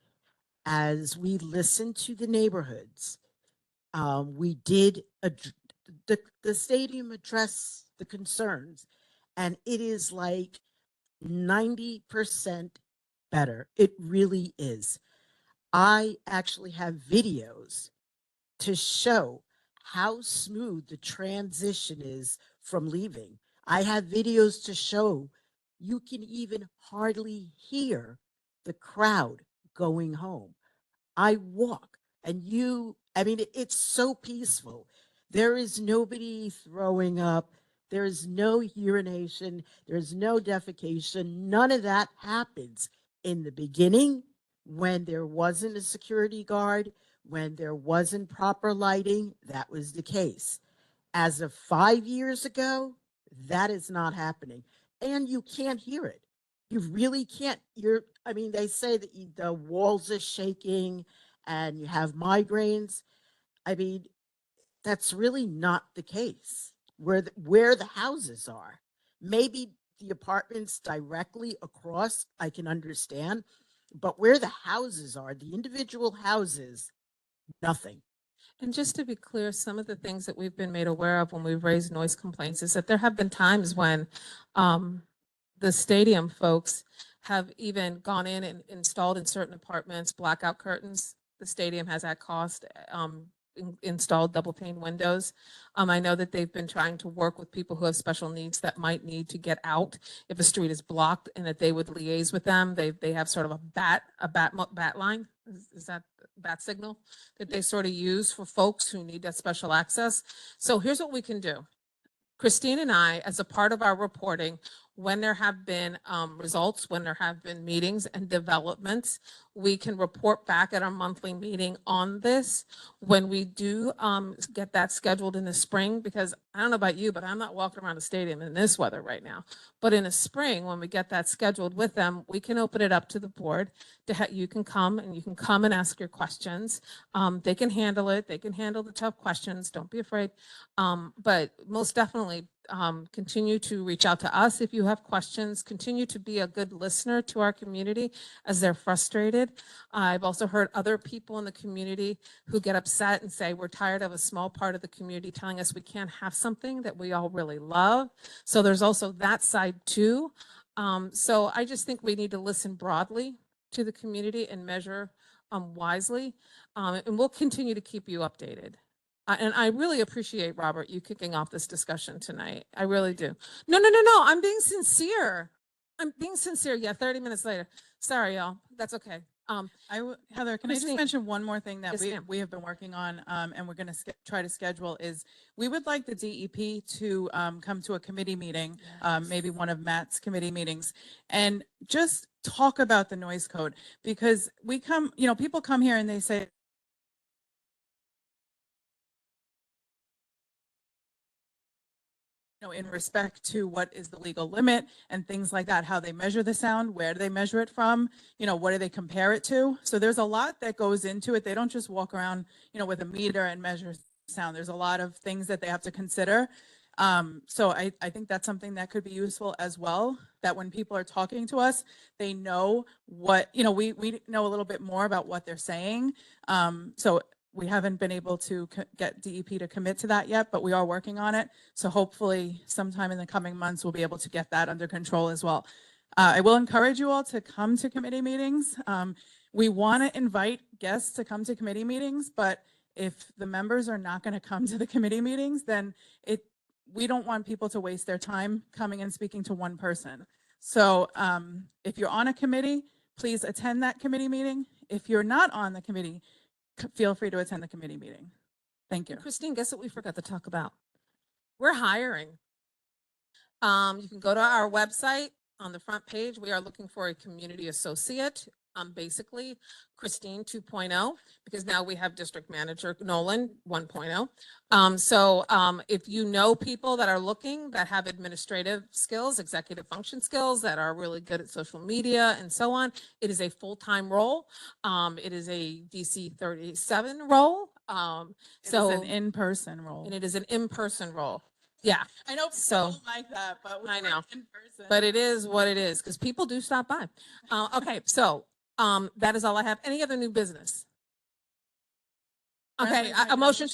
As we listened to the neighborhoods, we did the stadium address the concerns, and it is like 90% better. It really is. I actually have videos to show how smooth the transition is from leaving. I have videos to show you can even hardly hear the crowd going home. I walk and I mean, it's so peaceful. There is nobody throwing up. There is no urination. There's no defecation. None of that happens. In the beginning, when there wasn't a security guard, when there wasn't proper lighting, that was the case. As of 5 years ago, that is not happening. And you can't hear it. You really can't. I mean, they say that the walls are shaking and you have migraines. I mean, that's really not the case where the houses are. Maybe the apartments directly across, I can understand, but where the houses are, the individual houses, nothing. And just to be clear, some of the things that we've been made aware of when we've raised noise complaints is that there have been times when the stadium folks have even gone in and installed in certain apartments blackout curtains. The stadium has at cost installed double pane windows. I know that they've been trying to work with people who have special needs that might need to get out if a street is blocked, and that they would liaise with them. They have sort of a bat line. Is that bat signal that they sort of use for folks who need that special access. So here's what we can do. Christine and I, as a part of our reporting, when there have been results, when there have been meetings and developments, we can report back at our monthly meeting on this. When we do get that scheduled in the spring, because I don't know about you, but I'm not walking around the stadium in this weather right now. But in the spring, when we get that scheduled with them, we can open it up to the board. You can come and ask your questions. They can handle it. They can handle the tough questions. Don't be afraid. But most definitely, continue to reach out to us if you have questions. Continue to be a good listener to our community as they're frustrated. I've also heard other people in the community who get upset and say, we're tired of a small part of the community telling us we can't have something that we all really love. So there's also that side too. So I just think we need to listen broadly to the community and measure wisely. And we'll continue to keep you updated. And I really appreciate, Robert, you kicking off this discussion tonight. I really do. No. I'm being sincere. I'm being sincere. Yeah, 30 minutes later. Sorry, y'all. That's okay. Heather, can I just Christine. mention one more thing that Yes, ma'am. we have been working on, and we're going to try to schedule is we would like the DEP to come to a committee meeting, maybe one of Matt's committee meetings, and just talk about the noise code, because people come here and they say, in respect to what is the legal limit and things like that, how they measure the sound, where do they measure it from, what do they compare it to? So there's a lot that goes into it. They don't just walk around, with a meter and measure sound. There's a lot of things that they have to consider. So I think that's something that could be useful as well, that when people are talking to us, they know what, we know a little bit more about what they're saying. So we haven't been able to get DEP to commit to that yet, but we are working on it. So hopefully sometime in the coming months, we'll be able to get that under control as well. I will encourage you all to come to committee meetings. We want to invite guests to come to committee meetings, but if the members are not going to come to the committee meetings, then we don't want people to waste their time coming and speaking to one person. So if you're on a committee, please attend that committee meeting. If you're not on the committee, feel free to attend the committee meeting. Thank you. Christine, guess what we forgot to talk about? We're hiring. You can go to our website. On the front page, we are looking for a community associate. Basically Christine 2.0, because now we have district manager Nolan 1.0. So if you know people that are looking, that have administrative skills, executive function skills, that are really good at social media and so on, it is a full-time role. It is a DC 37 role. It's an in-person role. And it is an in-person role. Yeah. I know people don't like that, but I know. in person. But it is what it is, because people do stop by. Okay, so that is all I have. Any other new business? Okay, a motion